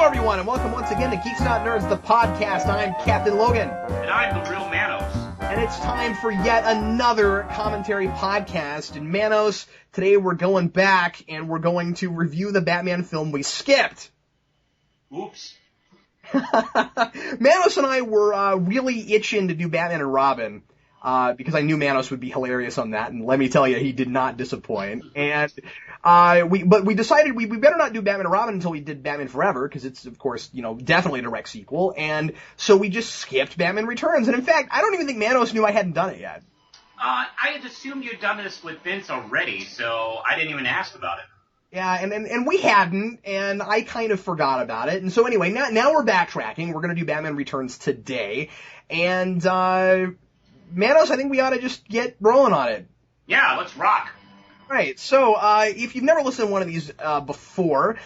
everyone, and welcome once again to Geeks Not Nerds, the podcast. I'm Captain Logan. And I'm the Real Manos. And it's time for yet another commentary podcast. And Manos, today we're going back and we're going to review the Batman film we skipped. Oops. Manos and I were really itching to do Batman and Robin. Because I knew Manos would be hilarious on that, and let me tell you, he did not disappoint. And we decided we better not do Batman and Robin until we did Batman Forever, because it's, of course, definitely a direct sequel. And so we just skipped Batman Returns. And in fact, I don't even think Manos knew I hadn't done it yet. I had assumed you'd done this with Vince already, so I didn't even ask about it. Yeah, and we hadn't, and I kind of forgot about it. And so anyway, now we're backtracking. We're going to do Batman Returns today. And Manos, I think we ought to just get rolling on it. Yeah, let's rock. Right, so if you've never listened to one of these before,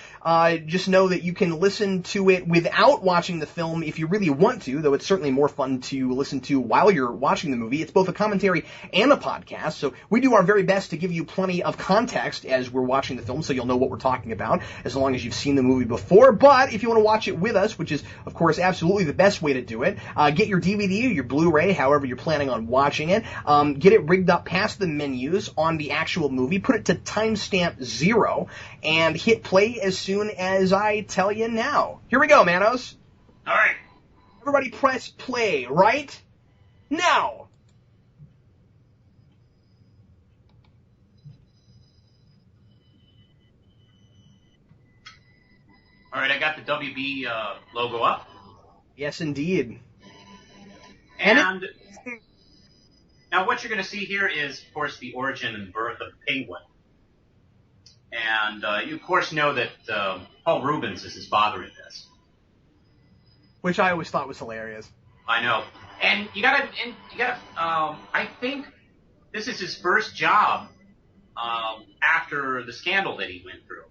just know that you can listen to it without watching the film if you really want to, though it's certainly more fun to listen to while you're watching the movie. It's both a commentary and a podcast, so we do our very best to give you plenty of context as we're watching the film, so you'll know what we're talking about, as long as you've seen the movie before. But if you want to watch it with us, which is, of course, absolutely the best way to do it, get your DVD or your Blu-ray, however you're planning on watching it, get it rigged up past the menus on the actual movie, put it to timestamp 0, and hit play as soon as I tell you now. Here we go, Manos. All right. Everybody press play right now. All right, I got the WB logo up. Yes, indeed. And now what you're going to see here is, of course, the origin and birth of Penguin. And you, of course, know that Paul Rubens is his father in this. Which I always thought was hilarious. I know. And you gotta, I think this is his first job after the scandal that he went through.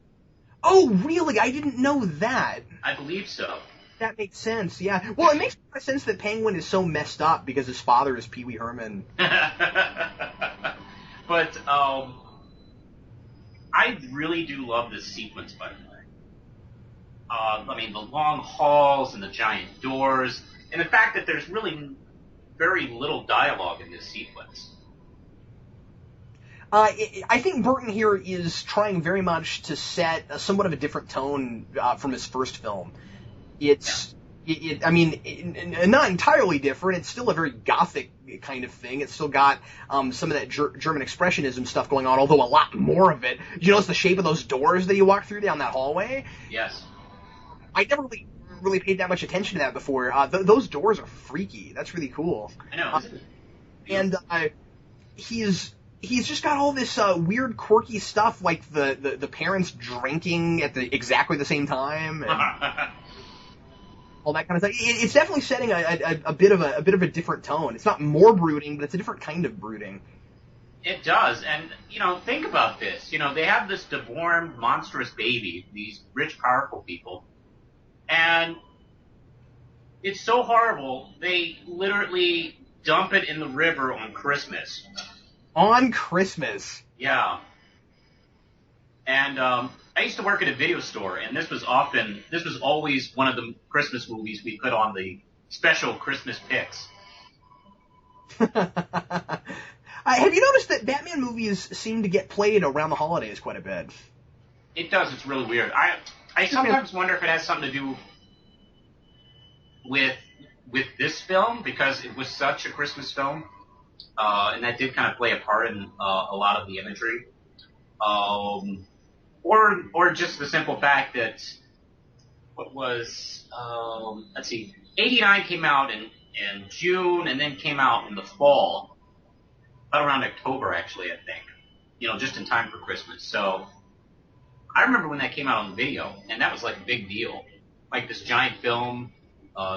Oh, really? I didn't know that. I believe so. That makes sense, yeah. Well, it makes sense that Penguin is so messed up because his father is Pee Wee Herman. But, I really do love this sequence, by the way. I mean, the long halls and the giant doors, and the fact that there's really very little dialogue in this sequence. I think Burton here is trying very much to set somewhat of a different tone from his first film. It's, I mean, not entirely different. It's still a very gothic kind of thing. It's still got some of that German expressionism stuff going on, although a lot more of it. Did you notice the shape of those doors that you walk through down that hallway? Yes. I never really paid that much attention to that before. Those doors are freaky. That's really cool. I know. And he's just got all this weird, quirky stuff, like the parents drinking at exactly the same time. And all that kind of thing. It's definitely setting a bit of a different tone. It's not more brooding, but it's a different kind of brooding. It does, and think about this. They have this deformed, monstrous baby, these rich, powerful people, and it's so horrible. They literally dump it in the river on Christmas. On Christmas. Yeah. And I used to work at a video store, and this was always one of the Christmas movies we put on the special Christmas picks. Have you noticed that Batman movies seem to get played around the holidays quite a bit? It does. It's really weird. I sometimes wonder if it has something to do with this film, because it was such a Christmas film, and that did kind of play a part in a lot of the imagery. Or just the simple fact that what was, let's see, 89 came out in June and then came out in the fall, about around October actually, I think, just in time for Christmas. So I remember when that came out on video, and that was like a big deal, like this giant film,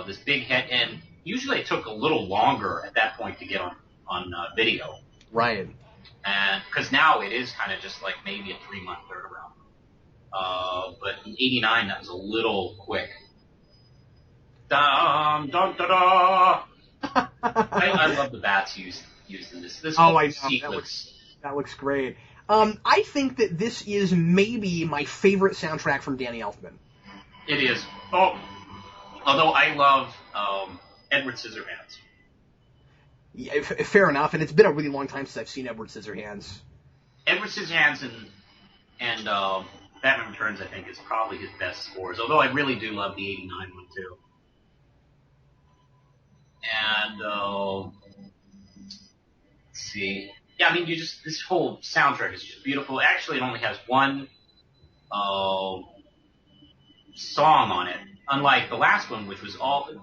this big hit, and usually it took a little longer at that point to get on video. Right. And because now it is kind of just like maybe a 3-month turnaround. But in 89, that was a little quick. Dum, dum, da, da. I love the bats used in this. This whole sequence. That looks great. I think that this is maybe my favorite soundtrack from Danny Elfman. It is. Oh, although I love Edward Scissorhands. Yeah, fair enough, and it's been a really long time since I've seen Edward Scissorhands. Edward Scissorhands and Batman Returns, I think, is probably his best scores. Although I really do love the '89 one too. And let's see. Yeah, I mean, this whole soundtrack is just beautiful. Actually, it only has one song on it, unlike the last one, which was the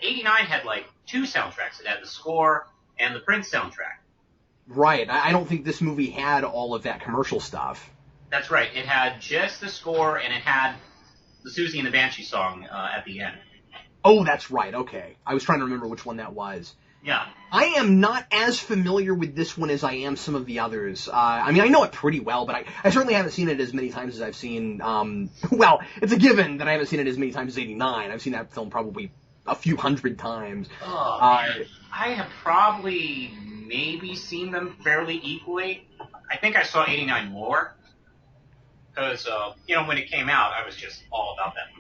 '89 had like two soundtracks. It had the score and the Prince soundtrack. Right. I don't think this movie had all of that commercial stuff. That's right. It had just the score, and it had the Susie and the Banshee song at the end. Oh, that's right. Okay. I was trying to remember which one that was. Yeah. I am not as familiar with this one as I am some of the others. I mean, I know it pretty well, but I certainly haven't seen it as many times as I've seen, well, it's a given that I haven't seen it as many times as '89. I've seen that film probably a few hundred times. Oh, man. I have probably maybe seen them fairly equally. I think I saw '89 more. Because, when it came out, I was just all about that movie.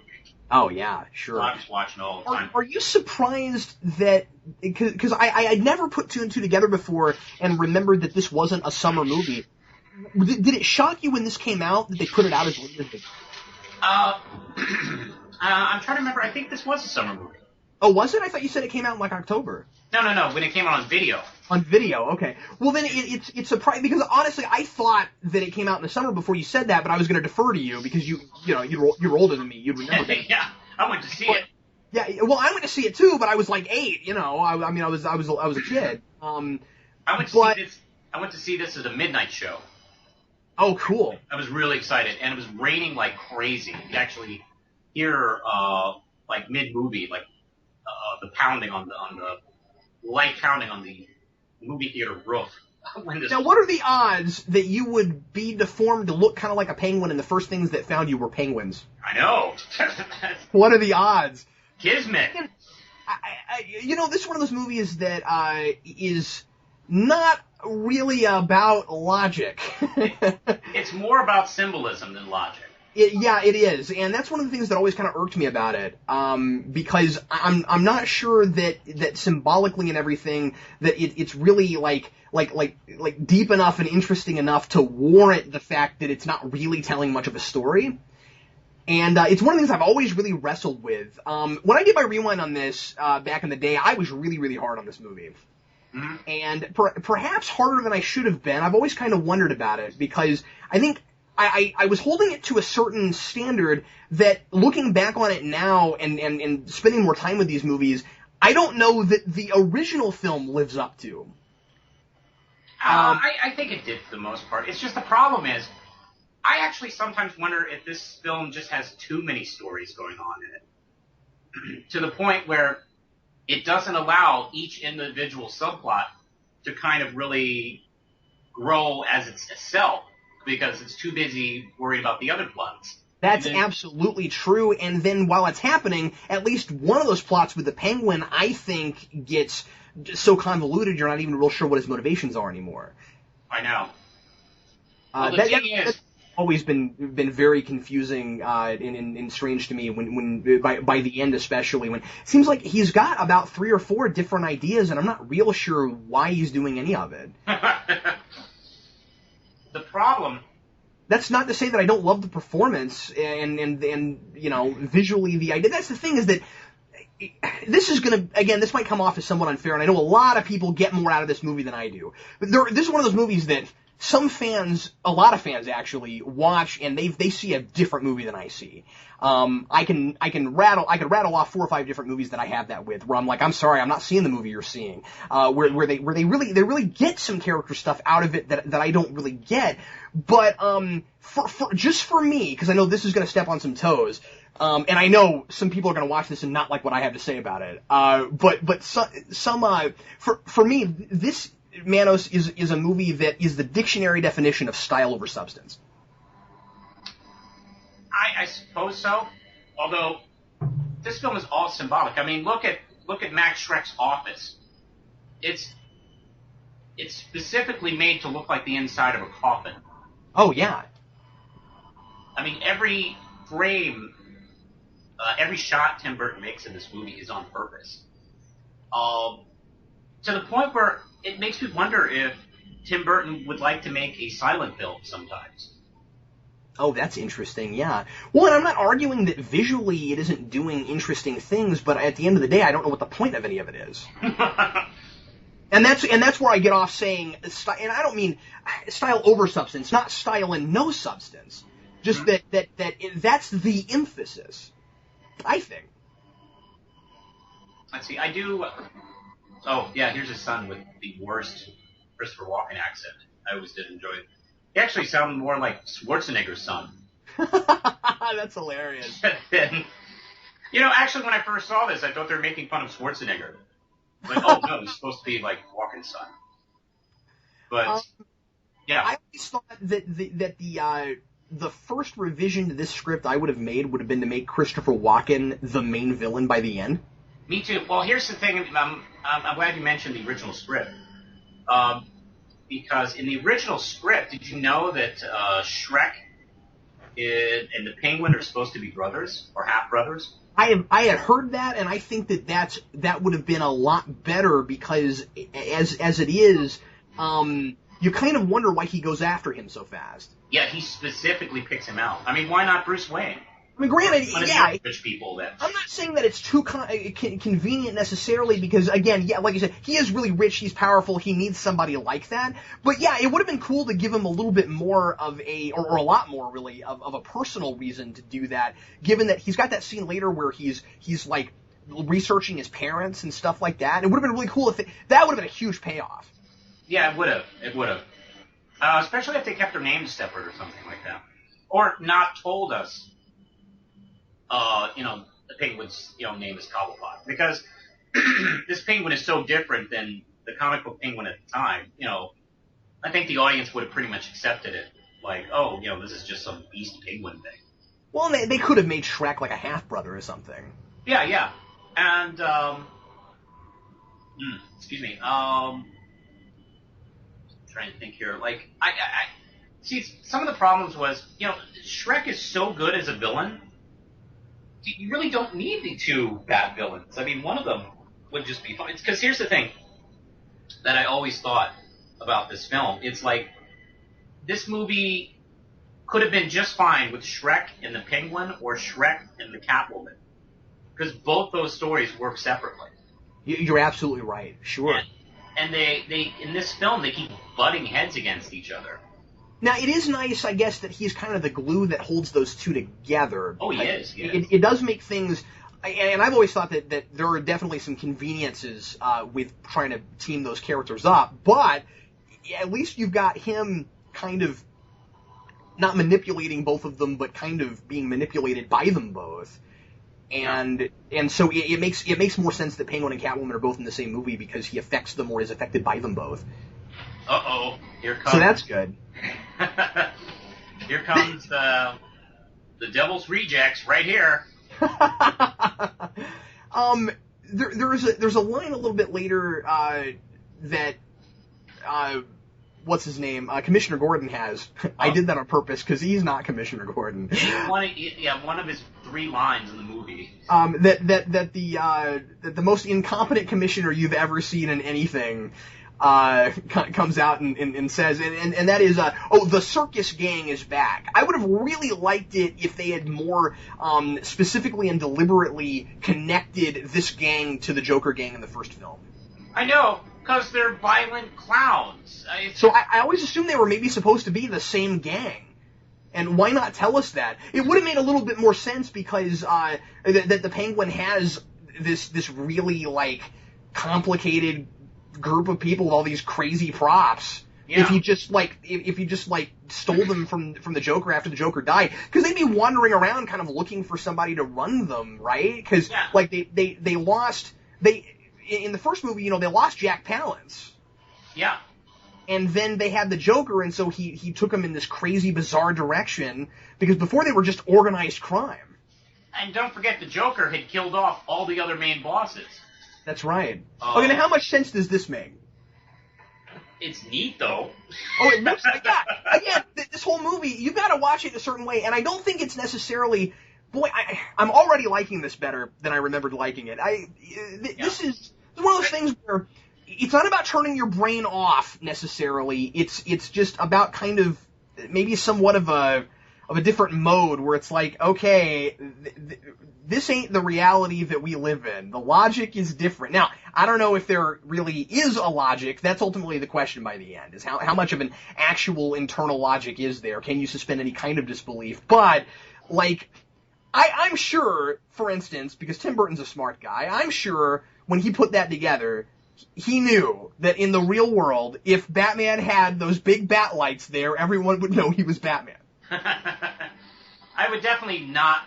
Oh, yeah, sure. So I was watching it all the time. Are you surprised that, because I'd never put two and two together before and remembered that this wasn't a summer movie. Did it shock you when this came out that they put it out as late as they did? I'm trying to remember. I think this was a summer movie. Oh, was it? I thought you said it came out in like October. No. When it came out on video. On video, okay. Well, then it's surprising because honestly, I thought that it came out in the summer before you said that, but I was going to defer to you because you're older than me. You'd remember that. Yeah, I went to see it. Yeah, well, I went to see it too, but I was like 8. I mean, I was a kid. I went to see this as a midnight show. Oh, cool. I was really excited, and it was raining like crazy. You actually hear like mid movie, like the pounding on the light pounding on the movie theater roof. Now, what are the odds that you would be deformed to look kind of like a penguin and the first things that found you were penguins? I know. What are the odds? Kismet. This is one of those movies that is not really about logic. It's more about symbolism than logic. It is, and that's one of the things that always kind of irked me about it, because I'm not sure that symbolically and everything that it's really like deep enough and interesting enough to warrant the fact that it's not really telling much of a story. And it's one of the things I've always really wrestled with. When I did my rewind on this back in the day, I was really, really hard on this movie. Mm-hmm. And perhaps harder than I should have been. I've always kind of wondered about it, because I think I was holding it to a certain standard that, looking back on it now and spending more time with these movies, I don't know that the original film lives up to. I think it did for the most part. It's just the problem is, I actually sometimes wonder if this film just has too many stories going on in it. To the point where it doesn't allow each individual subplot to kind of really grow as itself, because it's too busy worried about the other plots. That's absolutely true, and then while it's happening, at least one of those plots with the Penguin, I think, gets so convoluted you're not even real sure what his motivations are anymore. I know. That's always been very confusing and strange to me when by the end, especially when it seems like he's got about 3 or 4 different ideas, and I'm not real sure why he's doing any of it. The problem. That's not to say that I don't love the performance and visually the idea. That's the thing, is that this is going to, again, this might come off as somewhat unfair, and I know a lot of people get more out of this movie than I do. But this is one of those movies that some fans, a lot of fans actually, watch and they see a different movie than I see. I can rattle off 4 or 5 different movies that I have that with, where I'm like, I'm sorry, I'm not seeing the movie you're seeing. Where they really get some character stuff out of it that I don't really get. But for me, because I know this is going to step on some toes, and I know some people are going to watch this and not like what I have to say about it. But for me, this Manos is a movie that is the dictionary definition of style over substance. I suppose so. Although this film is all symbolic. I mean, look at Max Schreck's office. It's specifically made to look like the inside of a coffin. Oh yeah. I mean, every frame every shot Tim Burton makes in this movie is on purpose. To the point where it makes me wonder if Tim Burton would like to make a silent film sometimes. Oh, that's interesting, yeah. Well, and I'm not arguing that visually it isn't doing interesting things, but at the end of the day, I don't know what the point of any of it is. And that's where I get off saying, and I don't mean style over substance, not style and no substance. Just that's the emphasis, I think. Let's see, I do... Oh, yeah, here's his son with the worst Christopher Walken accent. I always did enjoy it. He actually sounded more like Schwarzenegger's son. That's hilarious. Actually, when I first saw this, I thought they were making fun of Schwarzenegger. Like, oh, no, he's supposed to be like Walken's son. But, yeah. I always thought that the first revision to this script I would have made would have been to make Christopher Walken the main villain by the end. Me too. Well, here's the thing. I'm glad you mentioned the original script. Because in the original script, did you know that Shrek and the Penguin are supposed to be brothers or half brothers? I had heard that, and I think that would have been a lot better because as it is, you kind of wonder why he goes after him so fast. Yeah, he specifically picks him out. I mean, why not Bruce Wayne? I mean, granted, yeah. Rich people that... I'm not saying that it's too convenient necessarily because, again, yeah, like you said, he is really rich, he's powerful, he needs somebody like that. But yeah, it would have been cool to give him a little bit more of or a lot more really, of a personal reason to do that, given that he's got that scene later where he's like researching his parents and stuff like that. It would have been really cool that would have been a huge payoff. Yeah, it would have. Especially if they kept her name separate or something like that. Or not told us. The penguin's, name is Cobblepot. Because this penguin is so different than the comic book penguin at the time, I think the audience would have pretty much accepted it. Like, oh, this is just some beast penguin thing. Well, they could have made Shrek like a half-brother or something. Yeah. And, excuse me, I'm trying to think here. Like, I see, some of the problems was, Shrek is so good as a villain, you really don't need the two bad villains. I mean, one of them would just be fine. Because here's the thing that I always thought about this film. It's like, this movie could have been just fine with Shrek and the Penguin or Shrek and the Catwoman. Because both those stories work separately. You're absolutely right. Sure. And they in this film, they keep butting heads against each other. Now, it is nice, I guess, that he's kind of the glue that holds those two together. Oh, he is. It does make things... And I've always thought that there are definitely some conveniences with trying to team those characters up, but at least you've got him kind of not manipulating both of them, but kind of being manipulated by them both. And so it makes more sense that Penguin and Catwoman are both in the same movie because he affects them or is affected by them both. Uh-oh, here comes... So that's good. Here comes the Devil's Rejects right here. There's a line a little bit later that what's his name? Commissioner Gordon has. I did that on purpose because he's not Commissioner Gordon. One of his 3 lines in the movie. That the most incompetent commissioner you've ever seen in anything comes out and says, and that is, the circus gang is back. I would have really liked it if they had more specifically and deliberately connected this gang to the Joker gang in the first film. I know, because they're violent clowns. So I always assumed they were maybe supposed to be the same gang. And why not tell us that? It would have made a little bit more sense because that the Penguin has this really, like, complicated group of people with all these crazy props. Yeah. If you just stole them from the Joker after the Joker died, because they'd be wandering around kind of looking for somebody to run them, right? Because they lost in the first movie, they lost Jack Palance. Yeah. And then they had the Joker, and so he took them in this crazy, bizarre direction, because before they were just organized crime. And don't forget, the Joker had killed off all the other main bosses. That's right. Okay, now how much sense does this make? It's neat, though. Oh, it looks like that. Again, this whole movie, you've got to watch it a certain way, and I don't think it's necessarily boy, I'm already liking this better than I remembered liking it. This is one of those things where it's not about turning your brain off necessarily. It's just about kind of maybe somewhat of a different mode where it's like, okay, this ain't the reality that we live in. The logic is different. Now, I don't know if there really is a logic. That's ultimately the question by the end, is how much of an actual internal logic is there? Can you suspend any kind of disbelief? But, like, I'm sure, for instance, because Tim Burton's a smart guy, I'm sure when he put that together, he knew that in the real world, if Batman had those big bat lights there, everyone would know he was Batman. I would definitely not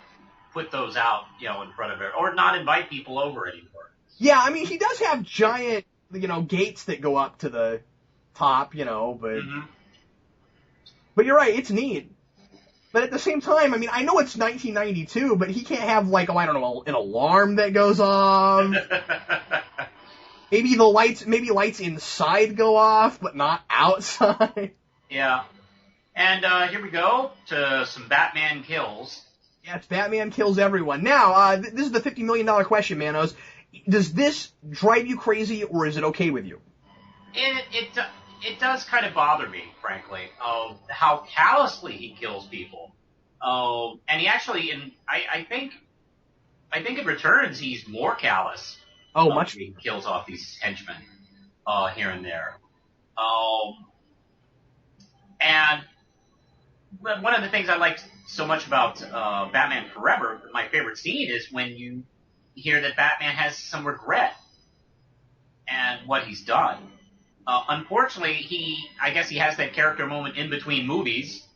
put those out, in front of it, or not invite people over anymore. Yeah, I mean, he does have giant, gates that go up to the top, but... Mm-hmm. But you're right, it's neat. But at the same time, I mean, I know it's 1992, but he can't have, like, an alarm that goes off. Maybe lights inside go off, but not outside. Yeah. And here we go to some Batman kills. Yes, Batman kills everyone. Now, this is the $50 million question, Manos. Does this drive you crazy, or is it okay with you? It does kind of bother me, frankly, how callously he kills people. And he actually, I think in Returns he's more callous. Oh, much. He kills off these henchmen here and there. And one of the things I liked so much about Batman Forever, my favorite scene, is when you hear that Batman has some regret and what he's done. Unfortunately, I guess he has that character moment in between movies.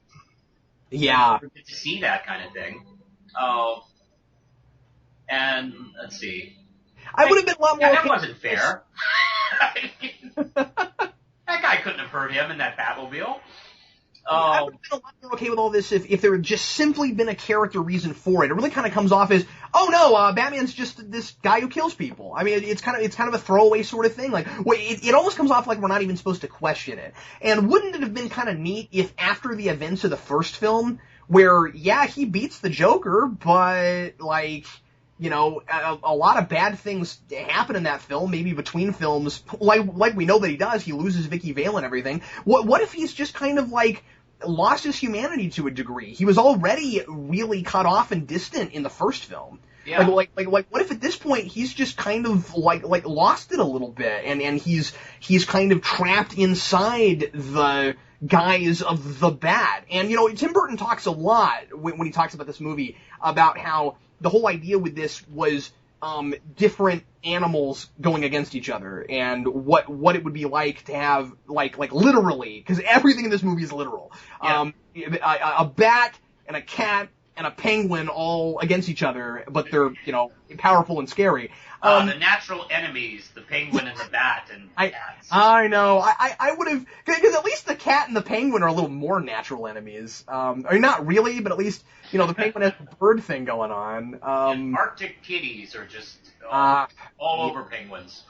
Yeah. You get to see that kind of thing. And let's see. I would have been a lot more. Yeah, that wasn't fair. That guy couldn't have hurt him in that Batmobile. I would have been a lot more okay with all this if there had just simply been a character reason for it. It really kind of comes off as, oh no, Batman's just this guy who kills people. I mean, it's kind of a throwaway sort of thing. Like, it almost comes off like we're not even supposed to question it. And wouldn't it have been kind of neat if after the events of the first film, where yeah, he beats the Joker, but like, a lot of bad things happen in that film, maybe between films, like we know that he does. He loses Vicky Vale and everything. What if he's just kind of like lost his humanity to a degree? He was already really cut off and distant in the first film. Yeah. Like what if at this point he's just kind of like lost it a little bit, and he's kind of trapped inside the guise of the Bat. And Tim Burton talks a lot when he talks about this movie about how the whole idea with this was different animals going against each other, and what it would be like to have like literally, because everything in this movie is literal. Yeah. A bat and a cat and a penguin all against each other, but they're powerful and scary. The natural enemies, the penguin and the bat and cats. I know. I would have, because at least the cat and the penguin are a little more natural enemies. I mean, not really, but at least the penguin has a bird thing going on. And Arctic kitties are just all over penguins.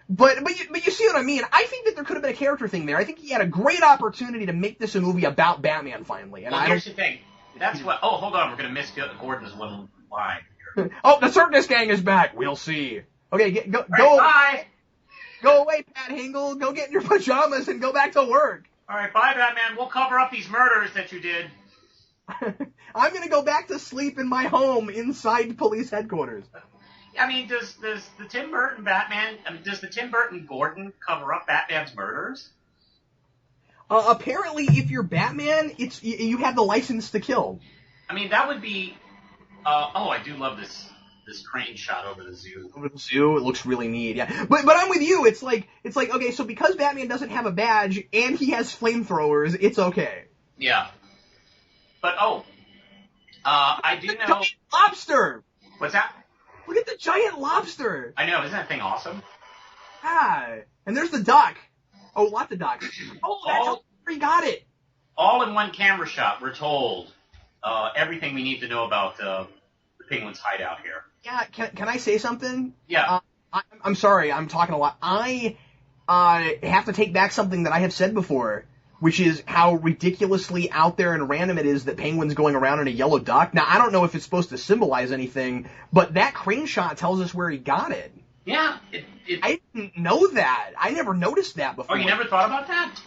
But you see what I mean? I think that there could have been a character thing there. I think he had a great opportunity to make this a movie about Batman finally. And here's the thing. That's what. Oh, hold on. We're gonna miss Gordon's one line here. Oh, the circus gang is back. We'll see. Okay, go. Bye. Go away, Pat Hingle. Go get in your pajamas and go back to work. All right, bye, Batman. We'll cover up these murders that you did. I'm gonna go back to sleep in my home inside police headquarters. I mean, does the Tim Burton Batman? I mean, does the Tim Burton Gordon cover up Batman's murders? Apparently, if you're Batman, you have the license to kill. I mean, that would be. I do love this crane shot over the zoo. Over the zoo, it looks really neat. Yeah, but I'm with you. It's like okay, so because Batman doesn't have a badge and he has flamethrowers, it's okay. Yeah. But I do know. Giant lobster. What's that? Look at the giant lobster. I know, isn't that thing awesome? Ah, and there's the duck. Oh, lots of ducks. Oh, that's how he got it. All in one camera shot, we're told everything we need to know about the Penguin's hideout here. Yeah, can I say something? Yeah. I'm sorry, I'm talking a lot. I have to take back something that I have said before. which is how ridiculously out there and random it is that Penguin's going around in a yellow duck. Now, I don't know if it's supposed to symbolize anything, but that crane shot tells us where he got it. Yeah. I didn't know that. I never noticed that before. Oh, you never thought about that?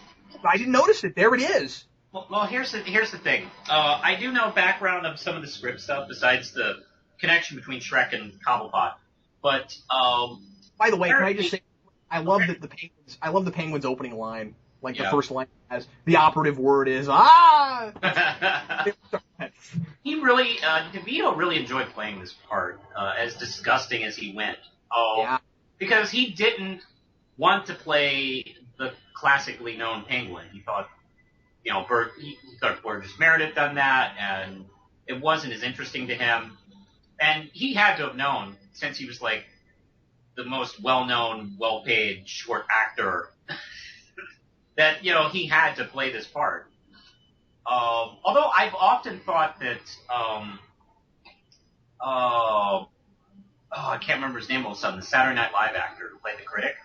I didn't notice it. There it is. Well, here's the thing. I do know background of some of the script stuff besides the connection between Shrek and Cobblepot. But, by the way, can I just say, I love the Penguin's opening line. Like the first line has the operative word is ah. He really, DeVito really enjoyed playing this part, as disgusting as he went. Because he didn't want to play the classically known Penguin. He thought, he thought Burgess Meredith done that, and it wasn't as interesting to him. And he had to have known, since he was like the most well-known, well-paid short actor, that, he had to play this part. Although I've often thought that, I can't remember his name all of a sudden, the Saturday Night Live actor who played the critic.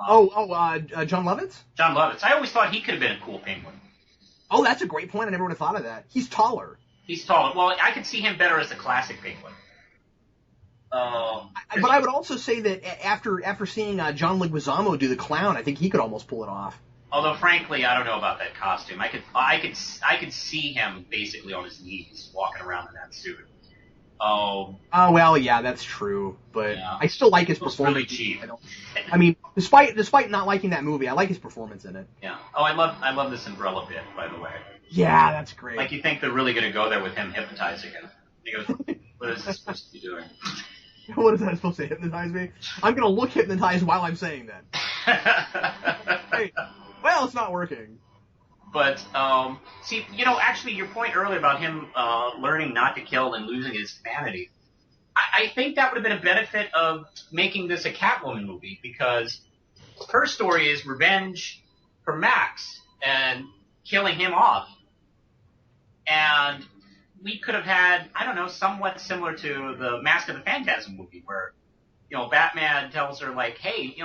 John Lovitz? John Lovitz. I always thought he could have been a cool Penguin. Oh, that's a great point. I never would have thought of that. He's taller. He's taller. Well, I could see him better as the classic Penguin. But I would also say that after seeing John Leguizamo do the clown, I think he could almost pull it off. Although, frankly, I don't know about that costume. I could see him basically on his knees walking around in that suit. Oh, well, yeah, that's true. But I still like his performance. Really cheap. I mean, despite not liking that movie, I like his performance in it. Yeah. Oh, I love this umbrella bit, by the way. Yeah, that's great. Like, you think they're really going to go there with him hypnotizing him. He goes, what is this supposed to be doing? What is that supposed to hypnotize me? I'm going to look hypnotized while I'm saying that. Hey, well, it's not working. But, see, actually your point earlier about him learning not to kill and losing his humanity, I think that would have been a benefit of making this a Catwoman movie, because her story is revenge for Max and killing him off. And we could have had, I don't know, somewhat similar to the Mask of the Phantasm movie, where, Batman tells her, like, hey,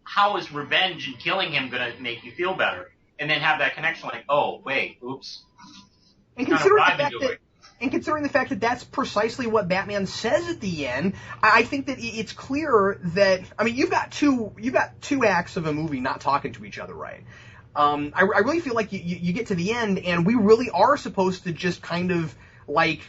how is revenge and killing him going to make you feel better? And then have that connection, like, oh, wait, oops. And considering the fact that that's precisely what Batman says at the end, I think that it's clear that, I mean, you've got two acts of a movie not talking to each other, right? I really feel like you get to the end and we really are supposed to just kind of like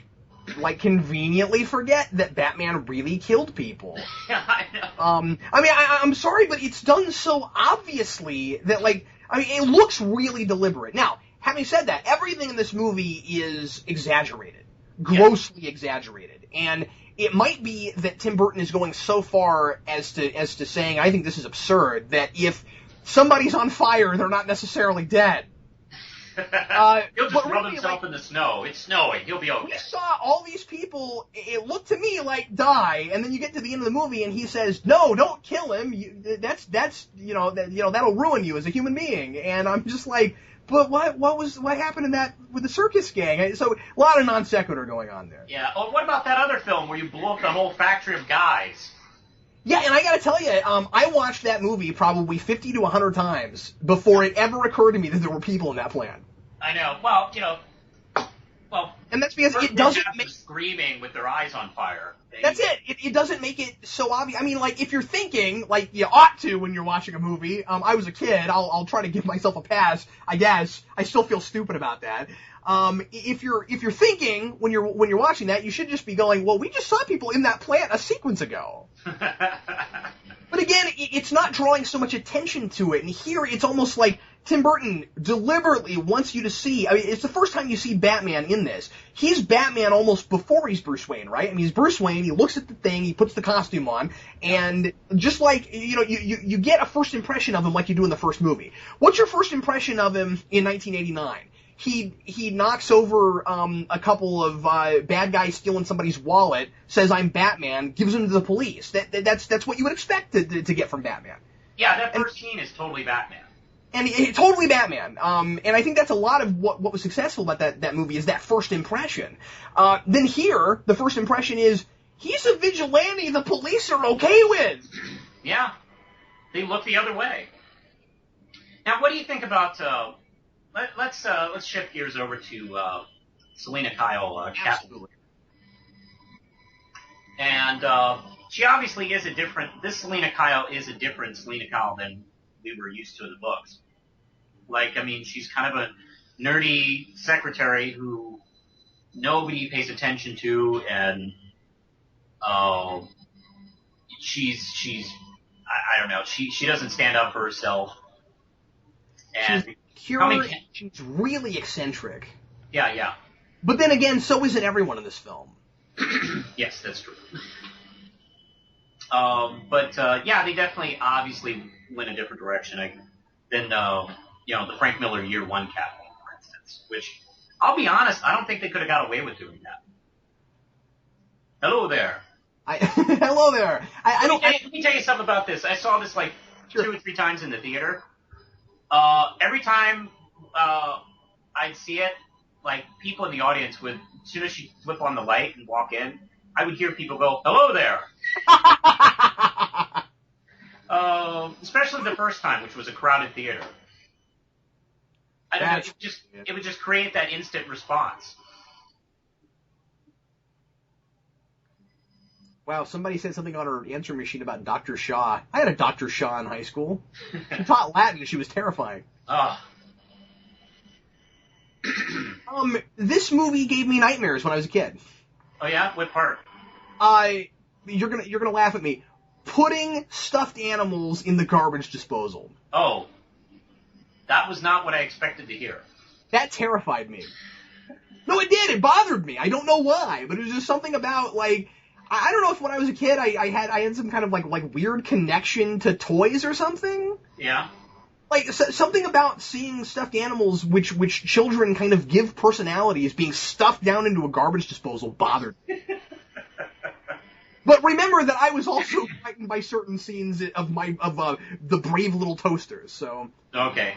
conveniently forget that Batman really killed people. Yeah, I know. I mean, I'm sorry, but it's done so obviously that, it looks really deliberate. Now, having said that, everything in this movie is exaggerated. Grossly exaggerated. And it might be that Tim Burton is going so far as to saying, I think this is absurd, that if somebody's on fire, they're not necessarily dead. He'll just rub himself in the snow. It's snowing. He'll be okay. We saw all these people, it looked to me like die, and then you get to the end of the movie and he says, no, don't kill him. That'll ruin you as a human being. And I'm just like, but what happened in that with the circus gang? So a lot of non sequitur going on there. Yeah. Oh, what about that other film where you blew up the whole factory of guys? Yeah, and I gotta tell you, I watched that movie probably 50 to 100 times before it ever occurred to me that there were people in that plant. I know. Well, and that's because it doesn't make screaming with their eyes on fire. That's it. It doesn't make it so obvious. I mean, like, if you're thinking, like you ought to when you're watching a movie. I was a kid. I'll try to give myself a pass. I guess I still feel stupid about that. If you're thinking when you're watching that, you should just be going, well, we just saw people in that plant a sequence ago. But again, it's not drawing so much attention to it. And here, it's almost like Tim Burton deliberately wants you to see. I mean, it's the first time you see Batman in this. He's Batman almost before he's Bruce Wayne, right? I mean, he's Bruce Wayne. He looks at the thing. He puts the costume on. And just like, you get a first impression of him like you do in the first movie. What's your first impression of him in 1989? He knocks over a couple of bad guys stealing somebody's wallet, says I'm Batman, gives him to the police. That's what you would expect to get from Batman. Yeah, that first scene is totally Batman. And totally Batman. And I think that's a lot of what was successful about that movie is that first impression. Then here, the first impression is he's a vigilante the police are okay with. Yeah. they look the other way. Now, what do you think about? Let's shift gears over to Selena Kyle, Captain. And she obviously is a different. This Selena Kyle is a different Selena Kyle than we were used to in the books. Like, I mean, she's kind of a nerdy secretary who nobody pays attention to, and she's I don't know. She doesn't stand up for herself. And she's pure. She's really eccentric. Yeah. But then again, so isn't everyone in this film. Yes, that's true. But they definitely, obviously, went a different direction than the Frank Miller Year One Captain, for instance. Which, I'll be honest, I don't think they could have got away with doing that. Hello there. Hello there. Let me tell you something about this. I saw this like Sure. 2 or 3 times in the theater. Every time I'd see it, like people in the audience would, as soon as she flip on the light and walk in, I would hear people go, "Hello there." Especially the first time, which was a crowded theater. I don't know. It would just create that instant response. Wow, somebody said something on her answering machine about Dr. Shaw. I had a Dr. Shaw in high school. She taught Latin. She was terrifying. This movie gave me nightmares when I was a kid. Oh yeah? What part? You're gonna laugh at me. Putting stuffed animals in the garbage disposal. Oh. That was not what I expected to hear. That terrified me. No, it did. It bothered me. I don't know why, but it was just something about, like, I don't know if when I was a kid I had some kind of like weird connection to toys or something. Yeah. Like something about seeing stuffed animals which children kind of give personalities being stuffed down into a garbage disposal bothered me. But remember that I was also frightened by certain scenes of the brave little toasters. So okay.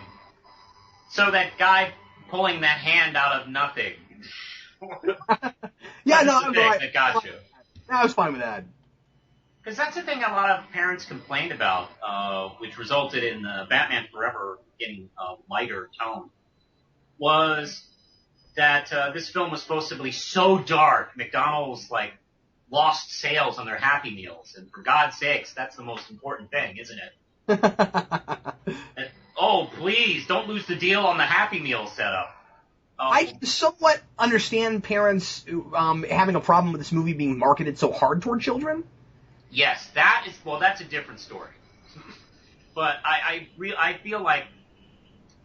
So that guy pulling that hand out of nothing. Yeah, no, I'm right. That got you. I was fine with that. Because that's the thing a lot of parents complained about, which resulted in Batman Forever getting a lighter tone, was that this film was supposed to be so dark. McDonald's lost sales on their Happy Meals, and for God's sakes, that's the most important thing, isn't it? Oh, please, don't lose the deal on the Happy Meal setup. I somewhat understand parents having a problem with this movie being marketed so hard toward children. Yes, that's a different story. But I feel like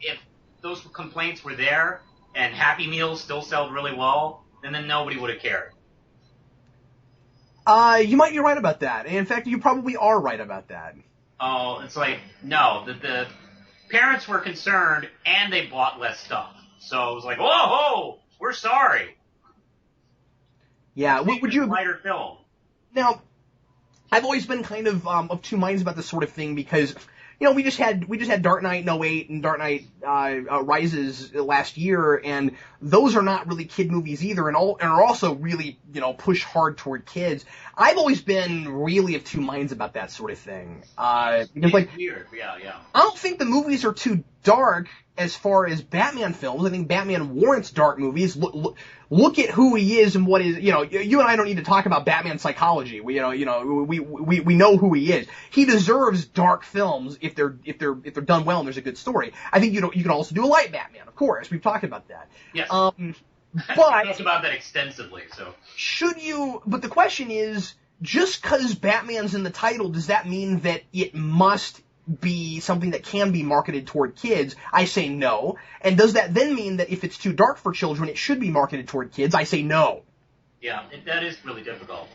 if those complaints were there and Happy Meals still sold really well, then nobody would have cared. You might be right about that. And in fact, you probably are right about that. Oh, it's like, no, the parents were concerned and they bought less stuff. So it was like, whoa, we're sorry. Yeah, would you... lighter film. Now, I've always been kind of two minds about this sort of thing because, we just had Dark Knight in 08 and Dark Knight Rises last year, and those are not really kid movies either, and are also really, push hard toward kids. I've always been really of two minds about that sort of thing. Because, it's weird, yeah. I don't think the movies are too dark as far as Batman films. I think Batman warrants dark movies. Look at who he is and what is, you and I don't need to talk about Batman psychology. We know who he is. He deserves dark films if they're done well and there's a good story. I think you can also do a light Batman, of course. We've talked about that. Yes. But we talked about that extensively, so. But the question is, just because Batman's in the title, does that mean that it must be something that can be marketed toward kids? I say no. And does that then mean that if it's too dark for children, it should be marketed toward kids? I say no. Yeah, that is really difficult.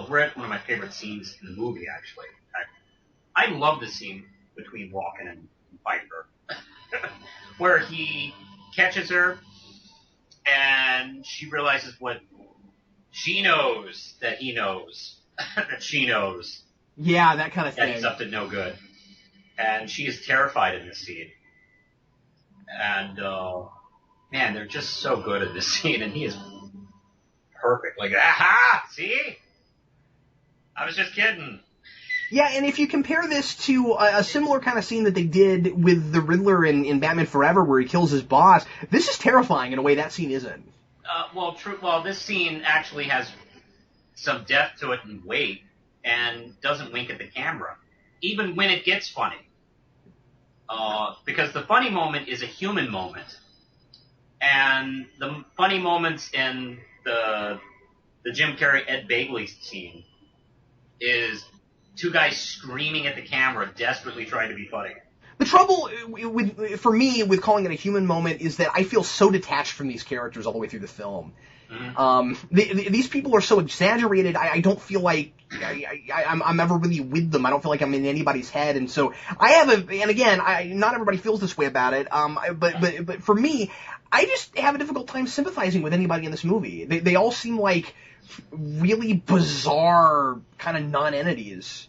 We're at one of my favorite scenes in the movie, actually. I love the scene between Walken and Viper, where he catches her, and she realizes what she knows that he knows that she knows. Yeah, that kind of thing. That's up to no good. And she is terrified in this scene. And, man, they're just so good at this scene, and he is perfect. Like, aha! See? I was just kidding. Yeah, and if you compare this to a similar kind of scene that they did with the Riddler in Batman Forever, where he kills his boss, this is terrifying in a way that scene isn't. Well, this scene actually has some depth to it and weight, and doesn't wink at the camera, even when it gets funny. Because the funny moment is a human moment, and the funny moments in the Jim Carrey Ed Begley scene is two guys screaming at the camera, desperately trying to be funny. The trouble for me with calling it a human moment is that I feel so detached from these characters all the way through the film. Mm-hmm. These people are so exaggerated. I don't feel like I'm ever really with them. I don't feel like I'm in anybody's head, and so I have and again, not everybody feels this way about it. But for me, I just have a difficult time sympathizing with anybody in this movie. They all seem like really bizarre kind of non-entities.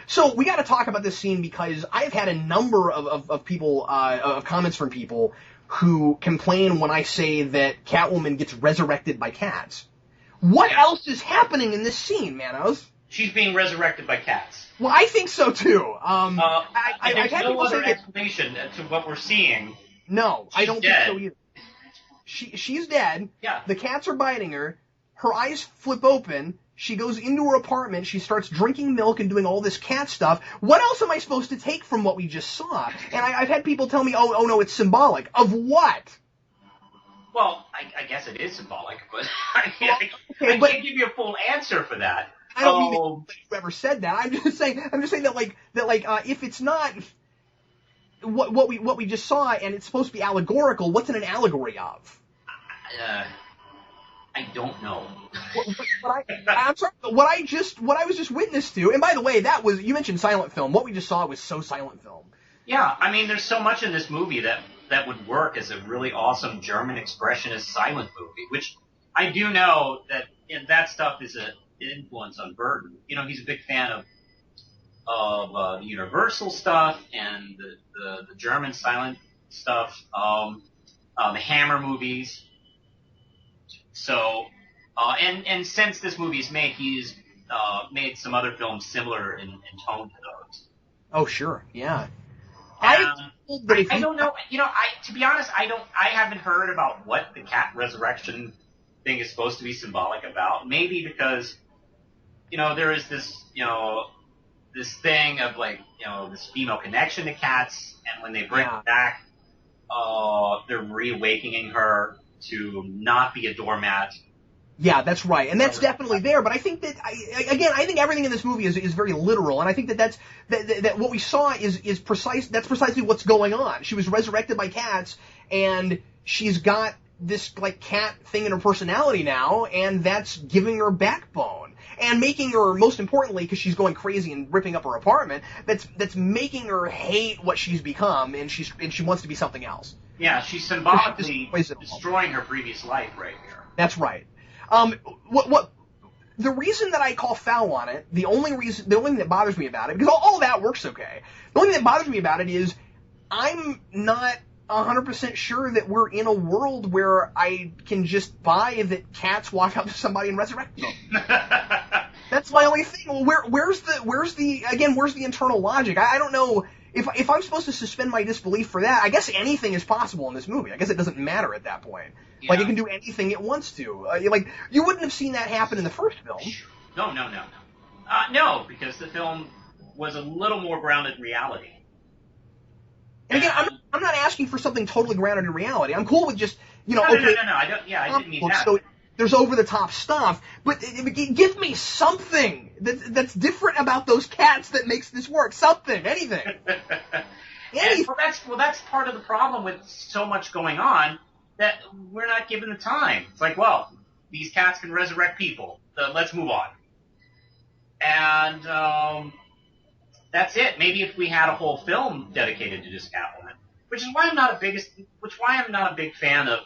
So we got to talk about this scene because I've had a number of people, of comments from people who complain when I say that Catwoman gets resurrected by cats. What else is happening in this scene, Manos? She's being resurrected by cats. Well, I think so too. There's no other explanation to what we're seeing. No, I don't dead. think so either. She's dead. Yeah. The cats are biting her. Her eyes flip open. She goes into her apartment. She starts drinking milk and doing all this cat stuff. What else am I supposed to take from what we just saw? And I've had people tell me, oh no, it's symbolic. Of what? Well, I guess it is symbolic, but I can't give you a full answer for that. I don't mean that you ever said that. I'm just saying that if it's not what we just saw and it's supposed to be allegorical, what's it an allegory of? I don't know. I'm sorry, what I was just witness to, and by the way, you mentioned silent film. What we just saw was so silent film. Yeah, I mean, there's so much in this movie that would work as a really awesome German expressionist silent movie, which I do know that stuff is an influence on Burton. You know, he's a big fan of the Universal stuff and the German silent stuff, the Hammer movies. So, and since this movie is made, he's made some other films similar in tone to those. Oh, sure, yeah. I don't know. You know, to be honest, I haven't heard about what the cat resurrection thing is supposed to be symbolic about. Maybe because, you know, there is this, you know, this thing of like, you know, this female connection to cats, and when they bring her back, they're reawakening her to not be a doormat. Yeah, that's right, and that's definitely there. But I think that I think everything in this movie is very literal, and I think that what we saw is precise. That's precisely what's going on. She was resurrected by cats, and she's got this like cat thing in her personality now, and that's giving her backbone and making her, most importantly, because she's going crazy and ripping up her apartment. That's making her hate what she's become, and she wants to be something else. Yeah, she's symbolically destroying her previous life right here. That's right. The reason that I call foul on it, the only thing that bothers me about it, because all of that works okay. The only thing that bothers me about it is I'm not 100% sure that we're in a world where I can just buy that cats walk up to somebody and resurrect them. That's my only thing. Well, where's the internal logic? I don't know. If I'm supposed to suspend my disbelief for that, I guess anything is possible in this movie. I guess it doesn't matter at that point. Yeah. Like, it can do anything it wants to. You wouldn't have seen that happen in the first film. No. No, because the film was a little more grounded in reality. And again, I'm not asking for something totally grounded in reality. I'm cool with just, No, I didn't mean that. So there's over-the-top stuff, but give me something that's different about those cats that makes this work. Something, anything. Well, that's part of the problem with so much going on, that we're not given the time. It's like, well, these cats can resurrect people. So let's move on. And that's it. Maybe if we had a whole film dedicated to just Catwoman, which is why I'm not a big fan of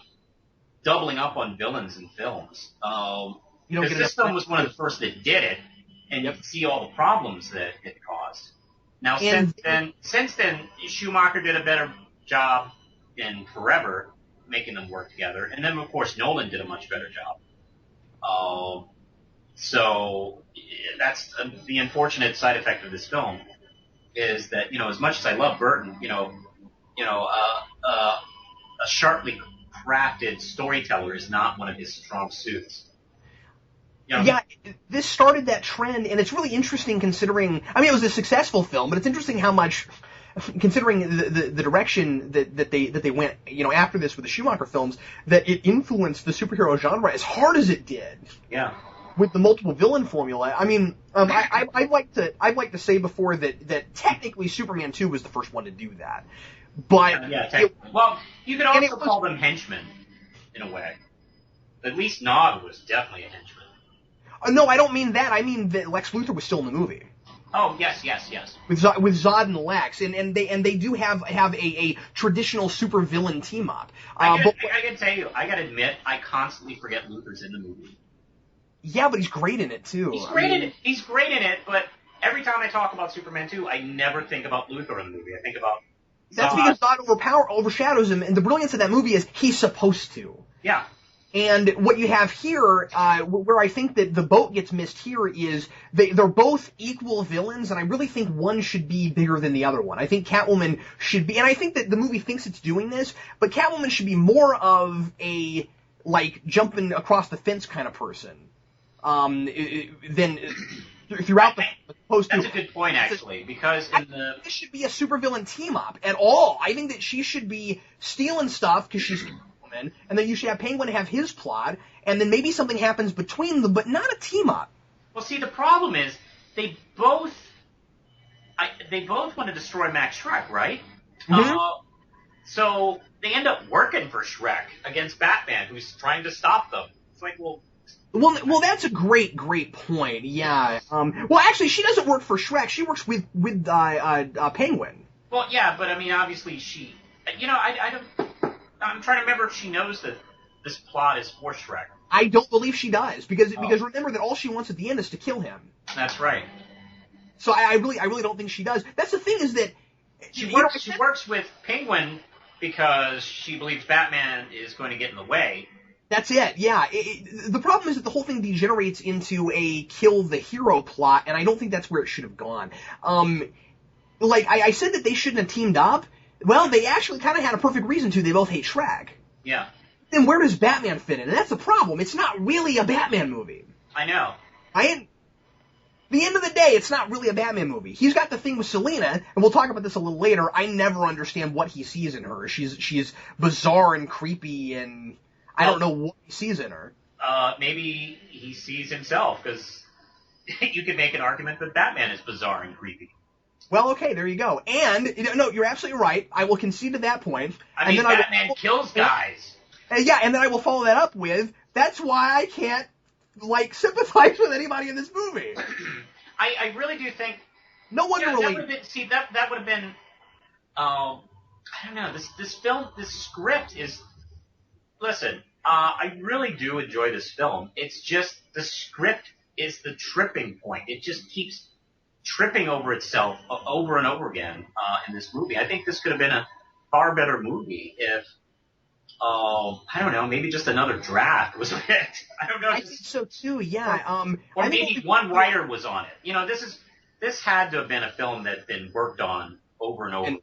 doubling up on villains in films. Because this film was one of the first that did it, and you can see all the problems that it caused. Now, since then, Schumacher did a better job in Forever, making them work together, and then of course Nolan did a much better job. So that's the unfortunate side effect of this film is that, as much as I love Burton, a sharply crafted storyteller is not one of his strong suits. Yeah, this started that trend, and it's really interesting considering. I mean, it was a successful film, but it's interesting how much, considering the direction that they went, after this with the Schumacher films, that it influenced the superhero genre as hard as it did. Yeah. With the multiple villain formula. I mean, I'd like to say before that technically Superman 2 was the first one to do that, but well, you could also call them henchmen in a way. At least Nog was definitely a henchman. No, I don't mean that. I mean that Lex Luthor was still in the movie. Oh, yes. With Zod and Lex, and they do have a traditional super villain team up. I can tell you, I gotta admit, I constantly forget Luthor's in the movie. Yeah, but he's great in it too. He's great in it, but every time I talk about Superman 2, I never think about Luthor in the movie. I think about Zod. That's because Zod overshadows him, and the brilliance of that movie is he's supposed to. Yeah. And what you have here, where I think that the boat gets missed here is they're both equal villains, and I really think one should be bigger than the other one. I think Catwoman should be, and I think that the movie thinks it's doing this, but Catwoman should be more of a, jumping across the fence kind of person, than throughout the post. That's a good point, actually, because this should be a supervillain team-up at all. I think that she should be stealing stuff because she's and then you should have Penguin have his plot, and then maybe something happens between them, but not a team-up. Well, see, the problem is they both want to destroy Max Schreck, right? Mm-hmm. So they end up working for Schreck against Batman, who's trying to stop them. It's like, well, that's a great point. Yeah. Well, actually, she doesn't work for Schreck. She works with Penguin. Well, yeah, but I mean, obviously, she. I don't. I'm trying to remember if she knows that this plot is for Schreck. I don't believe she does, because remember that all she wants at the end is to kill him. That's right. So I really don't think she does. That's the thing, is that she works with Penguin because she believes Batman is going to get in the way. That's it, yeah. The problem is that the whole thing degenerates into a kill the hero plot, and I don't think that's where it should have gone. I said that they shouldn't have teamed up. Well, they actually kind of had a perfect reason to. They both hate Schreck. Yeah. Then where does Batman fit in? And that's the problem. It's not really a Batman movie. I know. The end of the day, it's not really a Batman movie. He's got the thing with Selina, and we'll talk about this a little later. I never understand what he sees in her. She's bizarre and creepy, and I don't know what he sees in her. Maybe he sees himself, because you could make an argument that Batman is bizarre and creepy. Well, okay, there you go. And, no, you're absolutely right. I will concede to that point. I mean, Batman kills guys. Yeah, and then I will follow that up with, that's why I can't, sympathize with anybody in this movie. I really do think... No one really... That would have been... I don't know, this film, this script is... Listen, I really do enjoy this film. It's just, the script is the tripping point. It just keeps tripping over itself over and over again in this movie. I think this could have been a far better movie if, I don't know, maybe just another draft was picked. I don't know. I think so too, yeah. Or maybe one writer was on it. This had to have been a film that had been worked on over and over. And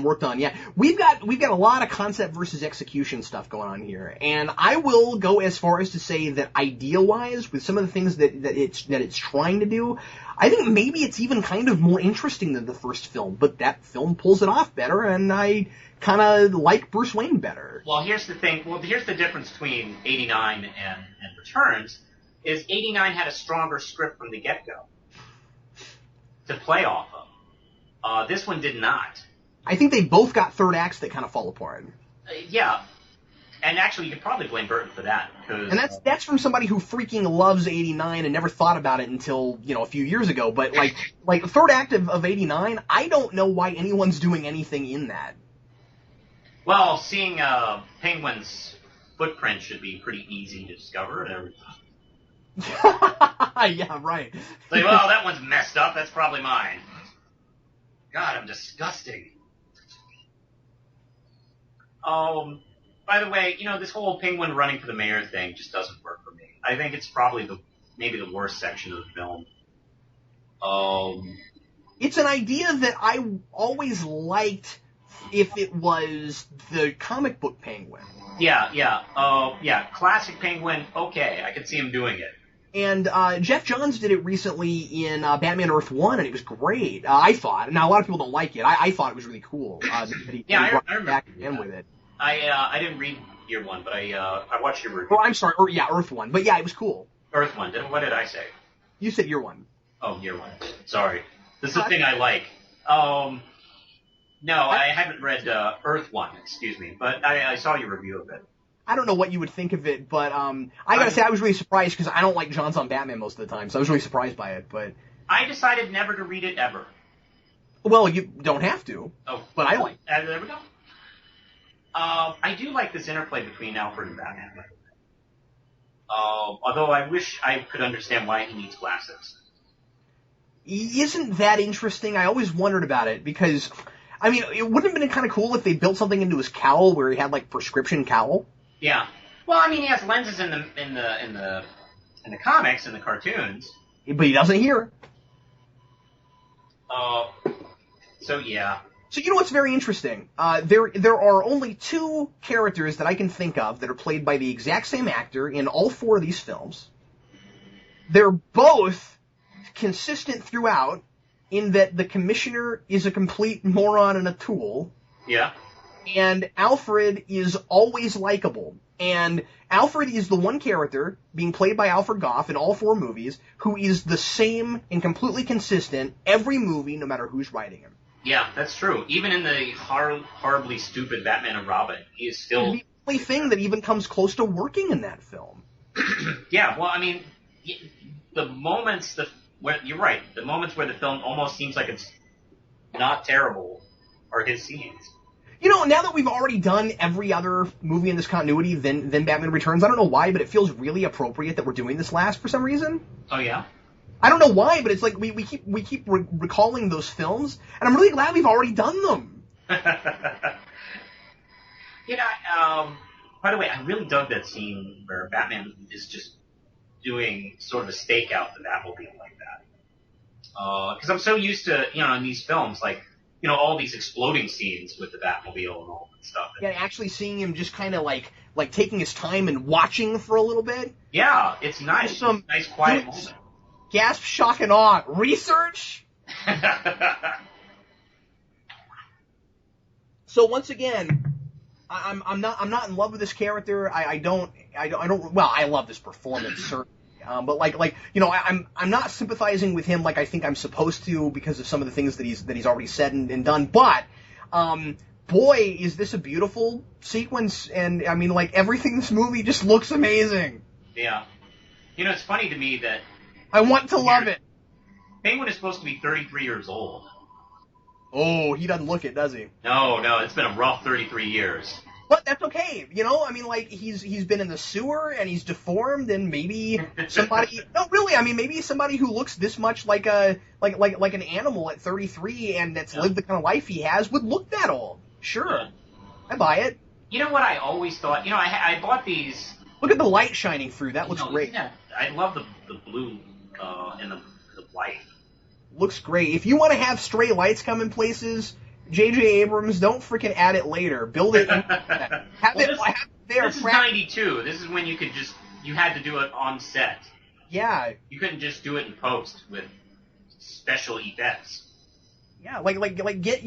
worked on, yeah. We've got a lot of concept versus execution stuff going on here, and I will go as far as to say that idea-wise, with some of the things that it's trying to do, I think maybe it's even kind of more interesting than the first film, but that film pulls it off better, and I kind of like Bruce Wayne better. Well, here's the thing. Well, here's the difference between 89 and Returns, is 89 had a stronger script from the get-go to play off of. This one did not. I think they both got third acts that kind of fall apart. Yeah. And actually, you could probably blame Burton for that. And that's from somebody who freaking loves 89 and never thought about it until, a few years ago. But, like third act of 89, I don't know why anyone's doing anything in that. Well, seeing Penguin's footprint should be pretty easy to discover. Yeah, right. Like, well, that one's messed up. That's probably mine. God, I'm disgusting. By the way, this whole Penguin running for the mayor thing just doesn't work for me. I think it's probably maybe the worst section of the film. It's an idea that I always liked if it was the comic book Penguin. Yeah. Classic Penguin, okay, I could see him doing it. And Jeff Johns did it recently in Batman Earth 1, and it was great, I thought. Now, a lot of people don't like it. I thought it was really cool that he brought I remember back again with it. I didn't read Year 1, but I watched your review. Oh, I'm sorry. Earth 1. But yeah, it was cool. Earth 1. What did I say? You said Year 1. Oh, Year 1. Sorry. This is the thing I like. No, I haven't read Earth 1, excuse me, but I saw your review of it. I don't know what you would think of it, but I gotta say I was really surprised because I don't like Johns on Batman most of the time, so I was really surprised by it. But I decided never to read it ever. Well, you don't have to. Oh, but I like. There we go. I do like this interplay between Alfred and Batman. Although I wish I could understand why he needs glasses. Isn't that interesting? I always wondered about it because, I mean, it wouldn't have been kind of cool if they built something into his cowl where he had like prescription cowl. Yeah. Well, I mean, he has lenses in the comics, in the cartoons. But he doesn't here. So yeah. So you know what's very interesting? There are only two characters that I can think of that are played by the exact same actor in all four of these films. They're both consistent throughout in that the Commissioner is a complete moron and a tool. Yeah. And Alfred is always likable. And Alfred is the one character, being played by Alfred Goff in all four movies, who is the same and completely consistent every movie, no matter who's writing him. Yeah, that's true. Even in the horribly stupid Batman and Robin, he is still... The only thing that even comes close to working in that film. Yeah, well, I mean, the moments... You're right. The moments where the film almost seems like it's not terrible are his scenes. You know, now that we've already done every other movie in this continuity than Batman Returns, I don't know why, but it feels really appropriate that we're doing this last for some reason. Oh, yeah? I don't know why, but it's like we keep recalling those films, and I'm really glad we've already done them. You know, by the way, I really dug that scene where Batman is just doing sort of a stakeout the Batmobile like that. Because I'm so used to, in these films, like, all these exploding scenes with the Batmobile and all that stuff. Yeah, actually seeing him just kind of like taking his time and watching for a little bit. Yeah, it's nice. Some nice quiet moment. Gasp, shock, and awe. Research? So once again, I'm not in love with this character. I don't. Well, I love this performance certainly. But I'm not sympathizing with him like I think I'm supposed to because of some of the things that he's already said and done. But boy, is this a beautiful sequence, and I mean, like, everything in this movie just looks amazing. Yeah, it's funny to me that I want to love it. Penguin is supposed to be 33 years old. Oh, he doesn't look it, does he? No, it's been a rough 33 years. But that's okay, I mean, like, he's been in the sewer, and he's deformed, and maybe somebody... No, really, I mean, maybe somebody who looks this much like an animal at 33 and that's lived the kind of life he has would look that old. Sure. Yeah. I buy it. You know what I always thought? I bought these... Look at the light shining through. That looks great. Yeah, I love the blue and the white. Looks great. If you want to have stray lights come in places... J.J. Abrams, don't freaking add it later. Build it. Have it there. This is 92. This is when you had to do it on set. Yeah. You couldn't just do it in post with special effects. Yeah, like get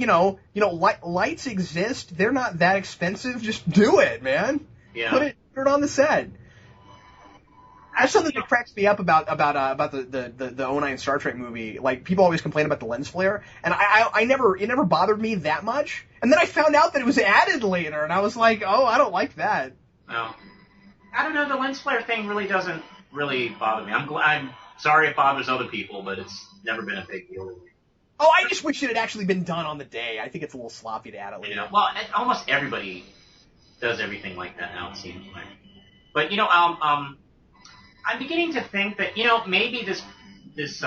lights exist. They're not that expensive. Just do it, man. Yeah. Put it on the set. That's something that cracks me up about the 09 Star Trek movie. Like, people always complain about the lens flare, and it never bothered me that much. And then I found out that it was added later, and I was like, oh, I don't like that. No. I don't know, the lens flare thing really doesn't bother me. I'm sorry it bothers other people, but it's never been a big deal to me. Oh, I just wish it had actually been done on the day. I think it's a little sloppy to add it later. Yeah, well, almost everybody does everything like that now, it seems like. But, I'm beginning to think that, maybe this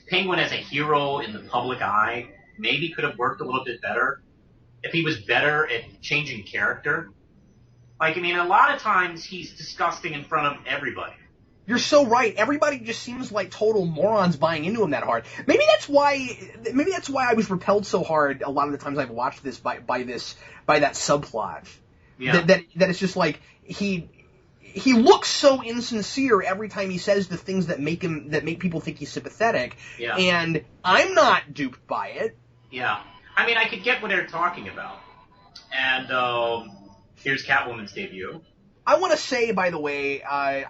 Penguin as a hero in the public eye maybe could have worked a little bit better if he was better at changing character. Like, I mean, a lot of times he's disgusting in front of everybody. You're so right. Everybody just seems like total morons buying into him that hard. Maybe that's why I was repelled so hard a lot of the times I've watched this by that subplot. Yeah. That it's just like he looks so insincere every time he says the things that make people think he's sympathetic. Yeah. And I'm not duped by it. Yeah. I mean, I could get what they're talking about. And here's Catwoman's debut. I want to say, by the way, I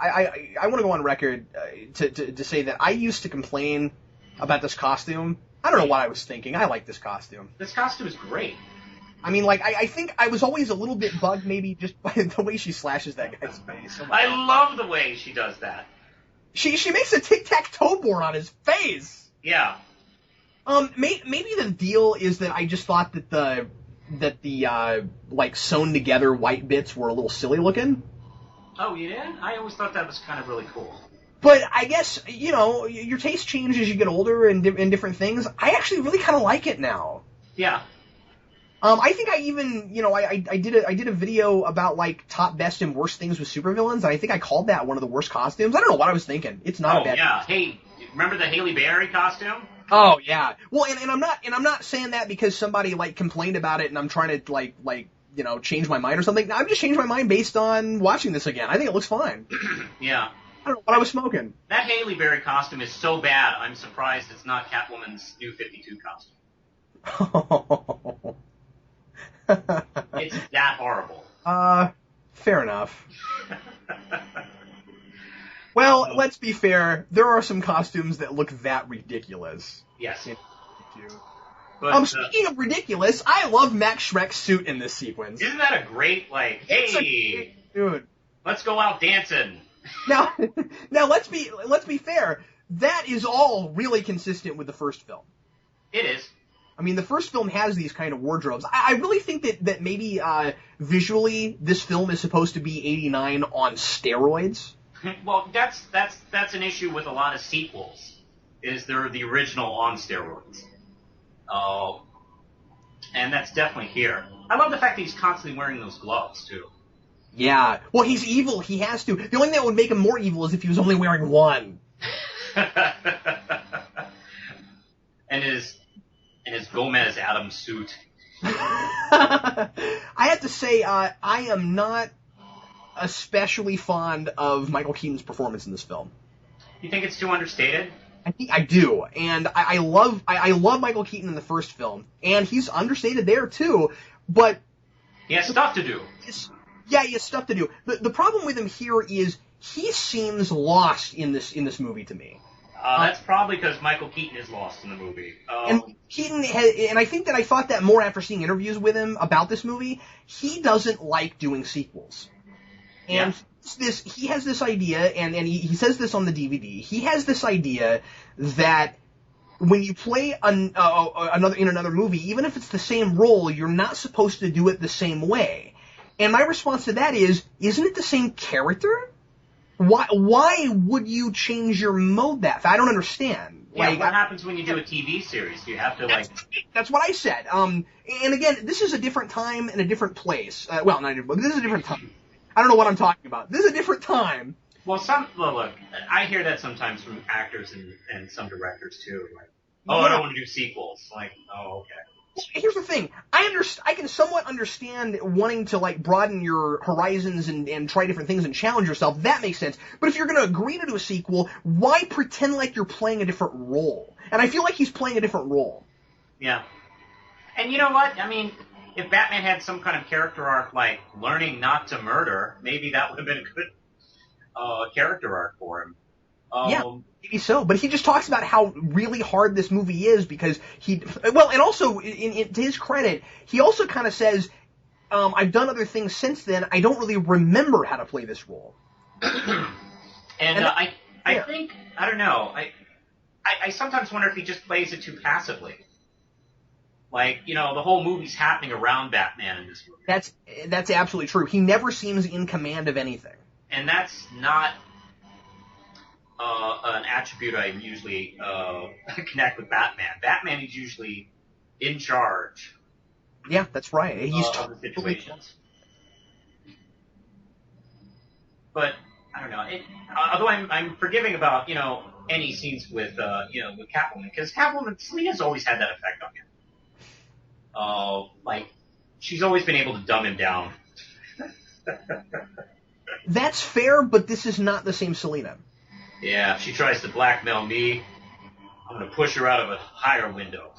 want to go on record to say that I used to complain about this costume. I don't know what I was thinking. I like this costume. This costume is great. I mean, like, I think I was always a little bit bugged, maybe, just by the way she slashes that guy's face. Oh I love the way she does that. She makes a tic-tac-toe board on his face. Yeah. Maybe the deal is that I just thought that the like sewn together white bits were a little silly looking. Oh, yeah? I always thought that was kind of really cool. But I guess, your taste changes as you get older and different things. I actually really kind of like it now. Yeah. I think I even, I did a video about like top best and worst things with supervillains, and I think I called that one of the worst costumes. I don't know what I was thinking. It's not a bad. Yeah. Hey, remember the Halle Berry costume? Oh yeah. Well, and I'm not saying that because somebody like complained about it and I'm trying to like change my mind or something. No, I'm just changing my mind based on watching this again. I think it looks fine. Yeah. I don't know what I was smoking. That Halle Berry costume is so bad, I'm surprised it's not Catwoman's New 52 costume. It's that horrible. Fair enough. Well, let's be fair. There are some costumes that look that ridiculous. Yes. But, speaking of ridiculous, I love Max Shrek's suit in this sequence. Isn't that a great, hey, dude, let's go out dancing. Now, let's be fair. That is all really consistent with the first film. It is. I mean, the first film has these kind of wardrobes. I really think that maybe visually this film is supposed to be 89 on steroids. Well, that's an issue with a lot of sequels. Is they're the original on steroids. And that's definitely here. I love the fact that he's constantly wearing those gloves too. Yeah. Well, he's evil. He has to. The only thing that would make him more evil is if he was only wearing one. And his Gomez Adams suit. I have to say, I am not especially fond of Michael Keaton's performance in this film. You think it's too understated? I think I do, and I love Michael Keaton in the first film, and he's understated there too. But he has stuff to do. He has stuff to do. The problem with him here is he seems lost in this movie to me. That's probably because Michael Keaton is lost in the movie. And Keaton and I think that I thought that more after seeing interviews with him about this movie. He doesn't like doing sequels. And he has this idea, and he says this on the DVD. He has this idea that when you play another movie, even if it's the same role, you're not supposed to do it the same way. And my response to that is, isn't it the same character? Why would you change your mode that fast? I don't understand. Yeah, what happens when you do a TV series? Do you have to That's what I said. And again, this is a different time and a different place. This is a different time. I don't know what I'm talking about. This is a different time. Well, look, I hear that sometimes from actors and some directors too. Like, I don't want to do sequels. Like, okay. Here's the thing. I can somewhat understand wanting to broaden your horizons and try different things and challenge yourself. That makes sense. But if you're going to agree to do a sequel, why pretend like you're playing a different role? And I feel like he's playing a different role. Yeah. And you know what? I mean, if Batman had some kind of character arc like learning not to murder, maybe that would have been a good character arc for him. Yeah, maybe so. But he just talks about how really hard this movie is because and also, to his credit, he also kind of says, I've done other things since then. I don't really remember how to play this role. I think, I don't know, I sometimes wonder if he just plays it too passively. Like, the whole movie's happening around Batman in this movie. That's absolutely true. He never seems in command of anything. And that's not an attribute I usually connect with Batman. Batman is usually in charge. Yeah, that's right. He's of the situations. But don't know. Although I'm forgiving about any scenes with with Catwoman, because Selina's always had that effect on him. Like she's always been able to dumb him down. That's fair, but this is not the same Selina. Yeah, if she tries to blackmail me, I'm gonna push her out of a higher window.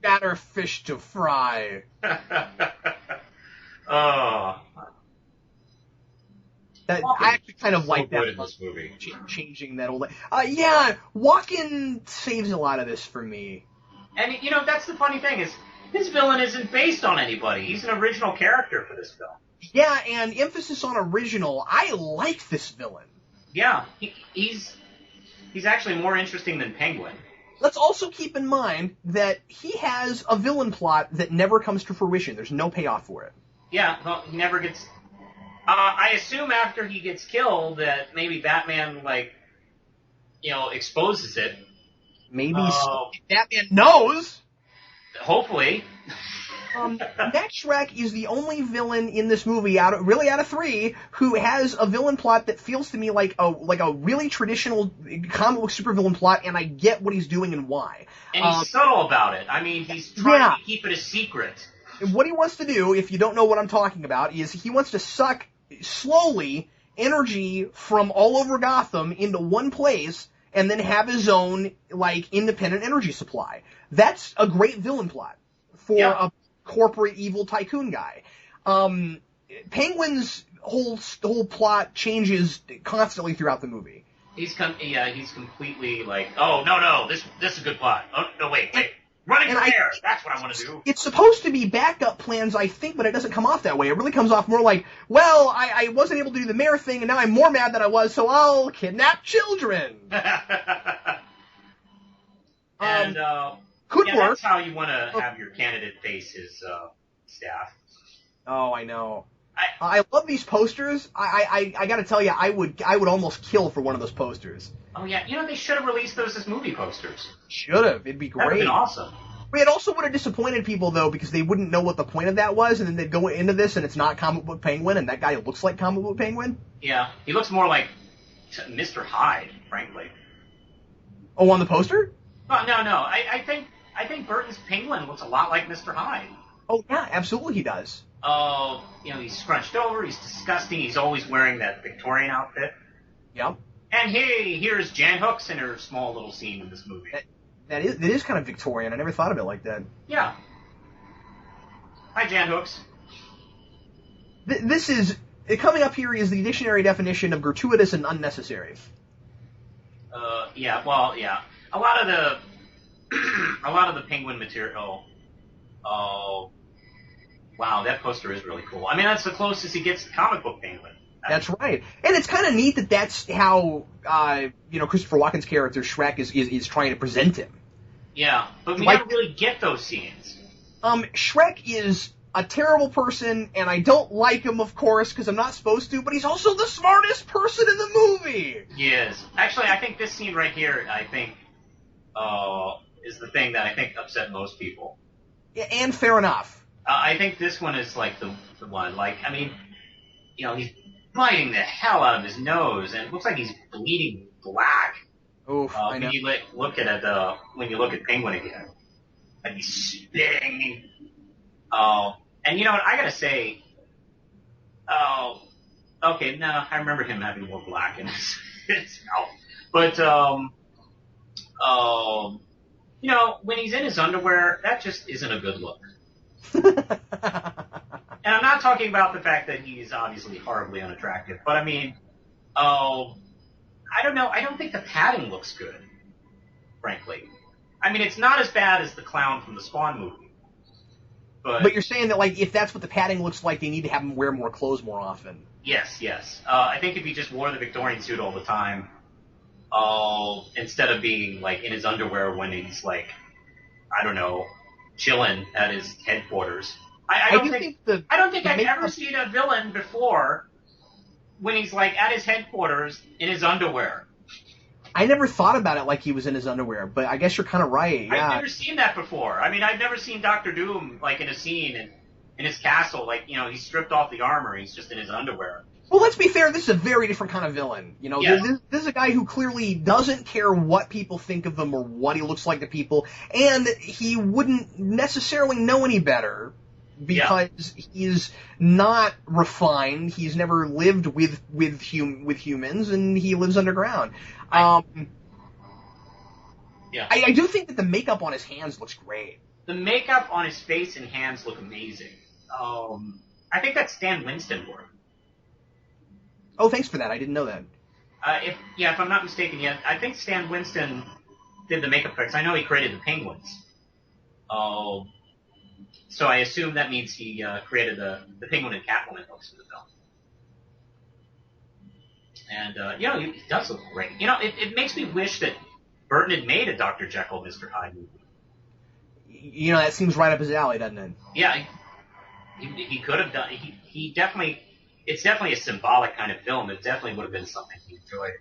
Fatter fish to fry. Oh. I actually kind of like that in this movie. Changing that old. Yeah, Walken saves a lot of this for me. And that's the funny thing is this villain isn't based on anybody. He's an original character for this film. Yeah, and emphasis on original. I like this villain. Yeah, he's actually more interesting than Penguin. Let's also keep in mind that he has a villain plot that never comes to fruition. There's no payoff for it. Yeah, well, he never gets... I assume after he gets killed that maybe Batman, exposes it. Maybe Batman knows! Hopefully. Max Schreck is the only villain in this movie, out of three, who has a villain plot that feels to me like a really traditional comic book supervillain plot, and I get what he's doing and why. And he's subtle about it. I mean, he's trying to keep it a secret. What he wants to do, if you don't know what I'm talking about, is he wants to suck, slowly, energy from all over Gotham into one place, and then have his own, independent energy supply. That's a great villain plot for a corporate evil tycoon guy. Penguin's whole plot changes constantly throughout the movie. He's completely oh no, this is a good plot. Oh no, wait. Running from there, that's what I want to do. It's supposed to be backup plans, I think, but it doesn't come off that way. It really comes off more like, well, I wasn't able to do the mayor thing, and now I'm more mad than I was, so I'll kidnap children. And could work. That's how you want to have your candidate face his staff. Oh, I know. I love these posters. I gotta tell you, I would almost kill for one of those posters. Oh yeah, they should have released those as movie posters. Should have. It'd be great. That'd have been awesome. It also would have disappointed people though, because they wouldn't know what the point of that was, and then they'd go into this and it's not Comic Book Penguin, and that guy looks like Comic Book Penguin. Yeah, he looks more like Mr. Hyde, frankly. Oh, on the poster? No. I think Burton's Penguin looks a lot like Mr. Hyde. Oh yeah, absolutely he does. He's scrunched over, he's disgusting, he's always wearing that Victorian outfit. Yep. And hey, here's Jan Hooks in her small little scene in this movie. That is kind of Victorian. I never thought of it like that. Yeah. Hi, Jan Hooks. This is... Coming up here is the dictionary definition of gratuitous and unnecessary. Yeah. A lot of the Penguin material... Oh... Wow, that poster is really cool. I mean, that's the closest he gets to Comic Book Penguin. That's right. And it's kind of neat that that's how, Christopher Walken's character, Shrek, is trying to present him. Yeah, but we never really get those scenes. Shrek is a terrible person, and I don't like him, of course, because I'm not supposed to, but he's also the smartest person in the movie! He is. Actually, I think this scene right here, is the thing that I think upset most people. Yeah, and fair enough. I think this one is, the one. He's biting the hell out of his nose, and it looks like he's bleeding black. Oof, I know. When you look at Penguin again, and he's spitting. And you know what? I gotta say, okay, no, I remember him having more black in his mouth, but when he's in his underwear, that just isn't a good look. And I'm not talking about the fact that he's obviously horribly unattractive, but I mean, I don't know. I don't think the padding looks good, frankly. I mean, it's not as bad as the clown from the Spawn movie. But you're saying that, if that's what the padding looks like, they need to have him wear more clothes more often. Yes. I think if he just wore the Victorian suit all the time, instead of being, in his underwear when he's, chilling at his headquarters. I don't think I've ever seen a villain before when he's at his headquarters in his underwear. I never thought about it like he was in his underwear, but I guess you're kind of right. Yeah. I've never seen that before. I mean, I've never seen Dr. Doom in a scene in his castle, he's stripped off the armor, he's just in his underwear. Well, let's be fair, this is a very different kind of villain. You know, Yes. this is a guy who clearly doesn't care what people think of him or what he looks like to people, and he wouldn't necessarily know any better because he's not refined. He's never lived with humans, and he lives underground. Yeah. I do think that the makeup on his hands looks great. The makeup on his face and hands look amazing. I think that's Stan Winston work. Oh, thanks for that. I didn't know that. If I'm not mistaken, I think Stan Winston did the makeup effects. I know he created the Penguins. So I assume that means he created the Penguin and Catwoman looks for the film. And he does look great. It makes me wish that Burton had made a Dr. Jekyll, Mr. Hyde movie. That seems right up his alley, doesn't it? Yeah, he could have done. He definitely. It's definitely a symbolic kind of film. It definitely would have been something he enjoyed.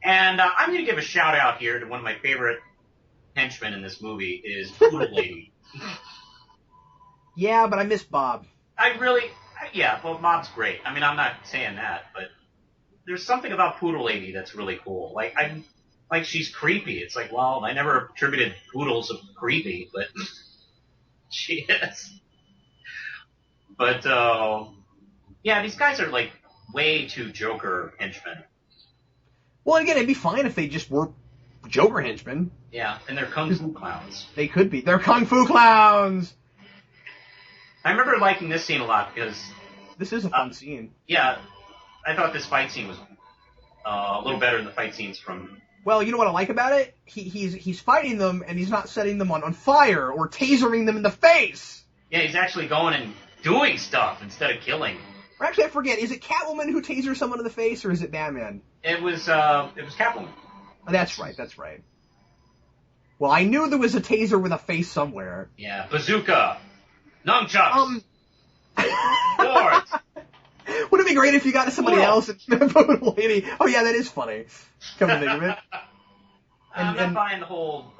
And I'm going to give a shout out here to one of my favorite henchmen in this movie is Poodle Lady. Yeah, but I miss Bob. Well, Bob's great. I mean, I'm not saying that, but there's something about Poodle Lady that's really cool. Like she's creepy. It's like, well, I never attributed poodles of creepy, but she is. But, these guys are, like, way too Joker henchmen. Well, again, it'd be fine if they just were Joker henchmen. Yeah, and they're Kung Fu clowns. They could be. They're Kung Fu clowns! I remember liking this scene a lot because... This is a fun scene. Yeah, I thought this fight scene was a little better than the fight scenes from... Well, you know what I like about it? He's fighting them, and he's not setting them on fire or tasering them in the face! Yeah, he's actually going and doing stuff instead of killing. Or actually, I forget. Is it Catwoman who tasers someone in the face, or is it Batman? It was Catwoman. Oh, that's right. Well, I knew there was a taser with a face somewhere. Yeah, bazooka, nunchucks, swords. Would it be great if you got to somebody else and Poodle Lady? Oh yeah, that is funny. Come to think of it. I'm not buying the whole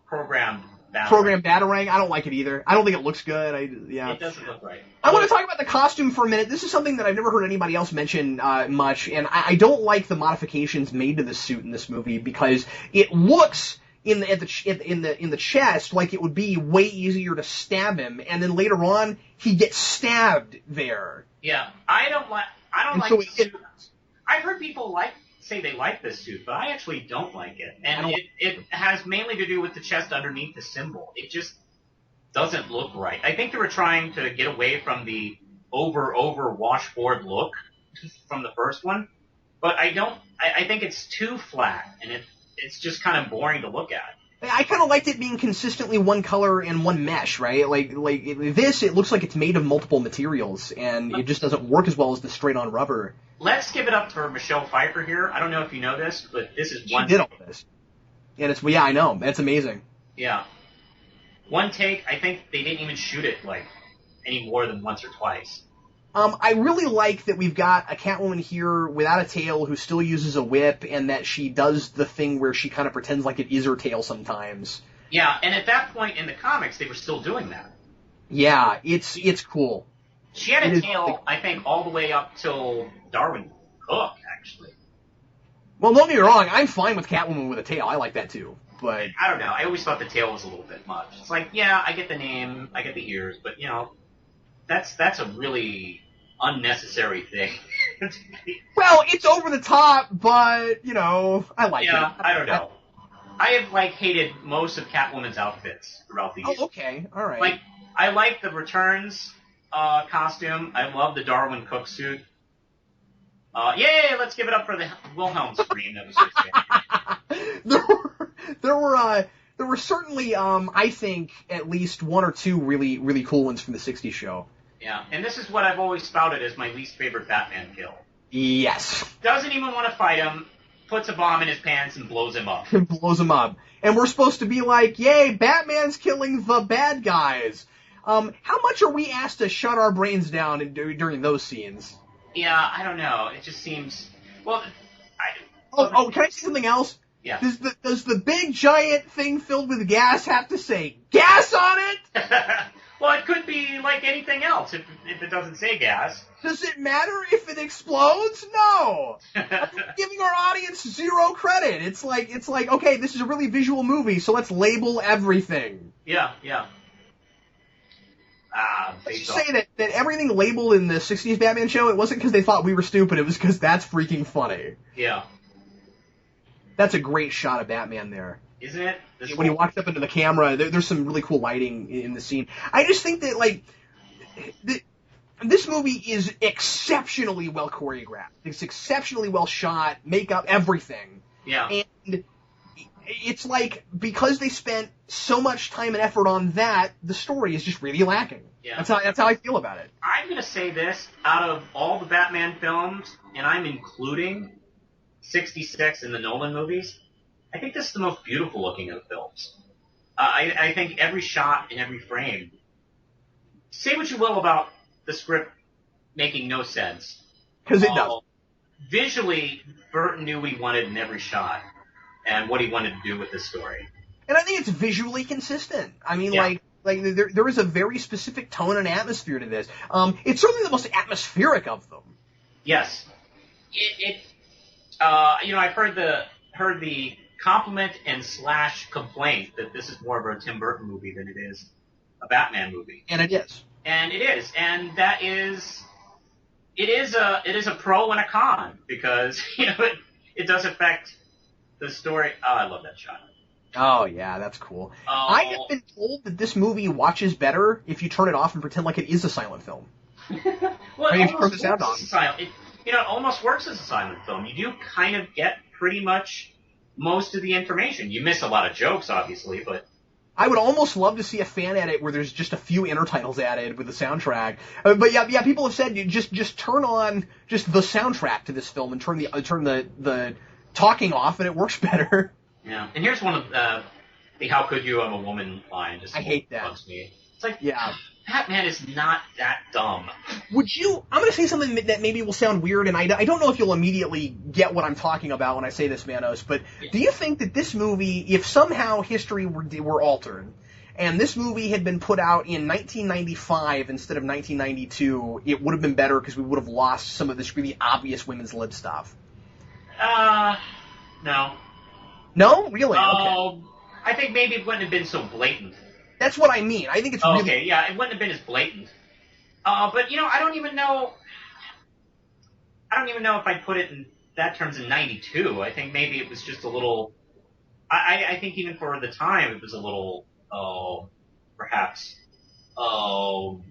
program batarang. Program batarang. I don't like it either. I don't think it looks good. It doesn't look right. I want to talk about the costume for a minute. This is something that I've never heard anybody else mention much, and I don't like the modifications made to the suit in this movie because it looks in the chest like it would be way easier to stab him, and then later on he gets stabbed there. Yeah, I don't like the suit. I've heard people say they like this suit, but I actually don't like it. And it has mainly to do with the chest underneath the symbol. It just doesn't look right. I think they were trying to get away from the over washboard look from the first one, but I think it's too flat, and it's just kind of boring to look at. I kind of liked it being consistently one color and one mesh, right? Like this, it looks like it's made of multiple materials, and it just doesn't work as well as the straight-on rubber. Let's give it up for Michelle Pfeiffer here. I don't know if you know this, but this is one. She did all this, and I know that's amazing. Yeah, one take. I think they didn't even shoot it any more than once or twice. I really like that we've got a Catwoman here without a tail who still uses a whip, and that she does the thing where she kind of pretends like it is her tail sometimes. Yeah, and at that point in the comics, they were still doing that. Yeah, it's cool. She had a tail, I think, all the way up till Darwin Cook, actually. Well, don't get me wrong, I'm fine with Catwoman with a tail. I like that too. But I don't know. I always thought the tail was a little bit much. It's like, yeah, I get the name, I get the ears, but, that's a really unnecessary thing. Well, it's over the top, but, I like it. Yeah, I don't know. I have, hated most of Catwoman's outfits throughout the years. Oh, okay. All right. I like the Returns costume. I love the Darwin Cook suit. Yay, let's give it up for the Wilhelm scream that was just There were certainly, I think, at least one or two really, really cool ones from the 60s show. Yeah, and this is what I've always spouted as my least favorite Batman kill. Yes. Doesn't even want to fight him, puts a bomb in his pants and blows him up. Blows him up. And we're supposed to be like, yay, Batman's killing the bad guys. How much are we asked to shut our brains down during those scenes? Yeah, I don't know. It just seems... Well, can I say something else? Yeah. Does the big giant thing filled with gas have to say gas on it? Well, it could be like anything else if it doesn't say gas. Does it matter if it explodes? No. I'm giving our audience zero credit. It's like, okay, this is a really visual movie, so let's label everything. Yeah. Let's just say that everything labeled in the 60s Batman show, it wasn't because they thought we were stupid, it was because that's freaking funny. Yeah. That's a great shot of Batman there. Isn't it? When he walks up into the camera, there's some really cool lighting in the scene. I just think that, like, this movie is exceptionally well choreographed. It's exceptionally well shot, makeup, everything. Yeah. And it's like, because they spent so much time and effort on that, the story is just really lacking. Yeah. That's how I feel about it. I'm going to say this, out of all the Batman films, and I'm including 66 in the Nolan movies, I think this is the most beautiful looking of the films. I think every shot and every frame, say what you will about the script making no sense. Because it does. Visually, Burton knew what he wanted in every shot and what he wanted to do with this story. And I think it's visually consistent. I mean, like there is a very specific tone and atmosphere to this. It's certainly the most atmospheric of them. Yes. I've heard the compliment and / complaint that this is more of a Tim Burton movie than it is a Batman movie. And it is. And it is. And that is, it is a pro and a con because, it does affect the story. Oh, I love that shot. Oh, yeah, that's cool. I have been told that this movie watches better if you turn it off and pretend like it is a silent film. Well, it almost works as a silent film. You do kind of get pretty much most of the information. You miss a lot of jokes, obviously, but... I would almost love to see a fan edit where there's just a few intertitles added with the soundtrack. But yeah, people have said just turn on just the soundtrack to this film and turn the talking off, and it works better. Yeah, and here's one of the "How could you? I'm a woman" line. Just I hate that. Bugs me. It's like, yeah, Batman is not that dumb. Would you? I'm going to say something that maybe will sound weird, and I don't know if you'll immediately get what I'm talking about when I say this, Manos. But do you think that this movie, if somehow history were altered, and this movie had been put out in 1995 instead of 1992, it would have been better because we would have lost some of this really obvious women's lib stuff? No. No? Really? Okay. I think maybe it wouldn't have been so blatant. That's what I mean. I think it's really... Okay, yeah, it wouldn't have been as blatant. But, I don't even know if I'd put it in that terms in 92. I think maybe it was just a little... I think even for the time, it was a little, perhaps, the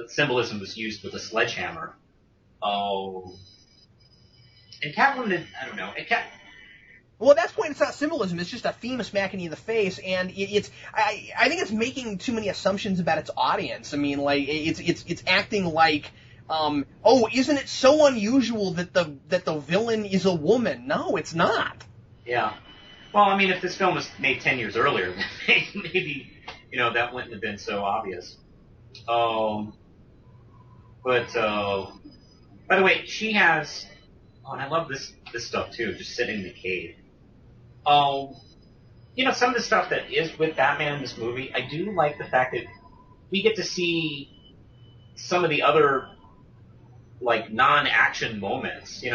symbolism was used with a sledgehammer. And Catwoman, I don't know. Well, at that point, it's not symbolism. It's just a theme smacking you in the face, and I think it's making too many assumptions about its audience. I mean, like it's acting like, isn't it so unusual that the villain is a woman? No, it's not. Yeah. Well, I mean, if this film was made 10 years earlier, maybe that wouldn't have been so obvious. But by the way, she has. Oh, and I love this stuff too, just sitting in the cave. Some of the stuff that is with Batman in this movie, I do like the fact that we get to see some of the other, like, non-action moments. We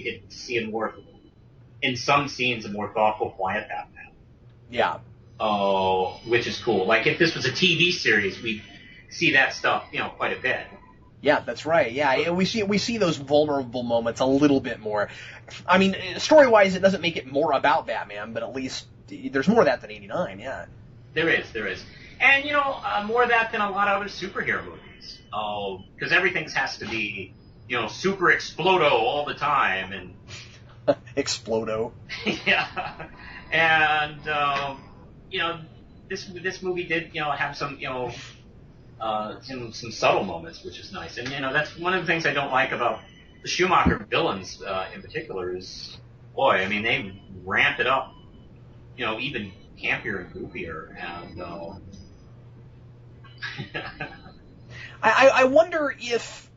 get to see a more, in some scenes, a more thoughtful, quiet Batman. Yeah. Which is cool. Like, if this was a TV series, we'd see that stuff, quite a bit. Yeah, that's right. Yeah, we see those vulnerable moments a little bit more. I mean, story-wise, it doesn't make it more about Batman, but at least there's more of that than 89, yeah. There is. And, more of that than a lot of other superhero movies. Because everything has to be, super explodo all the time. And Explodo. Yeah. And, this movie did, have some, some subtle moments, which is nice. And, that's one of the things I don't like about the Schumacher villains in particular is, boy, I mean, they ramp it up, even campier and goofier. And I wonder if,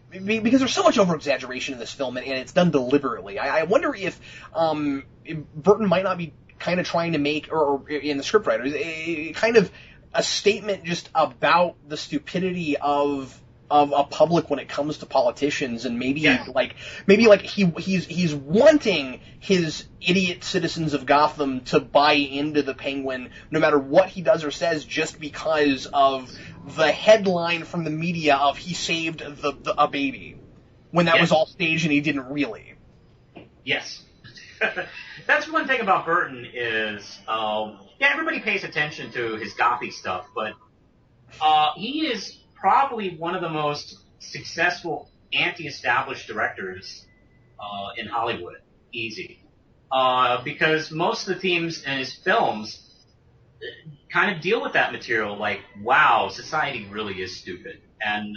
because there's so much over-exaggeration in this film, and it's done deliberately, I wonder if Burton might not be kind of trying to make, or in the scriptwriters, kind of a statement just about the stupidity of a public when it comes to politicians, and maybe he's wanting his idiot citizens of Gotham to buy into the Penguin no matter what he does or says, just because of the headline from the media of he saved a baby, when that was all staged and he didn't really. Yes. That's one thing about Burton is, everybody pays attention to his gothy stuff, but he is probably one of the most successful anti-established directors in Hollywood. Easy. Because most of the themes in his films kind of deal with that material, like, wow, society really is stupid, and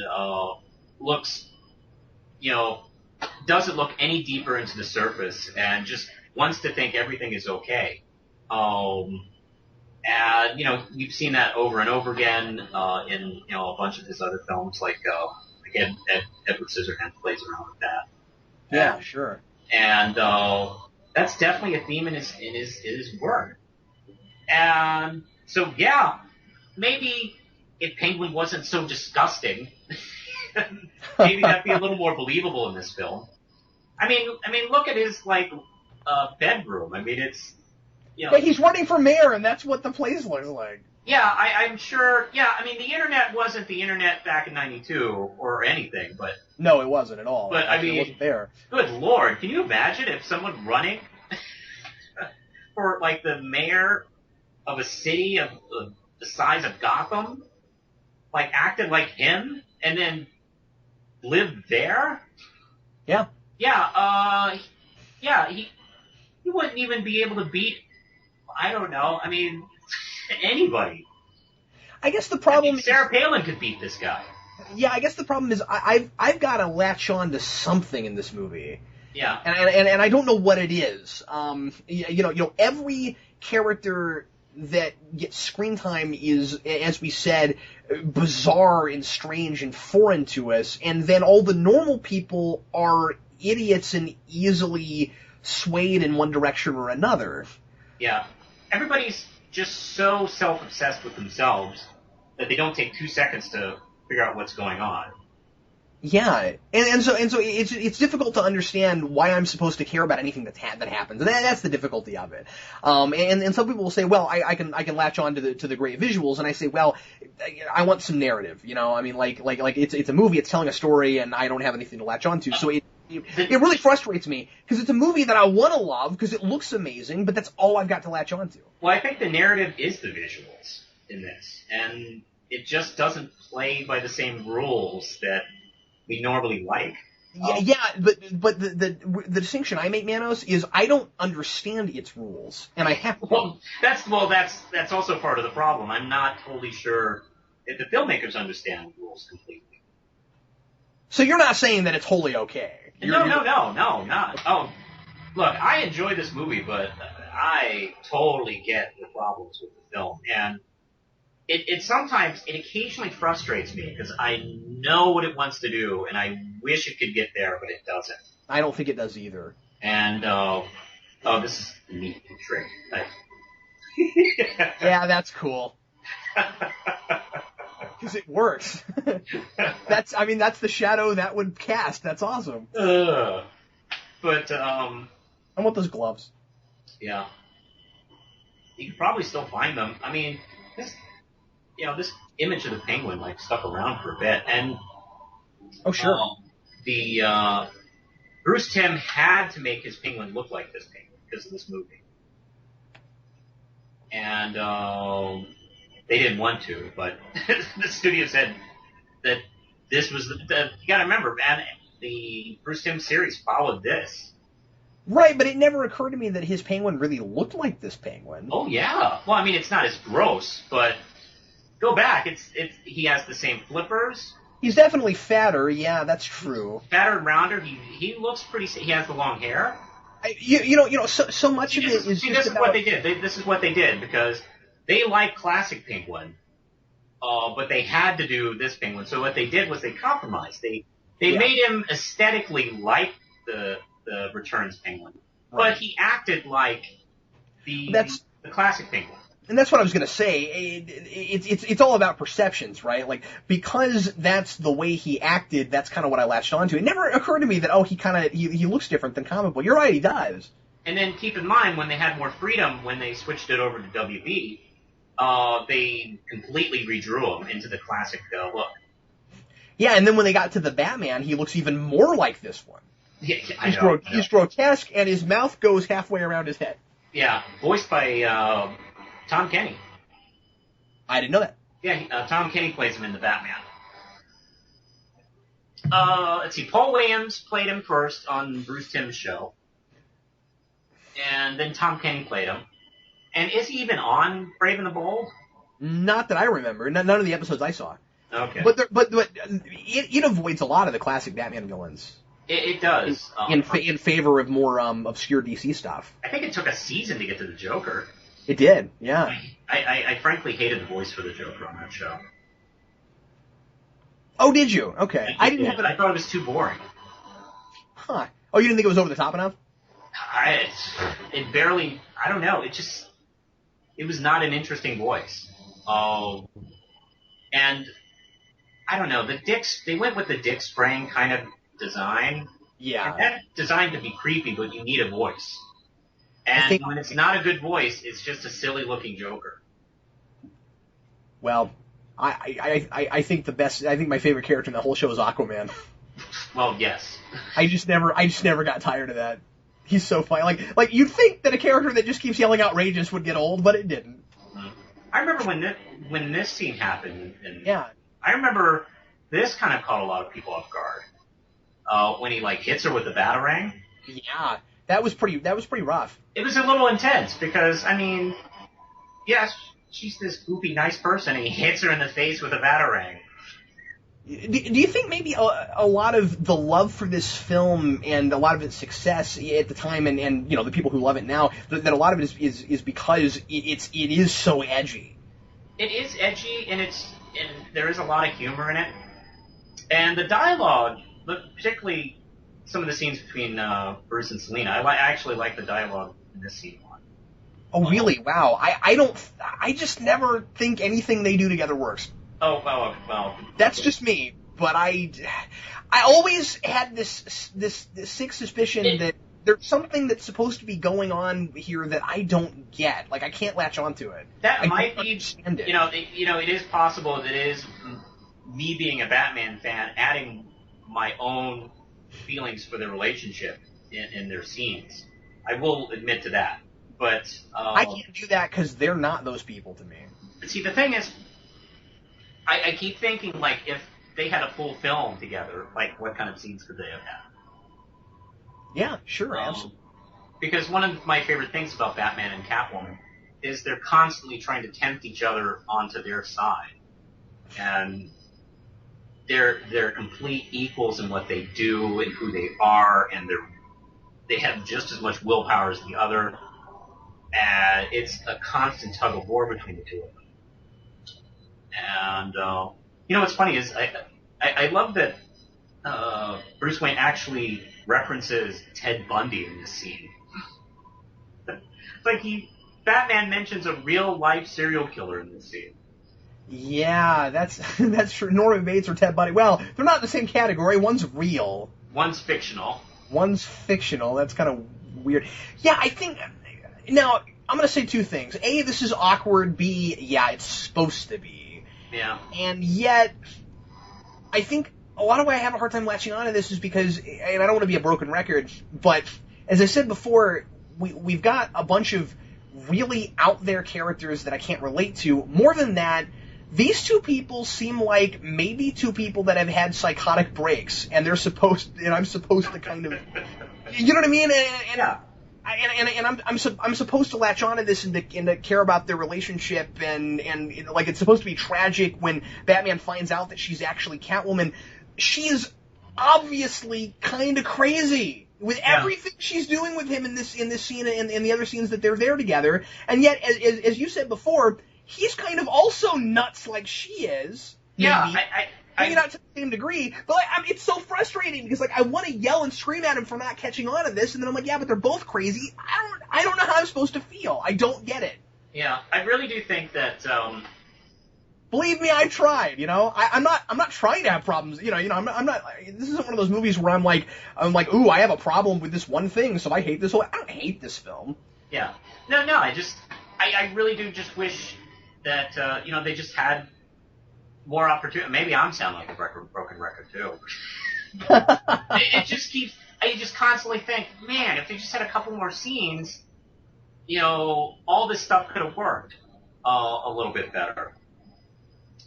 doesn't look any deeper into the surface, and just wants to think everything is okay. And, you've seen that over and over again in, a bunch of his other films, like Edward Scissorhands plays around with that. Yeah, sure. And that's definitely a theme in his work. And so, maybe if Penguin wasn't so disgusting, maybe that'd be a little more believable in this film. I mean, look at his, bedroom. I mean, it's, Yeah, he's running for mayor, and that's what the place looks like. Yeah, I'm sure. Yeah, I mean, the internet wasn't the internet back in '92 or anything, but no, it wasn't at all. But it wasn't there. Good Lord, can you imagine if someone running for the mayor of a city of the size of Gotham, acted like him, and then lived there? Yeah. Yeah. He wouldn't even be able to beat. I don't know. I mean, anybody. I guess the problem Sarah Palin could beat this guy. Yeah, I guess the problem is I've got to latch on to something in this movie. Yeah. And I don't know what it is. Every character that gets screen time is, as we said, bizarre and strange and foreign to us, and then all the normal people are idiots and easily swayed in one direction or another. Yeah. Everybody's just so self-obsessed with themselves that they don't take 2 seconds to figure out what's going on. Yeah, and so it's difficult to understand why I'm supposed to care about anything that happens. And that's the difficulty of it. And some people will say, well, I can latch on to the great visuals, and I say, well, I want some narrative. I mean, like it's a movie, it's telling a story, and I don't have anything to latch on to. So it really frustrates me, because it's a movie that I want to love, because it looks amazing, but that's all I've got to latch on to. Well, I think the narrative is the visuals in this, and it just doesn't play by the same rules that we normally like. But the distinction I make, Manos, is I don't understand its rules, and I have to. That's also part of the problem. I'm not totally sure if the filmmakers understand the rules completely. So you're not saying that it's wholly okay? No, not. Oh, look, I enjoy this movie, but I totally get the problems with the film, and it occasionally frustrates me, because I know what it wants to do, and I wish it could get there, but it doesn't. I don't think it does either. And, this is a neat trick. Yeah, that's cool. Because it works. That's the shadow that would cast. That's awesome. But, I want those gloves. Yeah. You could probably still find them. I mean, this image of the Penguin, stuck around for a bit, and oh sure, Bruce Timm had to make his Penguin look like this Penguin because of this movie, and they didn't want to, but the studio said that this was you got to remember, man, the Bruce Timm series followed this. Right, but it never occurred to me that his Penguin really looked like this Penguin. Oh yeah, well, I mean, it's not as gross, but. Go back. He has the same flippers. He's definitely fatter. Yeah, that's true. Fatter and rounder. He looks pretty. He has the long hair. So much of it is. See, this is what they did. This is what they did, because they like classic Penguin, but they had to do this Penguin. So what they did was they compromised. They made him aesthetically like the Returns Penguin, but he acted like The classic Penguin. And that's what I was going to say. It's all about perceptions, right? Like, because that's the way he acted, that's kind of what I latched onto. It never occurred to me that, he looks different than comic book. You're right, he does. And then keep in mind, when they had more freedom, when they switched it over to WB, they completely redrew him into the classic look. Yeah, and then when they got to the Batman, he looks even more like this one. Yeah, He's grotesque, and his mouth goes halfway around his head. Yeah, voiced by Tom Kenny. I didn't know that. Yeah, Tom Kenny plays him in the Batman. Let's see, Paul Williams played him first on Bruce Timm's show. And then Tom Kenny played him. And is he even on Brave and the Bold? Not that I remember. None of the episodes I saw. Okay. But it avoids a lot of the classic Batman villains. It does. In favor of more obscure DC stuff. I think it took a season to get to the Joker. It did, yeah. I frankly hated the voice for the Joker on that show. Oh, did you? Okay. I thought it was too boring. Huh. Oh, you didn't think it was over the top enough? It barely, I don't know, it was not an interesting voice. And, I don't know, they went with the Dick Sprang kind of design. Yeah. And that's designed to be creepy, but you need a voice. And when it's not a good voice, it's just a silly-looking Joker. Well, I think my favorite character in the whole show is Aquaman. Well, yes. I just never got tired of that. He's so funny. Like you'd think that a character that just keeps yelling outrageous would get old, but it didn't. I remember when this scene happened, and yeah. I remember this kind of caught a lot of people off guard. When he hits her with the batarang. Yeah, that was pretty rough. It was a little intense because yes, she's this goofy nice person, and he hits her in the face with a batarang. Do you think maybe a lot of the love for this film and a lot of its success at the time, and the people who love it now, that a lot of it is because it is so edgy? It is edgy, and there is a lot of humor in it, and the dialogue, particularly some of the scenes between Bruce and Selina, I actually like the dialogue in this scene a lot. Oh, really? Wow. I just never think anything they do together works. Oh, well. That's just me, but I always had this sick suspicion that there's something that's supposed to be going on here that I don't get. Like, I can't latch onto it. That might be, it is possible that it is me being a Batman fan adding my own feelings for their relationship in their scenes. I will admit to that. But I can't do that because they're not those people to me. See, the thing is, I keep thinking, if they had a full film together, what kind of scenes could they have had? Yeah, sure, absolutely. Because one of my favorite things about Batman and Catwoman is they're constantly trying to tempt each other onto their side. And they're complete equals in what they do and who they are, and they have just as much willpower as the other. And it's a constant tug of war between the two of them. And, what's funny is I love that Bruce Wayne actually references Ted Bundy in this scene. Batman mentions a real-life serial killer in this scene. Yeah, that's true. Norman Bates or Ted Bundy. Well, they're not in the same category. One's real. One's fictional. That's kind of weird. Yeah, I think... Now, I'm going to say two things. A, this is awkward. B, yeah, it's supposed to be. Yeah. And yet, I think a lot of why I have a hard time latching onto this is because, and I don't want to be a broken record, but as I said before, we've got a bunch of really out there characters that I can't relate to. More than that, these two people seem like maybe two people that have had psychotic breaks, and I'm supposed to kind of, you know what I mean? Yeah. And I'm supposed to latch onto this and to care about their relationship and it's supposed to be tragic when Batman finds out that she's actually Catwoman. She is obviously kind of crazy with everything she's doing with him in this scene and in the other scenes that they're there together. And yet, as you said before, he's kind of also nuts like she is. maybe. Yeah, Maybe not to the same degree, but like, I mean, it's so frustrating because like I want to yell and scream at him for not catching on to this, and then I'm like, yeah, but they're both crazy. I don't know how I'm supposed to feel. I don't get it. Yeah, I really do think that. Believe me, I tried. I'm not trying to have problems. I'm not. This isn't one of those movies where I'm like, ooh, I have a problem with this one thing, so I hate this whole. I don't hate this film. Yeah, no, I really do just wish that they just had more opportunity. Maybe I'm sounding like a broken record too. it just keeps. I just constantly think, man, if they just had a couple more scenes, all this stuff could have worked a little bit better.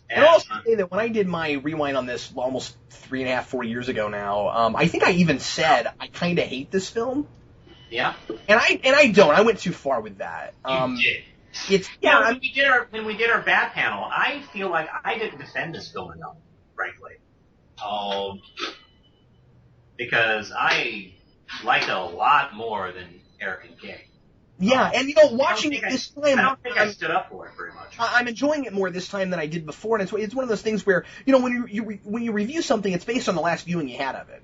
And I'll also say that when I did my rewind on this almost 3.5, 4 years ago now, I think I even said I kind of hate this film. Yeah. And I don't. I went too far with that. You did. It's when we did our bad panel, I feel like I didn't defend this film enough, frankly, because I liked it a lot more than Eric and King. Yeah, and watching it this time, I don't think I stood up for it very much. I'm enjoying it more this time than I did before, and it's one of those things where when you review something, it's based on the last viewing you had of it,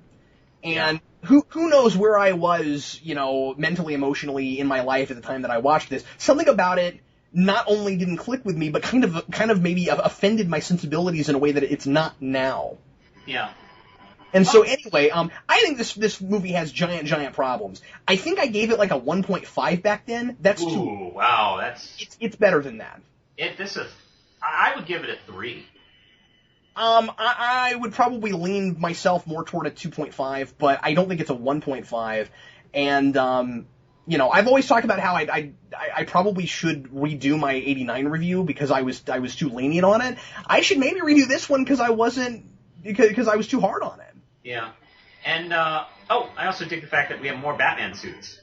and who knows where I was, mentally, emotionally in my life at the time that I watched this. Something about it not only didn't click with me, but kind of maybe offended my sensibilities in a way that it's not now. Yeah. And so anyway, I think this movie has giant problems. I think I gave it like a 1.5 back then. That's Ooh, wow, it's better than that. I would give it a 3. I would probably lean myself more toward a 2.5, but I don't think it's a 1.5. And I've always talked about how I probably should redo my 89 review because I was too lenient on it. I should maybe redo this one because I was too hard on it. Yeah. And, I also dig the fact that we have more Batman suits.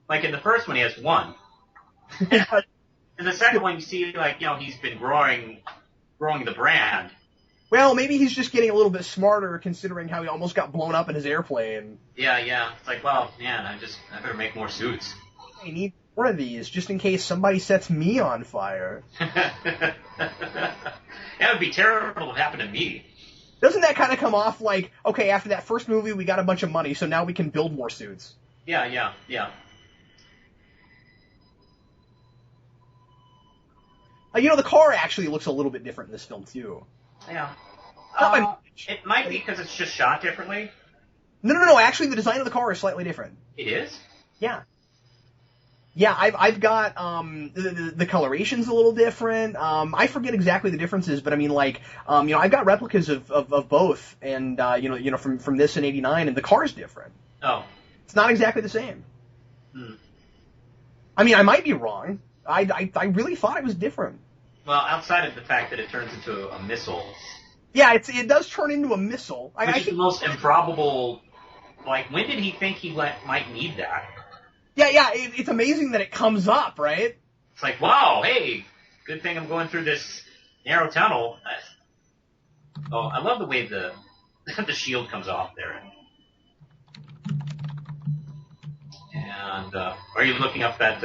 Like, in the first one, he has one. In the second one, you see, he's been growing the brand. Well, maybe he's just getting a little bit smarter considering how he almost got blown up in his airplane. Yeah. It's like, well, man, I better make more suits. I need more of these just in case somebody sets me on fire. That would be terrible if it happened to me. Doesn't that kind of come off like, okay, after that first movie, we got a bunch of money, so now we can build more suits? Yeah. The car actually looks a little bit different in this film, too. Yeah. Not it might be because it's just shot differently. No. Actually, the design of the car is slightly different. It is? Yeah. Yeah, I've got the coloration's a little different. I forget exactly the differences, but I mean, I've got replicas of both, and from this and 89, and the car's different. Oh. It's not exactly the same. I mean, I might be wrong. I really thought it was different. Well, outside of the fact that it turns into a missile. Yeah, it does turn into a missile. Which is the most improbable. Like, when did he think he might need that? Yeah, it's amazing that it comes up, right? It's like, wow, hey, good thing I'm going through this narrow tunnel. I love the way the shield comes off there. And are you looking up that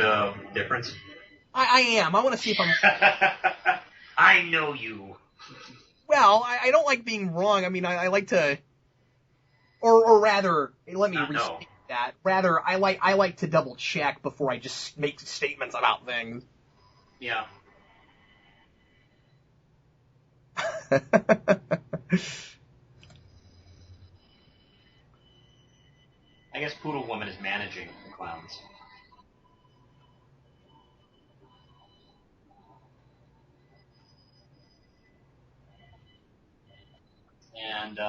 difference? I am. I want to see if I'm... I know you. Well, I don't like being wrong. I mean, I like to... Or rather, let me restate that. Rather, I like to double check before I just make statements about things. Yeah. I guess Poodle Woman is managing the clowns. And,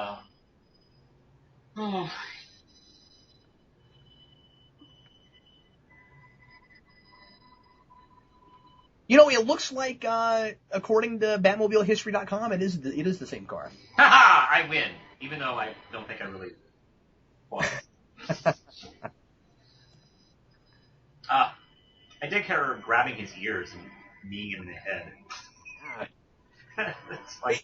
It looks like, according to BatmobileHistory.com, it is the same car. Haha! I win, even though I don't think I really won. I did her grabbing his ears and kneeing him in the head.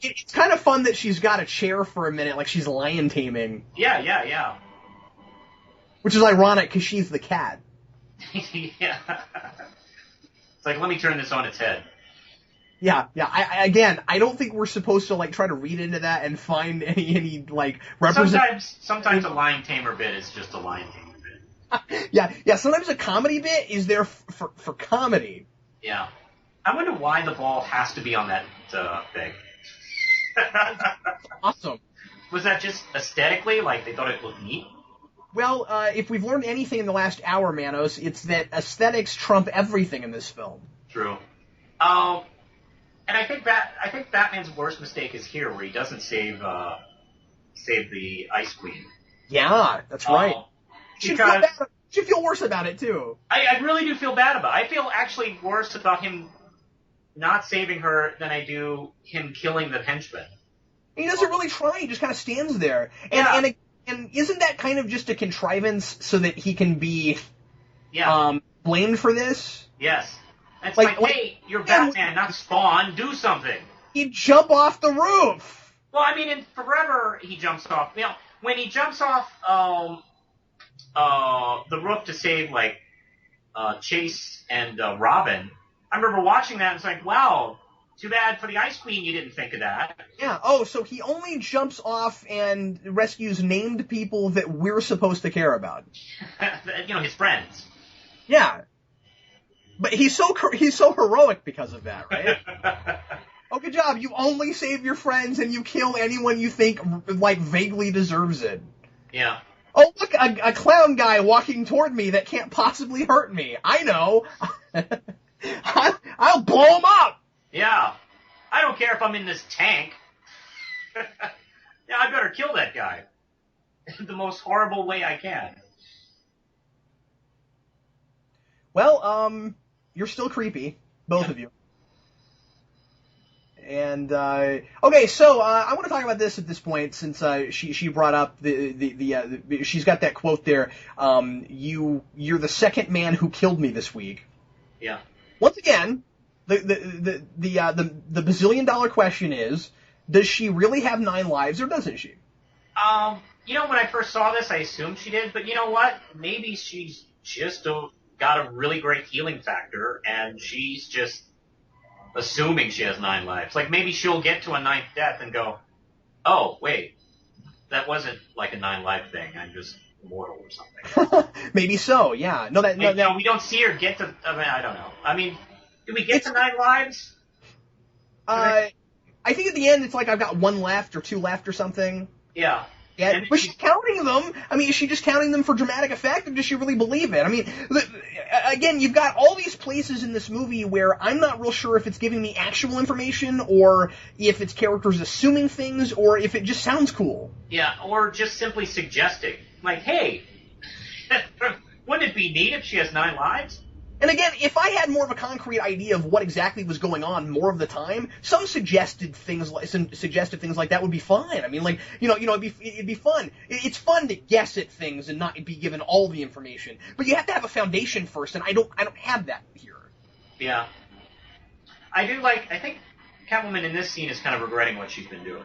It's kind of fun that she's got a chair for a minute, like she's lion taming. Yeah. Which is ironic, because she's the cat. Yeah. It's like, let me turn this on its head. Yeah. Again, I don't think we're supposed to like try to read into that and find any like represent. Sometimes a lion tamer bit is just a lion tamer bit. Yeah. Sometimes a comedy bit is there for comedy. Yeah. I wonder why the ball has to be on that thing. Awesome. Was that just aesthetically, like they thought it looked neat? Well, if we've learned anything in the last hour, Manos, it's that aesthetics trump everything in this film. True. And I think Batman's worst mistake is here, where he doesn't save the Ice Queen. Yeah, that's right. Because you feel worse about it too. I really do feel bad about it. I feel actually worse about him not saving her than I do him killing the henchman. He doesn't really try. He just kind of stands there. And isn't that kind of just a contrivance so that he can be blamed for this? Yes. It's like, hey, you're Batman, not Spawn. Do something. He'd jump off the roof. Well, I mean, in Forever, he jumps off. You know, when he jumps off the roof to save, like, Chase and Robin, I remember watching that and it's like, wow, too bad for the Ice Queen you didn't think of that. Yeah, oh, so he only jumps off and rescues named people that we're supposed to care about. You know, his friends. Yeah. But he's so heroic because of that, right? Oh, good job. You only save your friends and you kill anyone you think, like, vaguely deserves it. Yeah. Oh, look, a clown guy walking toward me that can't possibly hurt me. I know. I'll blow him up. Yeah. I don't care if I'm in this tank. Yeah, I better kill that guy. The most horrible way I can. Well, you're still creepy, both of you. And okay, so I want to talk about this at this point since she brought up the she's got that quote there. You're the second man who killed me this week. Yeah. Once again, the bazillion-dollar question is: does she really have 9 lives, or doesn't she? You know, when I first saw this, I assumed she did, but you know what? Maybe she's just got a really great healing factor, and she's just assuming she has 9 lives. Like, maybe she'll get to a 9th death and go, oh, wait, that wasn't like a 9-life thing. I'm just immortal or something. Maybe so, yeah. No, we don't see her get to, I mean, I don't know. I mean, did we get to 9 lives? I think at the end it's like I've got 1 left or 2 left or something. Yeah. Yeah, but she's counting them. I mean, is she just counting them for dramatic effect, or does she really believe it? I mean, again, you've got all these places in this movie where I'm not real sure if it's giving me actual information, or if it's characters assuming things, or if it just sounds cool. Yeah, or just simply suggesting. Like, hey, wouldn't it be neat if she has 9 lives? And again, if I had more of a concrete idea of what exactly was going on more of the time, some suggested things like that would be fine. I mean, like, it'd be fun. It's fun to guess at things and not be given all the information. But you have to have a foundation first, and I don't have that here. Yeah. I think Catwoman in this scene is kind of regretting what she's been doing.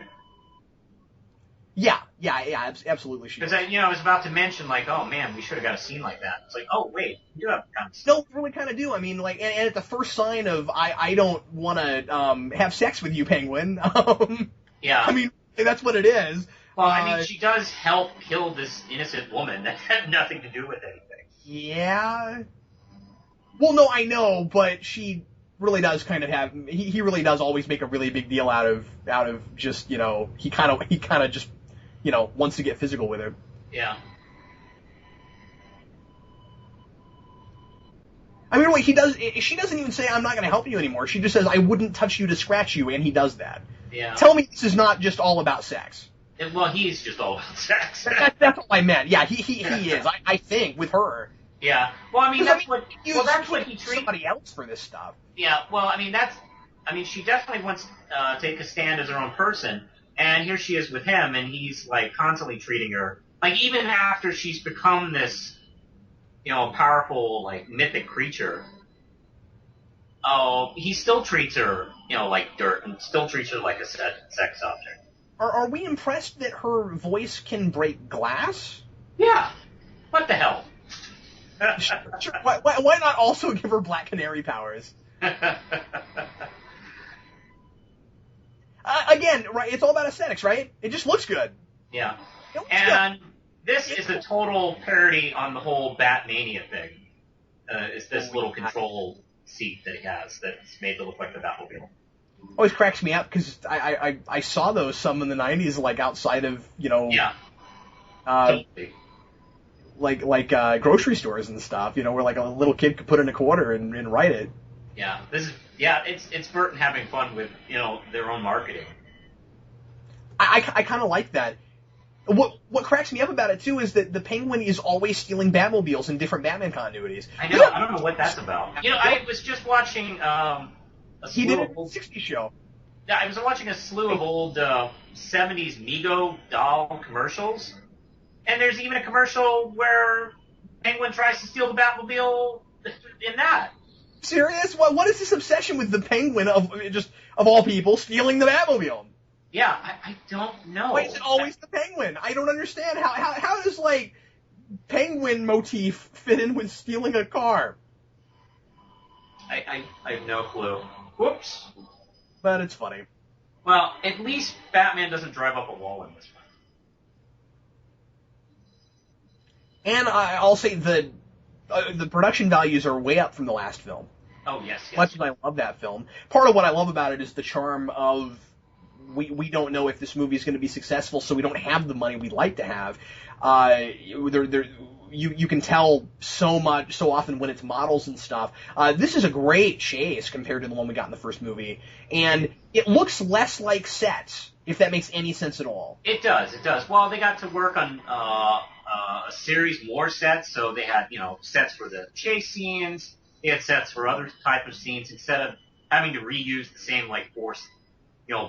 Yeah, absolutely. Because I was about to mention, like, oh man, we should have got a scene like that. It's like, oh wait, you have kind of. No, we really kind of do. I mean, like, and at the first sign of I don't want to have sex with you, Penguin. Yeah. I mean, that's what it is. Well, I mean, she does help kill this innocent woman that had nothing to do with anything. Yeah. Well, no, I know, but she really does kind of have. He really does always make a really big deal out of just he kind of just. Wants to get physical with her. Yeah. I mean, wait, she doesn't even say, I'm not going to help you anymore. She just says, I wouldn't touch you to scratch you, and he does that. Yeah. Tell me this is not just all about sex. Well, he's just all about sex. That's what I meant. Yeah, he is, I think, with her. Yeah. Well, I mean, that's what he treats somebody else for this stuff. Yeah, well, I mean, she definitely wants to take a stand as her own person. And here she is with him, and he's, like, constantly treating her. Like, even after she's become this, powerful, like, mythic creature, he still treats her, like dirt, and still treats her like a sex object. Are we impressed that her voice can break glass? Yeah. What the hell? Sure. Why not also give her Black Canary powers? Again, right? It's all about aesthetics, right? It just looks good. Yeah. It looks And good. this is a total parody on the whole Batmania thing. It's this little control seat that he has that's made to look like the Batmobile. Always cracks me up because I saw those some in the 90s, like outside of, Yeah. Totally. like grocery stores and stuff, where like a little kid could put in a quarter and write it. Yeah. It's Burton having fun with, their own marketing. I kind of like that. What cracks me up about it too is that the Penguin is always stealing Batmobiles in different Batman continuities. I know. I don't know what that's about. I was just watching he did it in the 60s show. Yeah, I was watching a slew of old 70s Mego doll commercials, and there's even a commercial where Penguin tries to steal the Batmobile in that. Serious? What is this obsession with the Penguin of all people stealing the Batmobile? Yeah, I don't know. Why is it always the Penguin? I don't understand. How does, like, Penguin motif fit in with stealing a car? I have no clue. Whoops. But it's funny. Well, at least Batman doesn't drive up a wall in this one. And I'll say the production values are way up from the last film. Oh, yes. Much as I love that film. Part of what I love about it is the charm of we don't know if this movie is going to be successful, so we don't have the money we'd like to have. You can tell so often when it's models and stuff. This is a great chase compared to the one we got in the first movie, and it looks less like sets, if that makes any sense at all. It does. Well, they got to work on a series more sets, so they had sets for the chase scenes. They had sets for other type of scenes instead of having to reuse the same four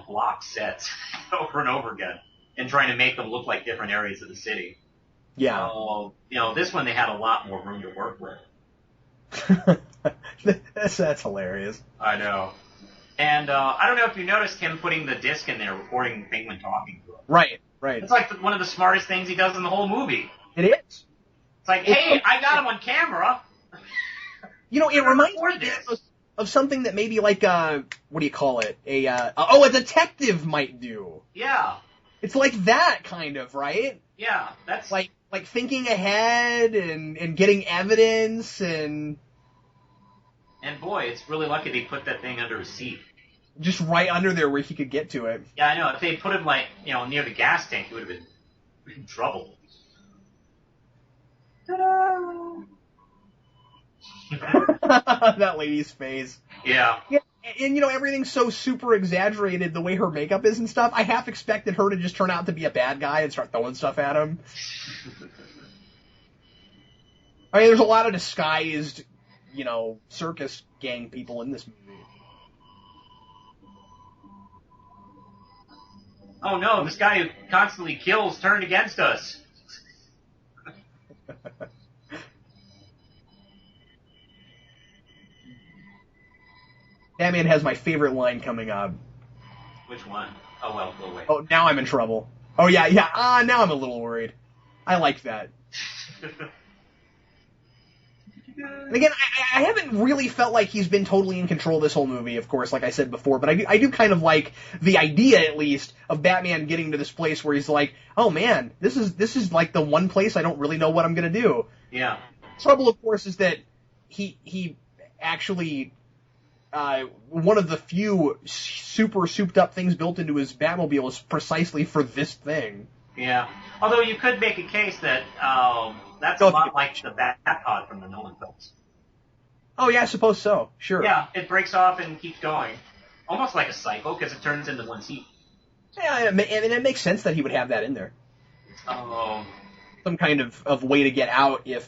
block sets over and over again and trying to make them look like different areas of the city. Yeah. This one they had a lot more room to work with. That's hilarious. I know. And I don't know if you noticed him putting the disc in there, recording Penguin talking to him. Right. It's like one of the smartest things he does in the whole movie. It is. It's like, hey, I got him on camera. It reminds me of something that maybe what do you call it? A detective might do. Yeah. It's like that kind of, right? Yeah, that's like thinking ahead and getting evidence and boy, it's really lucky they put that thing under his seat. Just right under there where he could get to it. Yeah, I know. If they put him near the gas tank, he would have been in trouble. Ta-da! That lady's face. Yeah. And everything's so super exaggerated, the way her makeup is and stuff. I half expected her to just turn out to be a bad guy and start throwing stuff at him. I mean, there's a lot of disguised, circus gang people in this movie. Oh no, this guy who constantly kills turned against us. Batman has my favorite line coming up. Which one? Oh, well, go away. Oh, now I'm in trouble. Oh, yeah. Now I'm a little worried. I like that. And again, I haven't really felt like he's been totally in control this whole movie, of course, like I said before, but I do kind of like the idea, at least, of Batman getting to this place where he's like, oh man, this is like the one place I don't really know what I'm gonna do. Yeah. Trouble, of course, is that he actually, one of the few super souped up things built into his Batmobile is precisely for this thing. Yeah. Although you could make a case that, that's a lot like the Bat-Pod from the Nolan films. Oh, yeah, I suppose so. Sure. Yeah, it breaks off and keeps going. Almost like a cycle, because it turns into one seat. Yeah, and it makes sense that he would have that in there. Some kind of way to get out if,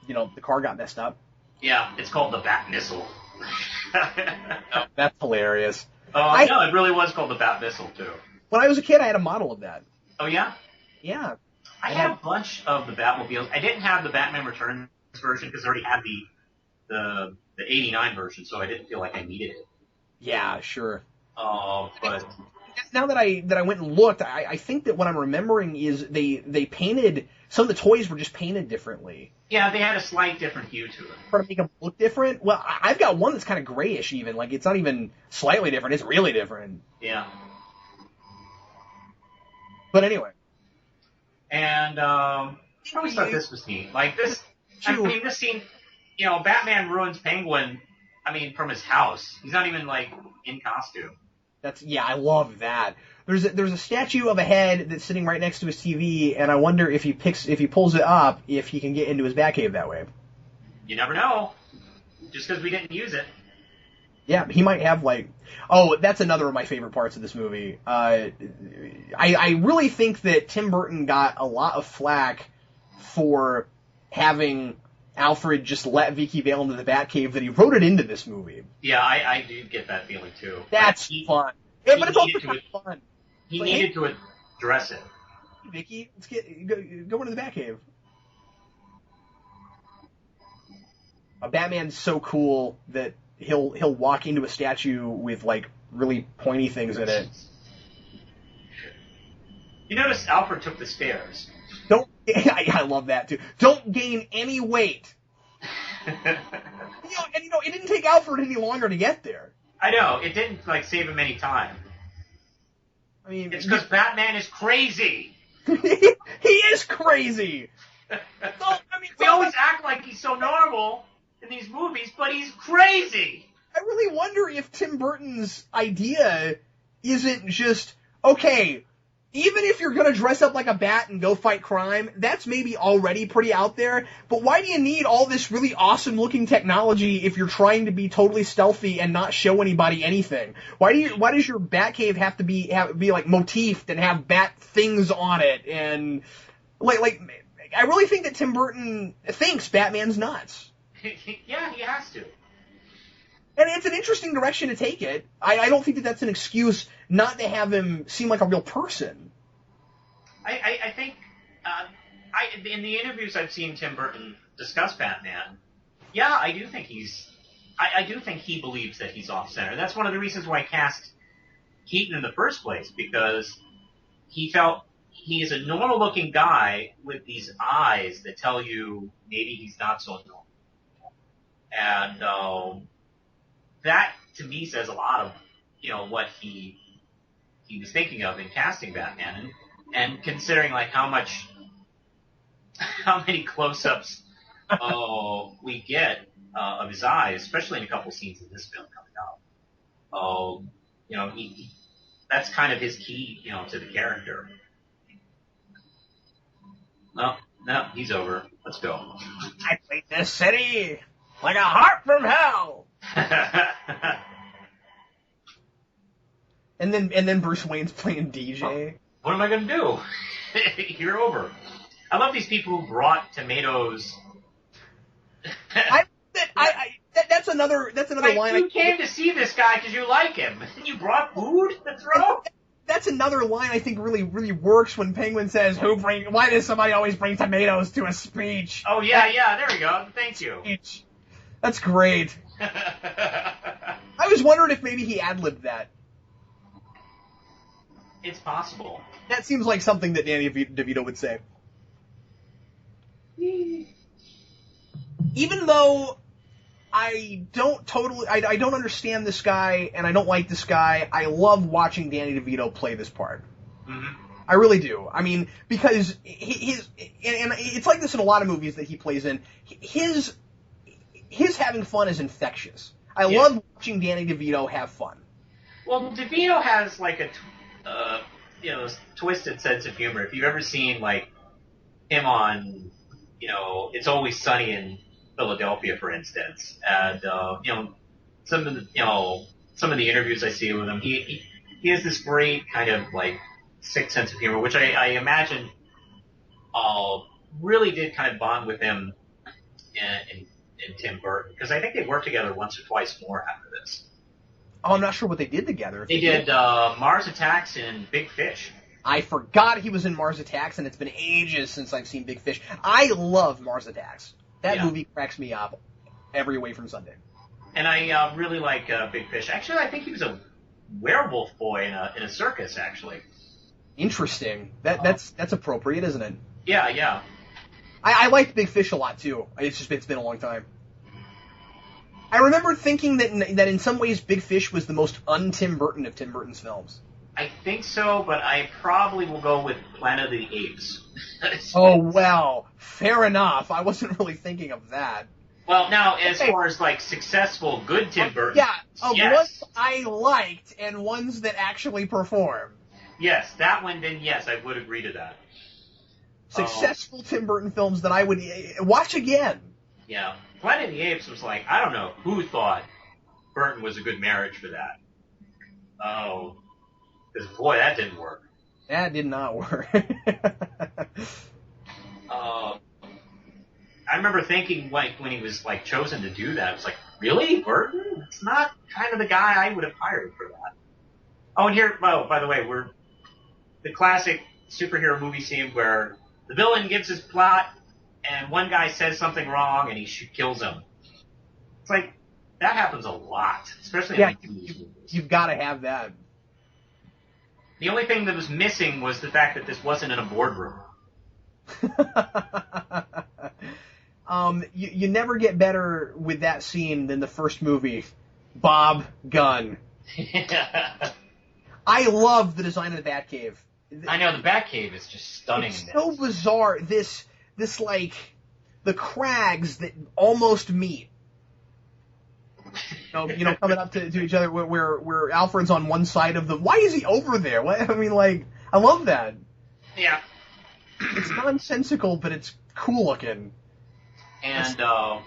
the car got messed up. Yeah, it's called the Bat Missile. Oh, that's hilarious. No, it really was called the Bat Missile, too. When I was a kid, I had a model of that. Oh, yeah? Yeah. I had a bunch of the Batmobiles. I didn't have the Batman Returns version because I already had the 89 version, so I didn't feel like I needed it. Yeah, sure. But now that I went and looked, I think that what I'm remembering is they painted some of the toys were just painted differently. Yeah, they had a slight different hue to them. To make them look different. Well, I've got one that's kind of grayish even. Like it's not even slightly different; it's really different. Yeah. But anyway. And I always thought this was neat. Like this, I mean, this scene, you know, Batman ruins Penguin, I mean, from his house. He's not even, like, in costume. I love that. There's a statue of a head that's sitting right next to his TV, and I wonder if he pulls it up, if he can get into his Batcave that way. You never know. Just because we didn't use it. Yeah, he might have, like... Oh, that's another of my favorite parts of this movie. I really think that Tim Burton got a lot of flack for having Alfred just let Vicky Vale into the Batcave, that he wrote it into this movie. Yeah, I do get that feeling, too. That's fun. Yeah, but it's also kind of fun. He needed to address it. Vicky, let's go into the Batcave. A Batman's so cool that he'll walk into a statue with, like, really pointy things in it. You notice Alfred took the stairs. I love that too. Don't gain any weight. It didn't take Alfred any longer to get there. I know, it didn't, like, save him any time. I mean, it's because Batman is crazy. He is crazy. We always act like he's so normal in these movies, but he's crazy. I really wonder if Tim Burton's idea isn't just, okay, even if you're going to dress up like a bat and go fight crime, that's maybe already pretty out there, but why do you need all this really awesome-looking technology if you're trying to be totally stealthy and not show anybody anything? Why does your Batcave have to be like motifed and have bat things on it? And like I really think that Tim Burton thinks Batman's nuts. Yeah, he has to. And it's an interesting direction to take it. I don't think that that's an excuse not to have him seem like a real person. I think, in the interviews I've seen Tim Burton discuss Batman, yeah, I do think I do think he believes that he's off-center. That's one of the reasons why I cast Keaton in the first place, because he felt he is a normal-looking guy with these eyes that tell you maybe he's not so normal. And, that, to me, says a lot of, what he was thinking of in casting Batman, and considering, like, how many close-ups we get of his eyes, especially in a couple scenes in this film coming up. That's kind of his key, to the character. No, he's over. Let's go. I played this city like a heart from hell. And then Bruce Wayne's playing DJ. What am I gonna do? You're over. I love these people who brought tomatoes. That's another line. You came to see this guy because you like him, and you brought food to throw. That's another line I think really, really works when Penguin says, "Why does somebody always bring tomatoes to a speech?" Oh yeah, there we go. Thank you. That's great. I was wondering if maybe he ad-libbed that. It's possible. That seems like something that Danny DeVito would say. Even though I don't understand this guy, and I don't like this guy, I love watching Danny DeVito play this part. Mm-hmm. I really do. I mean, because and it's like this in a lot of movies that he plays in. His having fun is infectious. I love watching Danny DeVito have fun. Well, DeVito has like a twisted sense of humor. If you've ever seen like him on, It's Always Sunny in Philadelphia, for instance, and some of the interviews I see with him, he has this great kind of like sick sense of humor, which I imagine really did kind of bond with him in Tim Burton, because I think they worked together once or twice more after this. Oh, I'm not sure what they did together. They did Mars Attacks and Big Fish. I forgot he was in Mars Attacks, and it's been ages since I've seen Big Fish. I love Mars Attacks. That movie cracks me up every way from Sunday. And I really like Big Fish. Actually, I think he was a werewolf boy in a circus, actually. Interesting. That's appropriate, isn't it? Yeah. I liked Big Fish a lot, too. It's been a long time. I remember thinking that in some ways Big Fish was the most un-Tim Burton of Tim Burton's films. I think so, but I probably will go with Planet of the Apes. Oh, well, fair enough. I wasn't really thinking of that. Well, now, as far as, like, successful, good Tim Burton. Yeah, yes. ones I liked and ones that actually perform. Yes, that one, then yes, I would agree to that. Successful Tim Burton films that I would watch again. Yeah. Planet of the Apes was like, I don't know who thought Burton was a good marriage for that. Oh. Because, boy, that didn't work. That did not work. I remember thinking, like, when he was, like, chosen to do that, I was like, really? Burton? It's not kind of the guy I would have hired for that. Oh, and here, oh, by the way, we're the classic superhero movie scene where the villain gives his plot, and one guy says something wrong, and he kills him. It's like, that happens a lot, especially in like, movies. You've got to have that. The only thing that was missing was the fact that this wasn't in a boardroom. You never get better with that scene than the first movie, Bob Gunn. I love the design of the Batcave. I know, the Batcave is just stunning. It's so bizarre. This like, the crags that almost meet. Coming up to each other where Alfred's on one side of them. Why is he over there? I mean, like, I love that. Yeah. It's nonsensical, but it's cool looking. And, I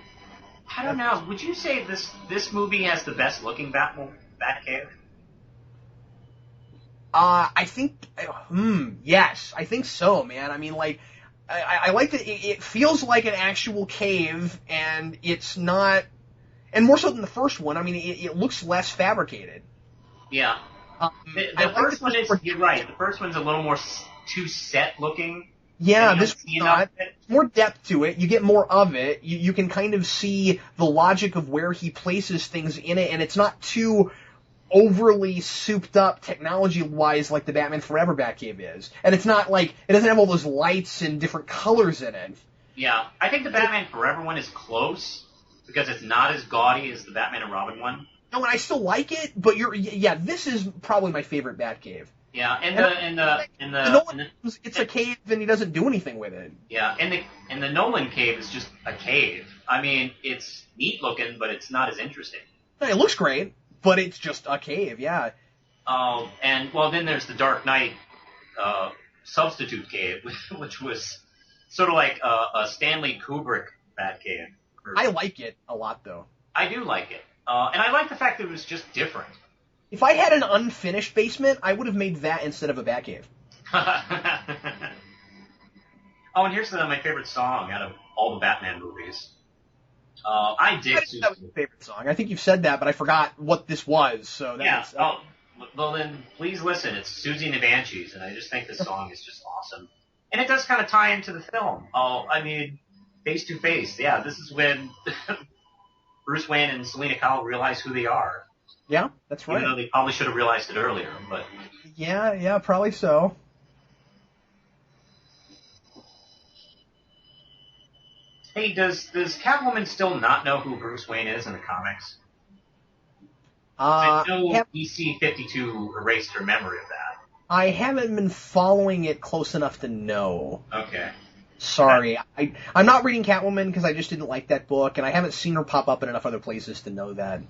don't know, would you say this movie has the best looking Batcave? I think, yes, I think so, man. I mean, like, I like that it feels like an actual cave, and it's not, and more so than the first one, I mean, it looks less fabricated. Yeah. The first one is, you're right, the first one's a little more too set looking. Yeah, this one's not. More depth to it. You get more of it. You can kind of see the logic of where he places things in it, and it's not too overly souped up technology-wise like the Batman Forever Batcave is. And it's not like, it doesn't have all those lights and different colors in it. Yeah, I think the Batman Forever one is close, because it's not as gaudy as the Batman and Robin one. No, and I still like it, but this is probably my favorite Batcave. Yeah, it's a cave and he doesn't do anything with it. Yeah, and the Nolan cave is just a cave. I mean, it's neat looking, but it's not as interesting. It looks great, but it's just a cave, yeah. And then there's the Dark Knight substitute cave, which was sort of like a Stanley Kubrick Batcave. I like it a lot, though. I do like it. And I like the fact that it was just different. If I had an unfinished basement, I would have made that instead of a Batcave. And here's my favorite song out of all the Batman movies. I dig Susie. That was my favorite song. I think you've said that, but I forgot what this was. So well then please listen. It's Susie and the Banshees, and I just think this song is just awesome. And it does kind of tie into the film. I mean, Face to Face. Yeah, this is when Bruce Wayne and Selina Kyle realize who they are. Yeah, that's right. Even though they probably should have realized it earlier, but... Yeah, probably so. Hey, does Catwoman still not know who Bruce Wayne is in the comics? I know DC 52 erased her memory of that. I haven't been following it close enough to know. Okay. Sorry. I'm not reading Catwoman because I just didn't like that book, and I haven't seen her pop up in enough other places to know that.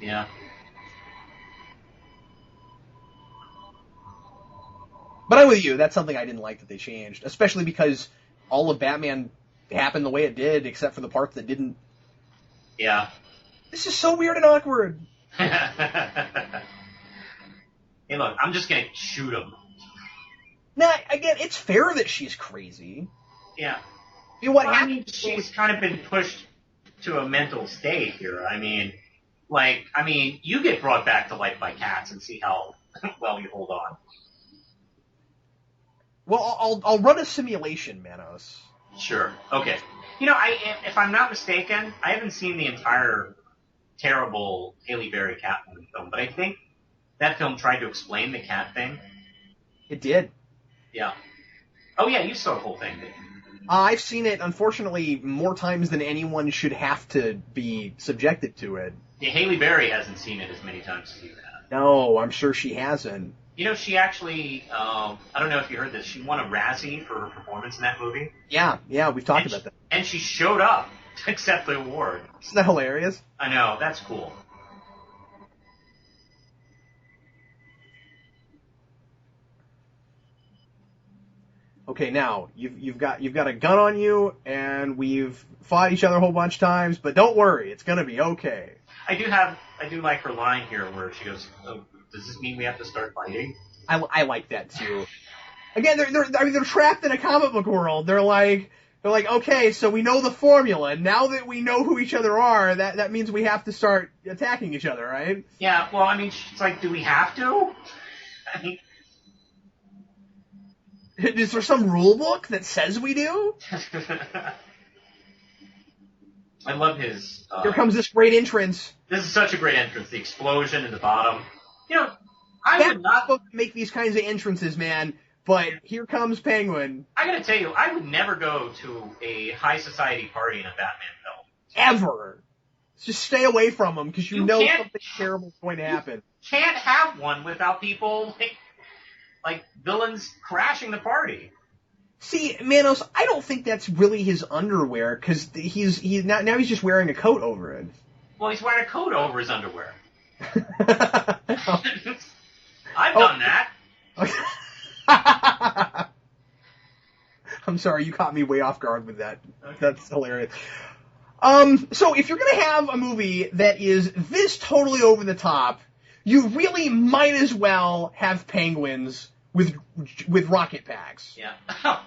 Yeah. But I'm with you. That's something I didn't like that they changed, especially because all of Batman happened the way it did, except for the parts that didn't. Yeah. This is so weird and awkward. Hey, look, I'm just gonna shoot him. Now, again, it's fair that she's crazy. Yeah. I mean, I mean, she's kind of been pushed to a mental state here. I mean, you get brought back to life by cats and see how well you hold on. Well, I'll run a simulation, Manos. Sure. Okay. If I'm not mistaken, I haven't seen the entire terrible Halle Berry Catwoman film, but I think that film tried to explain the cat thing. It did. Yeah. Oh, yeah, you saw the whole thing, didn't you? I've seen it, unfortunately, more times than anyone should have to be subjected to it. Yeah, Halle Berry hasn't seen it as many times as you have. No, I'm sure she hasn't. You know, she actually, I don't know if you heard this, she won a Razzie for her performance in that movie. Yeah, we've talked about that. And she showed up to accept the award. Isn't that hilarious? I know, that's cool. Okay, now you've got a gun on you, and we've fought each other a whole bunch of times, but don't worry, it's gonna be okay. I do like her line here where she goes, oh, does this mean we have to start fighting? I like that too. Again, they're trapped in a comic book world. They're like, okay, so we know the formula. Now that we know who each other are, that means we have to start attacking each other, right? Yeah, well, I mean, it's like, do we have to? I mean, is there some rule book that says we do? I love his... Here comes this great entrance. This is such a great entrance. The explosion in the bottom. You know, I would not... supposed to make these kinds of entrances, man, but here comes Penguin. I gotta tell you, I would never go to a high society party in a Batman film. Ever. Just stay away from them, because you know something terrible is going to happen. You can't have one without people, like villains crashing the party. See, Manos, I don't think that's really his underwear, because now he's just wearing a coat over it. Well, he's wearing a coat over his underwear. I've done that. I'm sorry, you caught me way off guard with that. Okay. That's hilarious. So if you're gonna have a movie that is this totally over the top, you really might as well have penguins with rocket packs. Yeah. I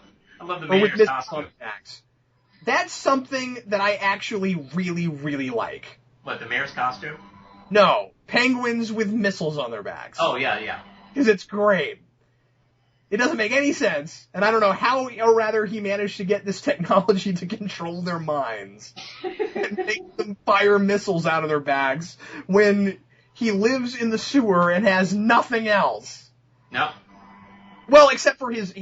love the mayor's costume. Packs. That's something that I actually really, really like. What, the mayor's costume? No, penguins with missiles on their backs. Oh, yeah. Because it's great. It doesn't make any sense, and I don't know how, or rather, he managed to get this technology to control their minds and make them fire missiles out of their bags when he lives in the sewer and has nothing else. No. Well, except for his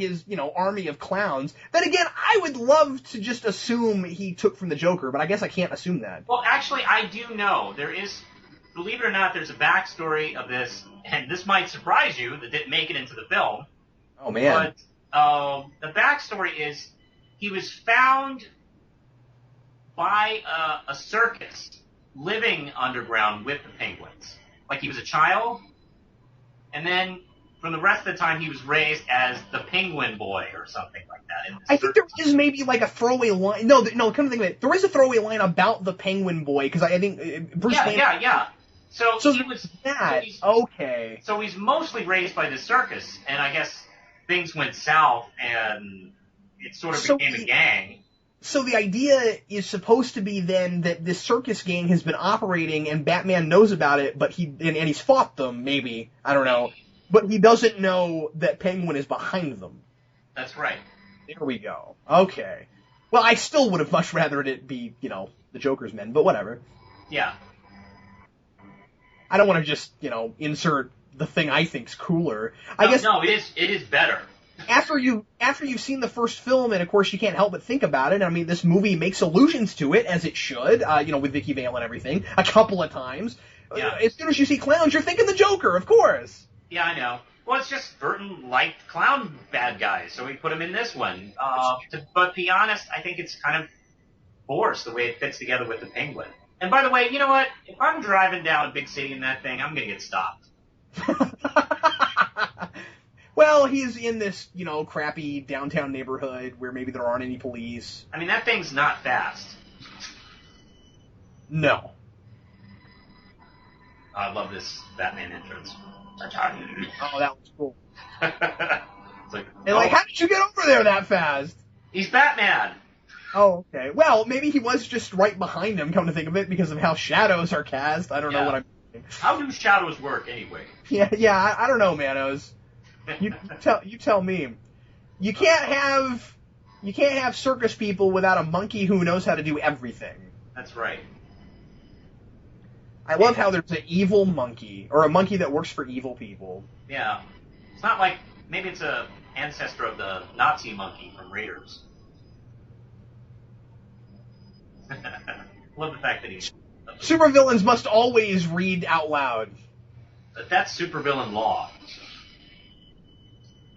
army of clowns. Then again, I would love to just assume he took from the Joker, but I guess I can't assume that. Well, actually, I do know. There is, believe it or not, there's a backstory of this, and this might surprise you that didn't make it into the film. Oh, man. But the backstory is he was found by a circus living underground with the penguins. Like he was a child, and then from the rest of the time he was raised as the penguin boy or something like that. I think there is maybe like a throwaway line. No, come to think of it, there is a throwaway line about the penguin boy, because I think Bruce Wayne... Yeah. So he was... that. Okay. So he's mostly raised by the circus, and I guess things went south, and it sort of became a gang. So the idea is supposed to be then that this circus gang has been operating, and Batman knows about it, but he's fought them, maybe. I don't know. But he doesn't know that Penguin is behind them. That's right. There we go. Okay. Well, I still would have much rather it be, the Joker's men, but whatever. Yeah. I don't want to just, insert the thing I think's cooler. No, it is better. After you've seen the first film, and of course you can't help but think about it. I mean, this movie makes allusions to it, as it should, with Vicky Vale and everything, a couple of times. Yeah. As soon as you see clowns, you're thinking the Joker, of course. Yeah, I know. Well, it's just Burton liked clown bad guys, so he put him in this one. But to be honest, I think it's kind of forced the way it fits together with the Penguin. And by the way, you know what? If I'm driving down a big city in that thing, I'm going to get stopped. Well, he's in this, crappy downtown neighborhood where maybe there aren't any police. I mean, that thing's not fast. No. I love this Batman entrance. Oh, that was cool. It's like, how did you get over there that fast? He's Batman! Oh, okay. Well, maybe he was just right behind him, come to think of it, because of how shadows are cast. I don't know what I'm saying. How do shadows work, anyway? Yeah, I don't know, Manos. You tell me. You can't have circus people without a monkey who knows how to do everything. That's right. I love how there's an evil monkey, or a monkey that works for evil people. Yeah. It's not like, maybe it's a ancestor of the Nazi monkey from Raiders. Love the fact that he's... Supervillains must always read out loud. But that's supervillain law.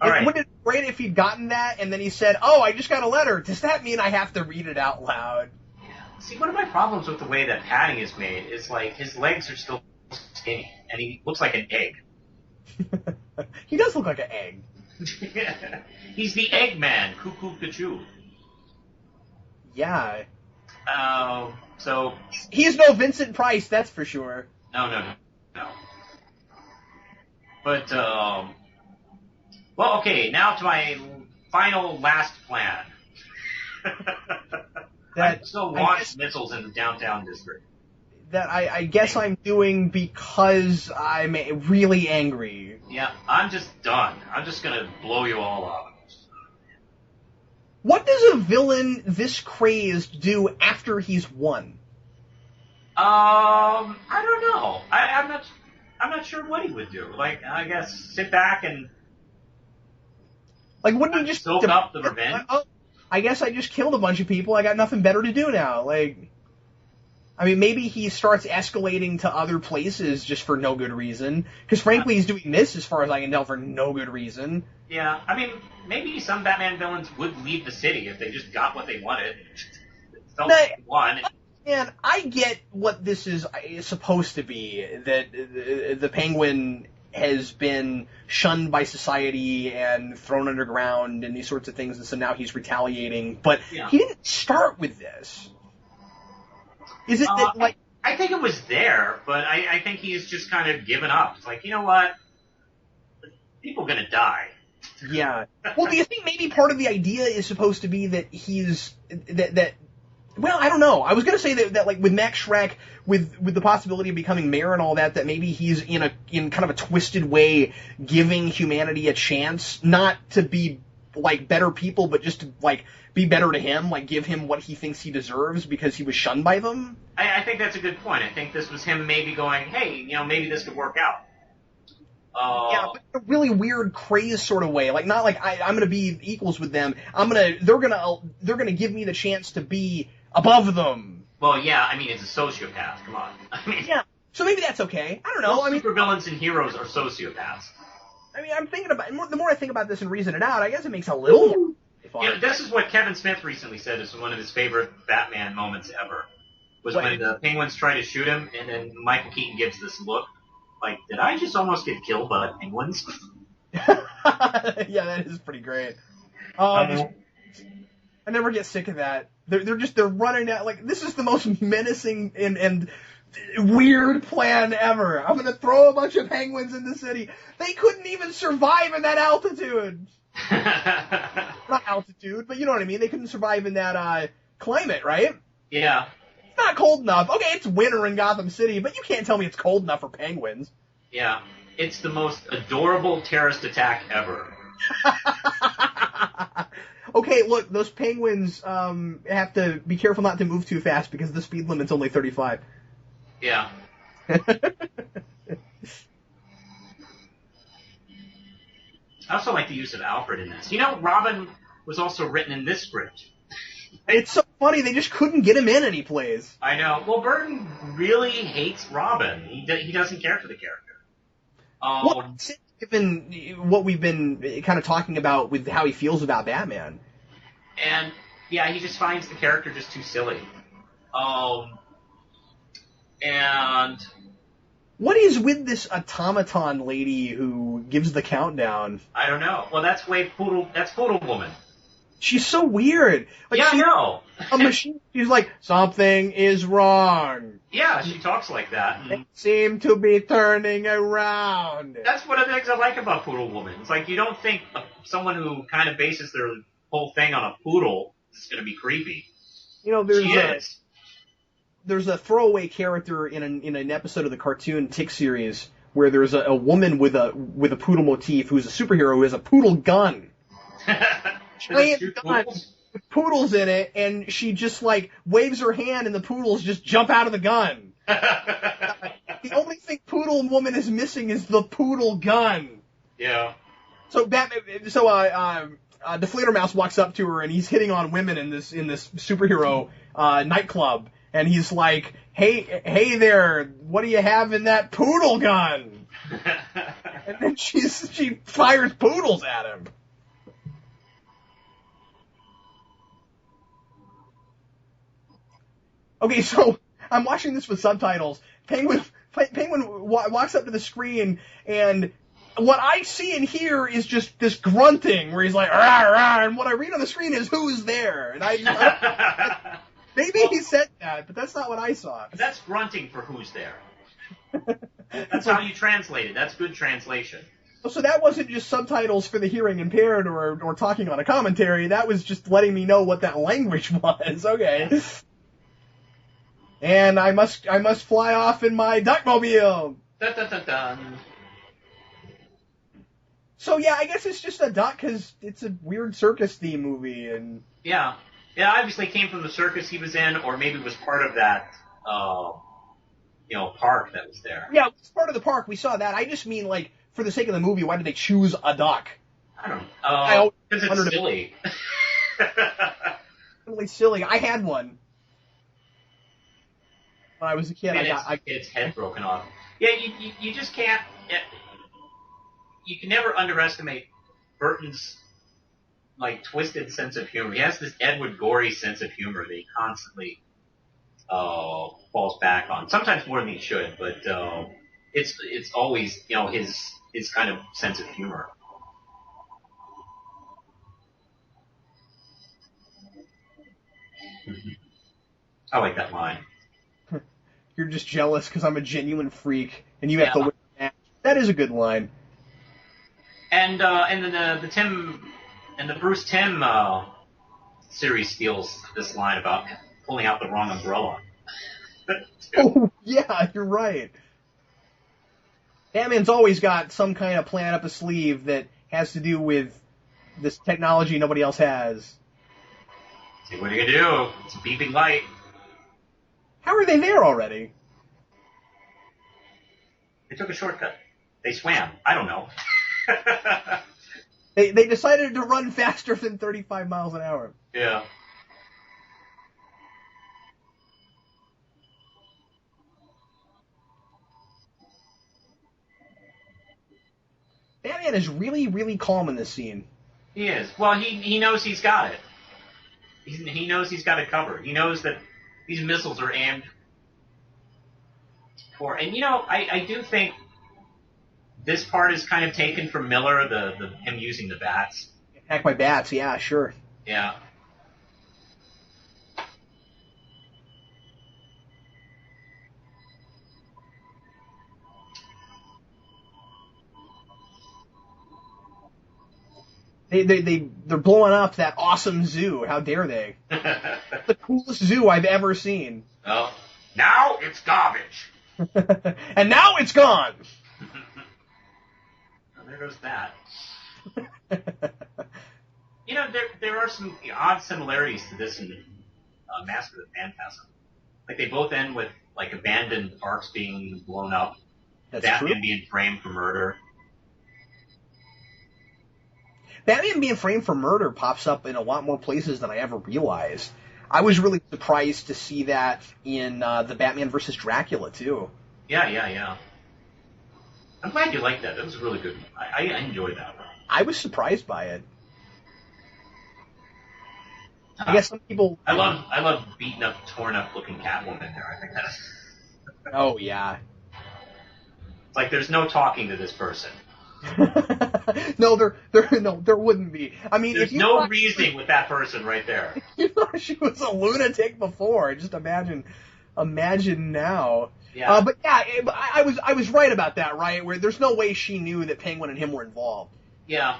All right. Wouldn't it be great if he'd gotten that and then he said, "Oh, I just got a letter. Does that mean I have to read it out loud?" See, one of my problems with the way that padding is made is like his legs are still skinny, and he looks like an egg. He does look like an egg. He's the Eggman, cuckoo cachoo. Yeah. So He's no Vincent Price, that's for sure. no. But well, okay. Now to my final last plan. I still launch missiles in the downtown district. That I guess I'm doing because I'm really angry. Yeah, I'm just done. I'm just gonna blow you all up. What does a villain this crazed do after he's won? I don't know. I'm not sure what he would do. Like, I guess sit back and Like, wouldn't he just soak up the revenge? Like, oh, I guess I just killed a bunch of people. I got nothing better to do now. Like, I mean, maybe he starts escalating to other places just for no good reason. Because frankly, he's doing this, as far as I can tell, for no good reason. Yeah, I mean, maybe some Batman villains would leave the city if they just got what they wanted. Felt like they won. And I get what this is supposed to be, that the Penguin has been shunned by society and thrown underground and these sorts of things, and so now he's retaliating. But he didn't start with this. Is it that, like... I think it was there, but I think he's just kind of given up. It's like, you know what? People are going to die. Yeah. Well, do you think maybe part of the idea is supposed to be that he's... Well, I don't know. I was going to say that like with Max Schreck, with the possibility of becoming mayor and all that maybe he's in kind of a twisted way giving humanity a chance, not to be like better people, but just to like be better to him, like give him what he thinks he deserves because he was shunned by them. I think that's a good point. I think this was him maybe going, hey, maybe this could work out. Yeah, but in a really weird, crazed sort of way. Like not like I'm gonna be equals with them. They're gonna give me the chance to be above them. Well, yeah, I mean, it's a sociopath. Come on. I mean, yeah, so maybe that's okay. I don't know. Supervillains and heroes are sociopaths. I mean, I'm thinking about the more I think about this and reason it out, I guess it makes a little more fun. Yeah, this is what Kevin Smith recently said is one of his favorite Batman moments ever. Was when the Penguins try to shoot him, and then Michael Keaton gives this look, like, did I just almost get killed by the Penguins? Yeah, that is pretty great. I never get sick of that. They're running out, like, this is the most menacing and weird plan ever. I'm gonna throw a bunch of penguins in the city. They couldn't even survive in that altitude. Not altitude, but you know what I mean. They couldn't survive in that climate, right? Yeah. It's not cold enough. Okay, it's winter in Gotham City, but you can't tell me it's cold enough for penguins. Yeah. It's the most adorable terrorist attack ever. Okay, look, those penguins have to be careful not to move too fast because the speed limit's only 35. Yeah. I also like the use of Alfred in this. Robin was also written in this script. It's so funny, they just couldn't get him in any plays. I know. Well, Burton really hates Robin. He doesn't care for the character. Well, given what we've been kind of talking about with how he feels about Batman. And, yeah, he just finds the character just too silly. And... What is with this automaton lady who gives the countdown? I don't know. Well, that's Poodle Woman. She's so weird. Like, yeah, I know. A machine. She's like, something is wrong. Yeah, she talks like that. They seem to be turning around. That's one of the things I like about Poodle Woman. It's like, you don't think someone who kind of bases their whole thing on a poodle is going to be creepy. There's a throwaway character in an episode of the cartoon Tick series where there's a woman with a poodle motif who's a superhero who has a poodle gun. Giant gun with poodles in it, and she just like waves her hand and the poodles just jump out of the gun. The only thing Poodle Woman is missing is the poodle gun. Yeah. So the Fledermaus walks up to her and he's hitting on women in this superhero nightclub, and he's like, "Hey there, what do you have in that poodle gun?" And then she fires poodles at him. Okay, so I'm watching this with subtitles. Penguin walks up to the screen, and what I see and hear is just this grunting where he's like, rah, rah, and what I read on the screen is who's there. And maybe he said that, but that's not what I saw. That's grunting for who's there. That's how you translate it. That's good translation. So that wasn't just subtitles for the hearing impaired or talking on a commentary. That was just letting me know what that language was. Okay. And I must fly off in my duckmobile. Dun, dun, dun, dun. So yeah, I guess it's just a duck because it's a weird circus theme movie, and yeah, obviously came from the circus he was in, or maybe was part of that, park that was there. Yeah, it's part of the park. We saw that. I just mean, like, for the sake of the movie, why did they choose a duck? I don't know. Because it's silly. Really silly. I had one when I was a kid. Its head broken off. Yeah, you just can't. You can never underestimate Burton's twisted sense of humor. He has this Edward Gorey sense of humor that he constantly falls back on. Sometimes more than he should, but it's always his kind of sense of humor. I like that line. You're just jealous because I'm a genuine freak and you have to win the match. That is a good line. And then the Tim and the Bruce Timm series steals this line about pulling out the wrong umbrella. Oh yeah, you're right. Batman's always got some kind of plan up his sleeve that has to do with this technology nobody else has. See, what are you gonna do? It's a beeping light. How are they there already? They took a shortcut. They swam. I don't know. They decided to run faster than 35 miles an hour. Yeah. Batman is really, really calm in this scene. He is. Well, he knows he's got it. He knows he's got it covered. He knows that these missiles are aimed for... And, I do think this part is kind of taken from Miller, the him using the bats. Attacked by bats, yeah, sure. Yeah. They're blowing up that awesome zoo. How dare they? The coolest zoo I've ever seen. Oh, now it's garbage. And now it's gone. Well, there goes that. There are some odd similarities to this and Mask of the Phantasm. They both end with abandoned parks being blown up. That's Batman true. being framed for murder. Batman being framed for murder pops up in a lot more places than I ever realized. I was really surprised to see that in the Batman vs. Dracula, too. Yeah. I'm glad you liked that. That was really good. I enjoyed that one. I was surprised by it. I guess some people... I love beaten up, torn up looking Catwoman there. I think that's... Oh, yeah. It's there's no talking to this person. No, there wouldn't be. I mean, there's no reasoning with that person right there. You thought she was a lunatic before. Just imagine now. Yeah. But yeah, I was right about that, right? Where there's no way she knew that Penguin and him were involved. Yeah.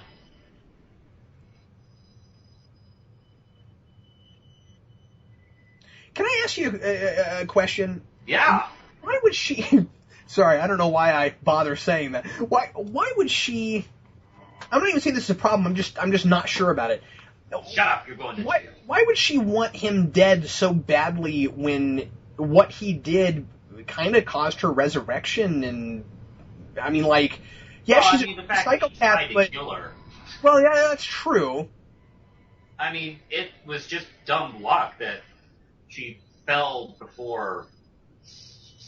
Can I ask you a question? Yeah. Why would she? Sorry, I don't know why I bother saying that. Why would she? I'm not even saying this is a problem. I'm just not sure about it. Shut up! You're going to jail. Why would she want him dead so badly when what he did kind of caused her resurrection? And I mean, she's a psychopath, but kill her. Well, yeah, that's true. I mean, it was just dumb luck that she fell before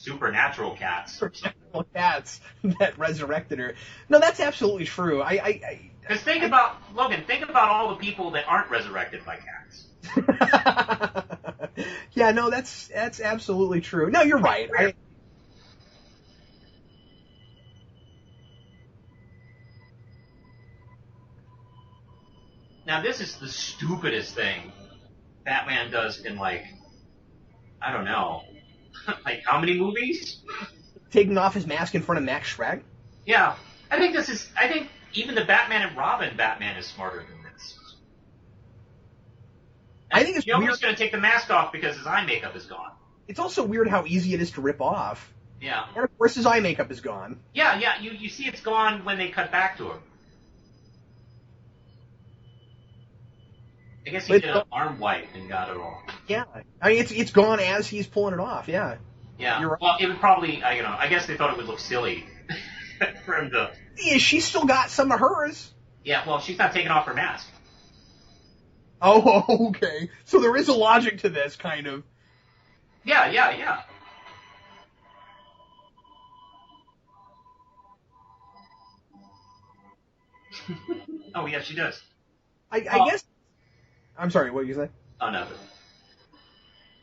supernatural cats. Supernatural cats that resurrected her. No, that's absolutely true. Because think about, Logan, think about all the people that aren't resurrected by cats. Yeah, no, that's absolutely true. No, you're right. Now, this is the stupidest thing Batman does in, like, I don't know, like, how many movies? Taking off his mask in front of Max Schreck? Yeah. I think even the Batman and Robin Batman is smarter than this. And I think it's weird. weird. He's going to take the mask off because his eye makeup is gone. It's also weird how easy it is to rip off. Yeah. And of course his eye makeup is gone. Yeah, you see it's gone when they cut back to him. I guess he did an arm wipe and got it all. Yeah. I mean, it's gone as he's pulling it off, yeah. Yeah. You're right. Well, it would probably, I guess they thought it would look silly for him to... Yeah, she's still got some of hers. Yeah, well, she's not taking off her mask. Oh, okay. So there is a logic to this, kind of. Yeah. Oh, yeah, she does. I guess... I'm sorry, what did you say? Oh, nothing.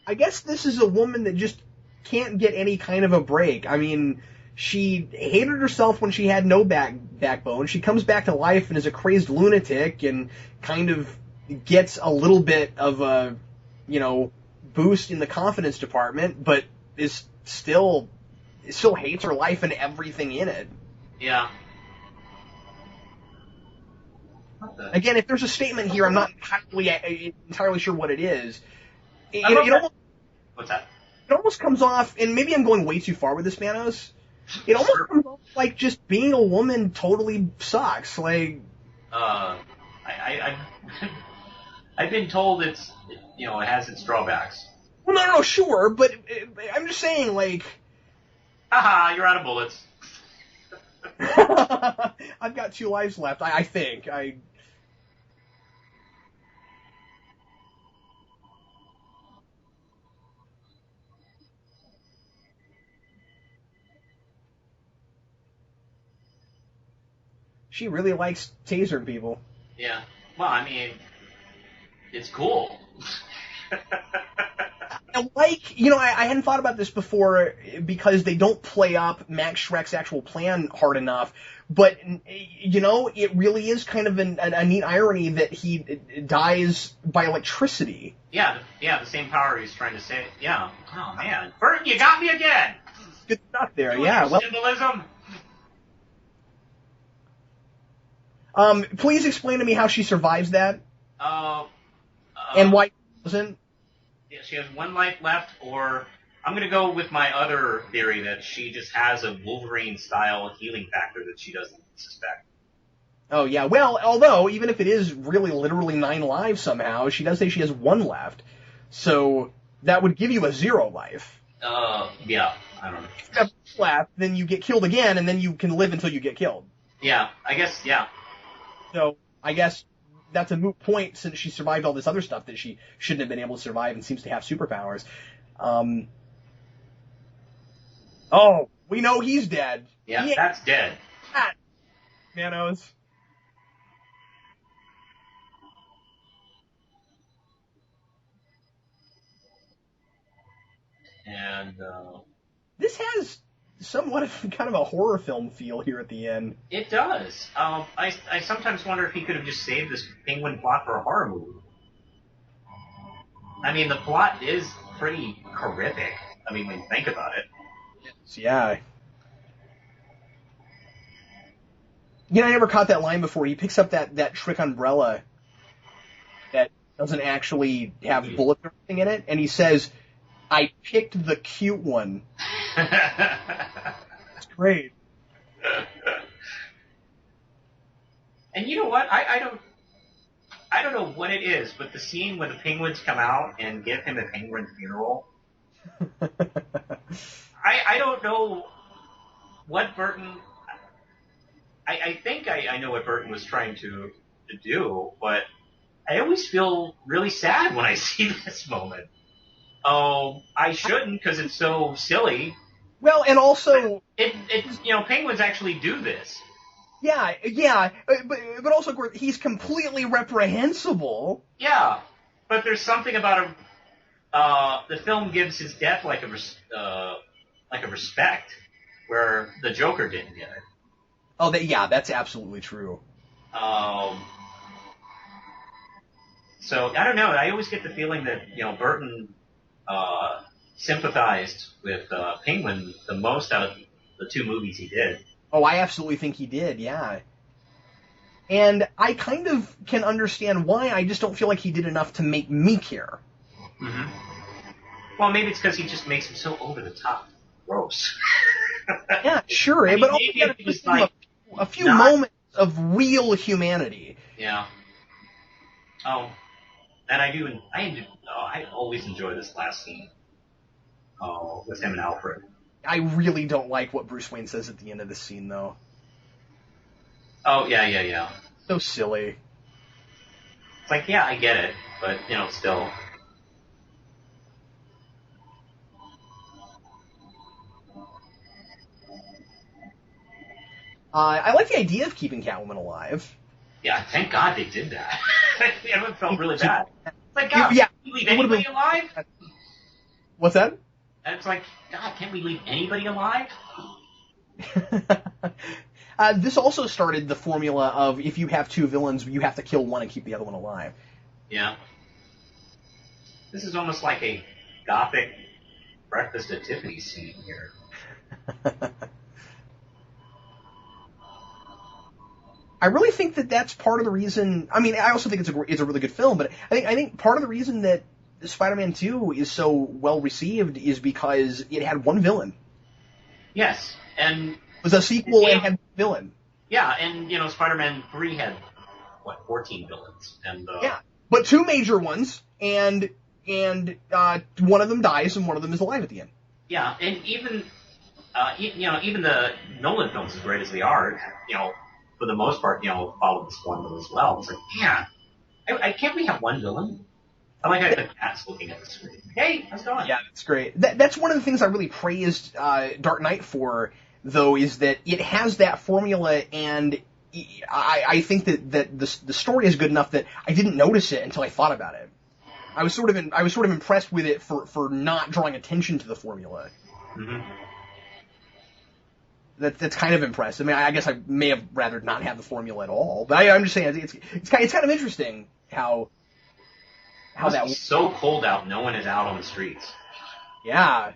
I guess this is a woman that just can't get any kind of a break. I mean, she hated herself when she had no backbone. She comes back to life and is a crazed lunatic and kind of gets a little bit of a, boost in the confidence department, but still hates her life and everything in it. Yeah. Again, if there's a statement here, I'm not entirely sure what it is. What's that? It almost comes off, and maybe I'm going way too far with this, Manos. It almost comes off like just being a woman totally sucks. Like, I've been told it has its drawbacks. Well, no, sure, but I'm just saying, like... Haha, you're out of bullets. I've got 2 lives left, I think. She really likes tasering people. Yeah. Well, I mean, it's cool. I hadn't thought about this before because they don't play up Max Schreck's actual plan hard enough, but, it really is kind of a neat irony that he dies by electricity. Yeah, the same power he's trying to say. Yeah. Oh, man. Burton, you got me again! Good stuff there, yeah. Well, symbolism. Please explain to me how she survives that. And why she doesn't. Yeah, she has 1 life left, or I'm going to go with my other theory that she just has a Wolverine-style healing factor that she doesn't suspect. Oh, yeah. Well, although, even if it is really literally 9 lives somehow, she does say she has 1 left. So, that would give you a 0 life. Yeah. I don't know. If you have 1 left, then you get killed again, and then you can live until you get killed. Yeah, I guess, yeah. So, I guess that's a moot point since she survived all this other stuff that she shouldn't have been able to survive and seems to have superpowers. Oh, we know he's dead. Yeah, that's dead. Manos. And, this has somewhat of kind of a horror film feel here at the end. It does. I sometimes wonder if he could have just saved this Penguin plot for a horror movie. I mean, the plot is pretty horrific. I mean, when you think about it. Yeah. I never caught that line before. He picks up that trick umbrella that doesn't actually have bullets or anything in it, and he says, "I picked the cute one." That's great. And you know what? I don't know what it is, but the scene where the penguins come out and give him a penguin funeral. I don't know what Burton. I think I know what Burton was trying to do, but I always feel really sad when I see this moment. Oh, I shouldn't because it's so silly. Well, and also... Penguins actually do this. Yeah, but also, he's completely reprehensible. Yeah, but there's something about him. The film gives his death like a respect, where the Joker didn't get it. Oh, that's absolutely true. So I don't know. I always get the feeling that Burton sympathized with Penguin the most out of the two movies he did. Oh, I absolutely think he did. Yeah. And I kind of can understand why. I just don't feel like he did enough to make me care. Mm-hmm. Well, maybe it's because he just makes him so over the top, gross. Yeah, sure, but also just a few moments of real humanity. Yeah. Oh, and I always enjoy this last scene. With him and Alfred. I really don't like what Bruce Wayne says at the end of the scene, though. Oh, yeah. So silly. It's like, yeah, I get it, but, still. I like the idea of keeping Catwoman alive. Yeah, thank God they did that. Everyone felt really bad. It's like, God, yeah, can we leave anybody alive? What's that? And it's like, God, can't we leave anybody alive? This also started the formula of if you have two villains, you have to kill one and keep the other one alive. Yeah. This is almost like a gothic Breakfast at Tiffany's scene here. I really think that that's part of the reason. I mean, I also think it's a really good film, but I think part of the reason that Spider-Man 2 is so well received is because it had one villain. Yes, and it was a sequel and had one villain. Yeah, and Spider-Man 3 had 14 villains, and yeah, but two major ones, and one of them dies and one of them is alive at the end. Yeah, and even the Nolan films, as great as they are, for the most part, follow this formula as well. It's like, yeah, I can't we have one villain? I like how the cat's looking at the screen. Hey, how's it going? Yeah, that's great. That's one of the things I really praised Dark Knight for, though, is that it has that formula, and I think that the story is good enough that I didn't notice it until I thought about it. I was sort of impressed with it for not drawing attention to the formula. Mm-hmm. That's kind of impressive. I mean, I guess I may have rather not have the formula at all, but I'm just saying it's kind of interesting how that was so cold out. No one is out on the streets. Yeah.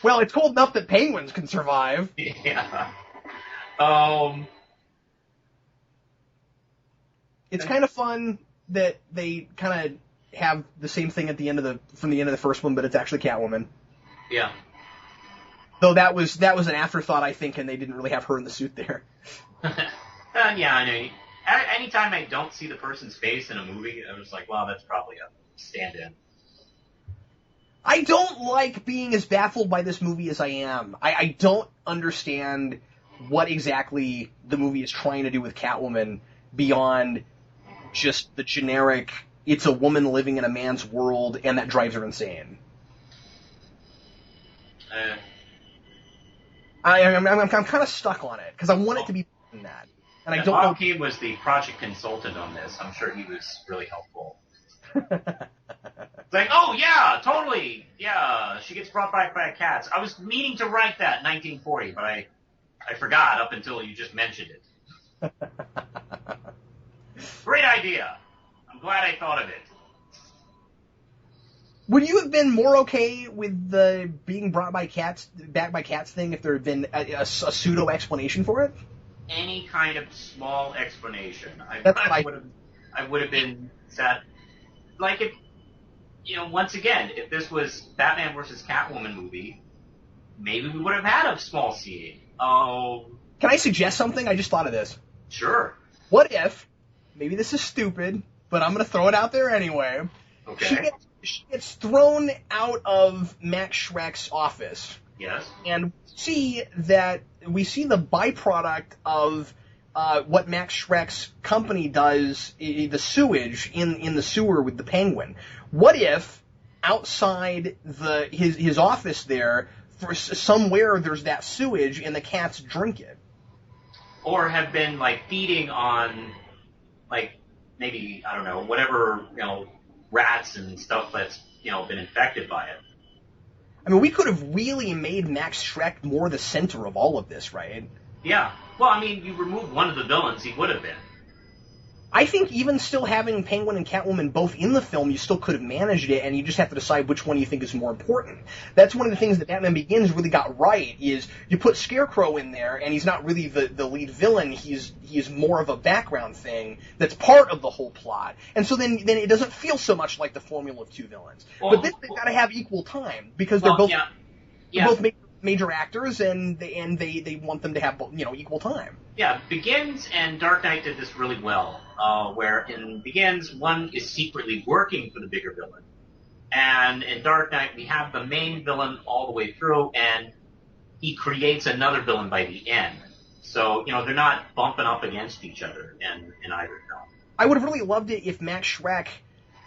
Well, it's cold enough that penguins can survive. Yeah. It's kind of fun that they kind of have the same thing at the end of from the end of the first one, but it's actually Catwoman. Yeah. Though that was an afterthought, I think, and they didn't really have her in the suit there. Yeah, I know. Anytime I don't see the person's face in a movie, I'm just like, well, that's probably a stand-in. I don't like being as baffled by this movie as I am. I don't understand what exactly the movie is trying to do with Catwoman beyond just the generic, it's a woman living in a man's world, and that drives her insane. I'm kind of stuck on it, because I want it to be than that. And I don't Bob know. Kane was the project consultant on this. I'm sure he was really helpful. It's like, oh, yeah, totally. Yeah, she gets brought back by cats. I was meaning to write that in 1940, but I forgot up until you just mentioned it. Great idea. I'm glad I thought of it. Would you have been more okay with the being back by cats thing if there had been a pseudo explanation for it? Any kind of small explanation. I would have been sad. Like if, once again, if this was Batman versus Catwoman movie, maybe we would have had a small scene. Oh. Can I suggest something? I just thought of this. Sure. What if, maybe this is stupid, but I'm going to throw it out there anyway. Okay. She gets thrown out of Max Schreck's office. Yes. And we see the byproduct of what Max Schreck's company does, the sewage in the sewer with the Penguin. What if outside his office there, somewhere there's that sewage and the cats drink it. Or have been, like, feeding on, like, maybe, I don't know, whatever, rats and stuff that's, been infected by it. I mean, we could have really made Max Schreck more the center of all of this, right? Yeah. Well, I mean, you remove one of the villains, he would have been. I think even still having Penguin and Catwoman both in the film, you still could have managed it, and you just have to decide which one you think is more important. That's one of the things that Batman Begins really got right, is you put Scarecrow in there, and he's not really the lead villain, he's more of a background thing that's part of the whole plot. And so then it doesn't feel so much like the formula of two villains. But then they've got to have equal time, because they're both major actors, and they want them to have equal time. Yeah, Begins and Dark Knight did this really well, where in Begins, one is secretly working for the bigger villain. And in Dark Knight, we have the main villain all the way through, and he creates another villain by the end. So, they're not bumping up against each other in either film. I would have really loved it if Max Schreck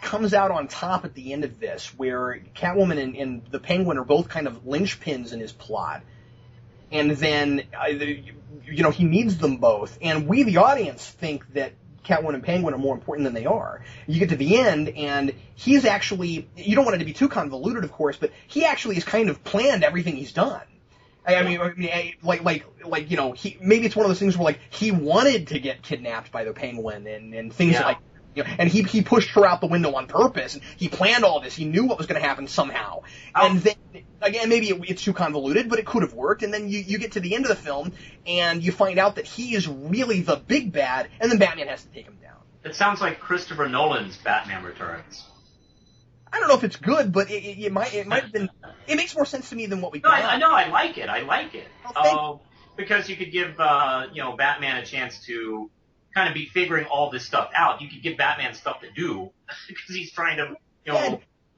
comes out on top at the end of this, where Catwoman and the Penguin are both kind of linchpins in his plot. And then, he needs them both. And we, the audience, think that Catwoman and Penguin are more important than they are. You get to the end, and he's actually, you don't want it to be too convoluted, of course, but he actually has kind of planned everything he's done. I mean, maybe it's one of those things where, like, he wanted to get kidnapped by the Penguin and things like, and he pushed her out the window on purpose, and he planned all this. He knew what was going to happen somehow. And then, again, maybe it's too convoluted, but it could have worked. And then you get to the end of the film, and you find out that he is really the big bad, and then Batman has to take him down. It sounds like Christopher Nolan's Batman Returns. I don't know if it's good, but it might have been. It makes more sense to me than what we got. I know. I like it. Because you could give Batman a chance to kind of be figuring all this stuff out. You could give Batman stuff to do because he's trying to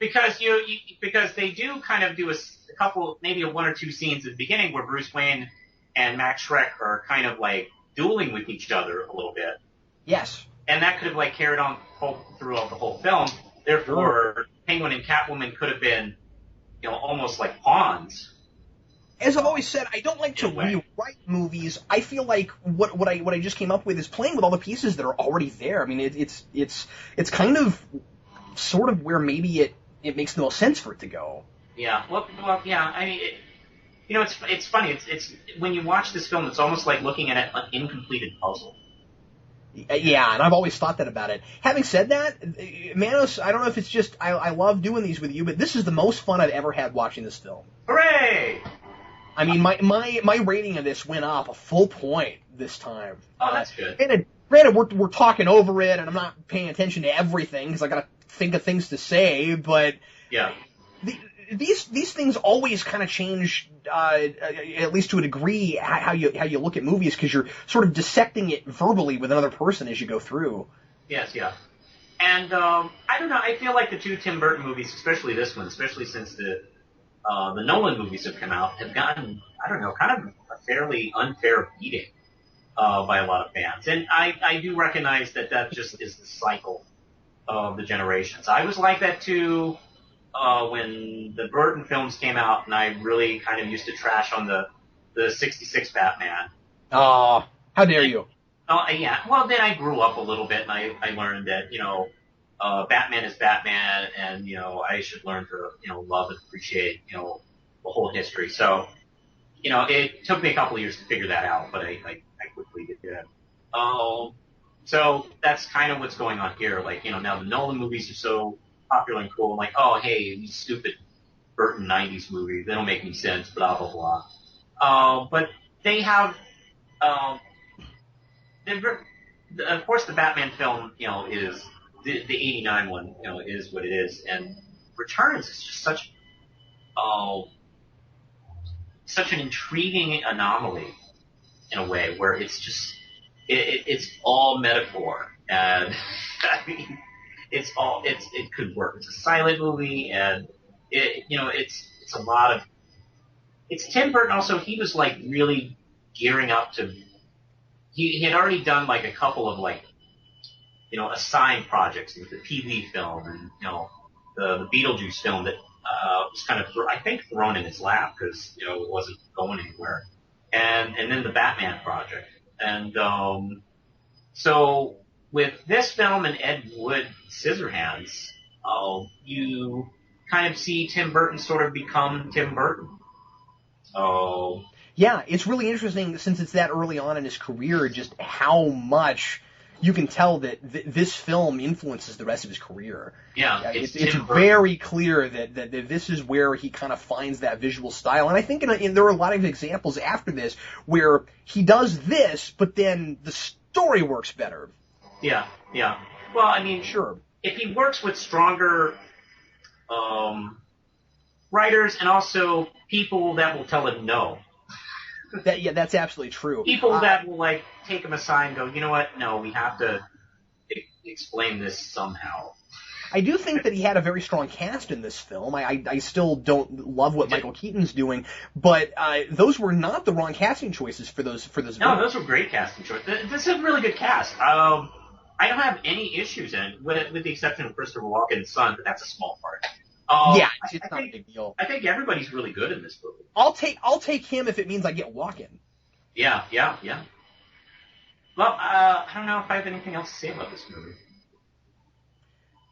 because they do kind of do a couple, maybe one or two scenes at the beginning where Bruce Wayne and Max Schreck are kind of like dueling with each other a little bit. Yes. And that could have like carried on throughout the whole film. Therefore, Penguin and Catwoman could have been, almost like pawns. As I've always said, I don't like to rewrite movies. I feel like what I just came up with is playing with all the pieces that are already there. I mean, it's kind of sort of where maybe it makes the most sense for it to go. Yeah. Well, yeah. I mean, it's funny. It's when you watch this film, it's almost like looking at an incompleted puzzle. Yeah, and I've always thought that about it. Having said that, Manos, I don't know if it's just I love doing these with you, but this is the most fun I've ever had watching this film. Hooray! I mean, my rating of this went up a full point this time. Oh, that's good. Granted, we're talking over it, and I'm not paying attention to everything because I got to think of things to say. But yeah, these things always kind of change, at least to a degree, how you look at movies, because you're sort of dissecting it verbally with another person as you go through. Yes, yeah. And I don't know. I feel like the two Tim Burton movies, especially this one, especially since the Nolan movies have come out, have gotten, I don't know, kind of a fairly unfair beating by a lot of fans. And I do recognize that just is the cycle of the generations. I was like that too when the Burton films came out, and I really kind of used to trash on the 66 Batman. Oh, how dare you! Yeah. Well, then I grew up a little bit, and I learned that, Batman is Batman, and, I should learn to, love and appreciate, the whole history. So, it took me a couple of years to figure that out, but I quickly did. So that's kind of what's going on here. Like, now the Nolan movies are so popular and cool. I'm like, oh, hey, these stupid Burton 90s movies, they don't make any sense, blah, blah, blah. But they have, of course, the Batman film, is the 89 one, is what it is. And Returns is just such an intriguing anomaly in a way, where it's just, it's all metaphor. And I mean, it could work. It's a silent movie, and it's a lot of, it's Tim Burton also. He was like really gearing up to, he had already done like a couple of like, assigned projects with the Pee-wee film and, the Beetlejuice film that was kind of, I think, thrown in his lap because, you know, it wasn't going anywhere. And then the Batman project. And so with this film and Ed Wood Scissorhands, you kind of see Tim Burton sort of become Tim Burton. Yeah, it's really interesting since it's that early on in his career, just how much you can tell that this film influences the rest of his career. Yeah, it's very clear that this is where he kind of finds that visual style. And I think there are a lot of examples after this where he does this, but then the story works better. Yeah. Well, I mean, sure. If he works with stronger writers and also people that will tell him no. That's absolutely true. People that will, like, take him aside and go, you know what, no, we have to explain this somehow. I do think that he had a very strong cast in this film. I still don't love what Michael Keaton's doing, but those were not the wrong casting choices for those. No, those were great casting choices. This is a really good cast. I don't have any issues in it, with the exception of Christopher Walken's son, but that's a small part. It's not a big deal. I think everybody's really good in this movie. I'll take him if it means I get Walken. Yeah. Well, I don't know if I have anything else to say about this movie.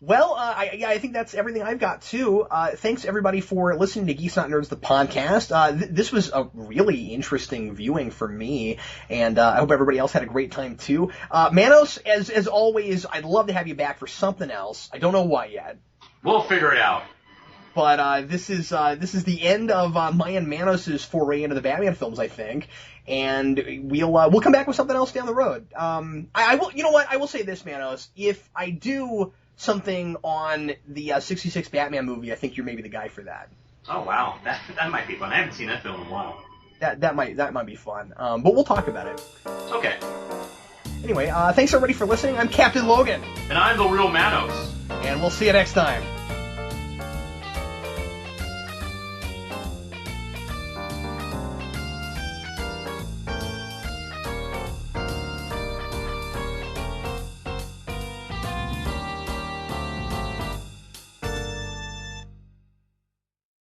Well, I think that's everything I've got, too. Thanks, everybody, for listening to Geeks Not Nerds, the podcast. This was a really interesting viewing for me, and I hope everybody else had a great time, too. Manos, as always, I'd love to have you back for something else. I don't know what yet. We'll figure it out. But this is the end of my and Manos' foray into the Batman films, I think, and we'll come back with something else down the road. I will. You know what? I will say this, Manos. If I do something on the 66 Batman movie, I think you're maybe the guy for that. Oh wow, that might be fun. I haven't seen that film in a while. That might be fun. But we'll talk about it. Okay. Anyway, thanks everybody for listening. I'm Captain Logan. And I'm the Real Manos. And we'll see you next time.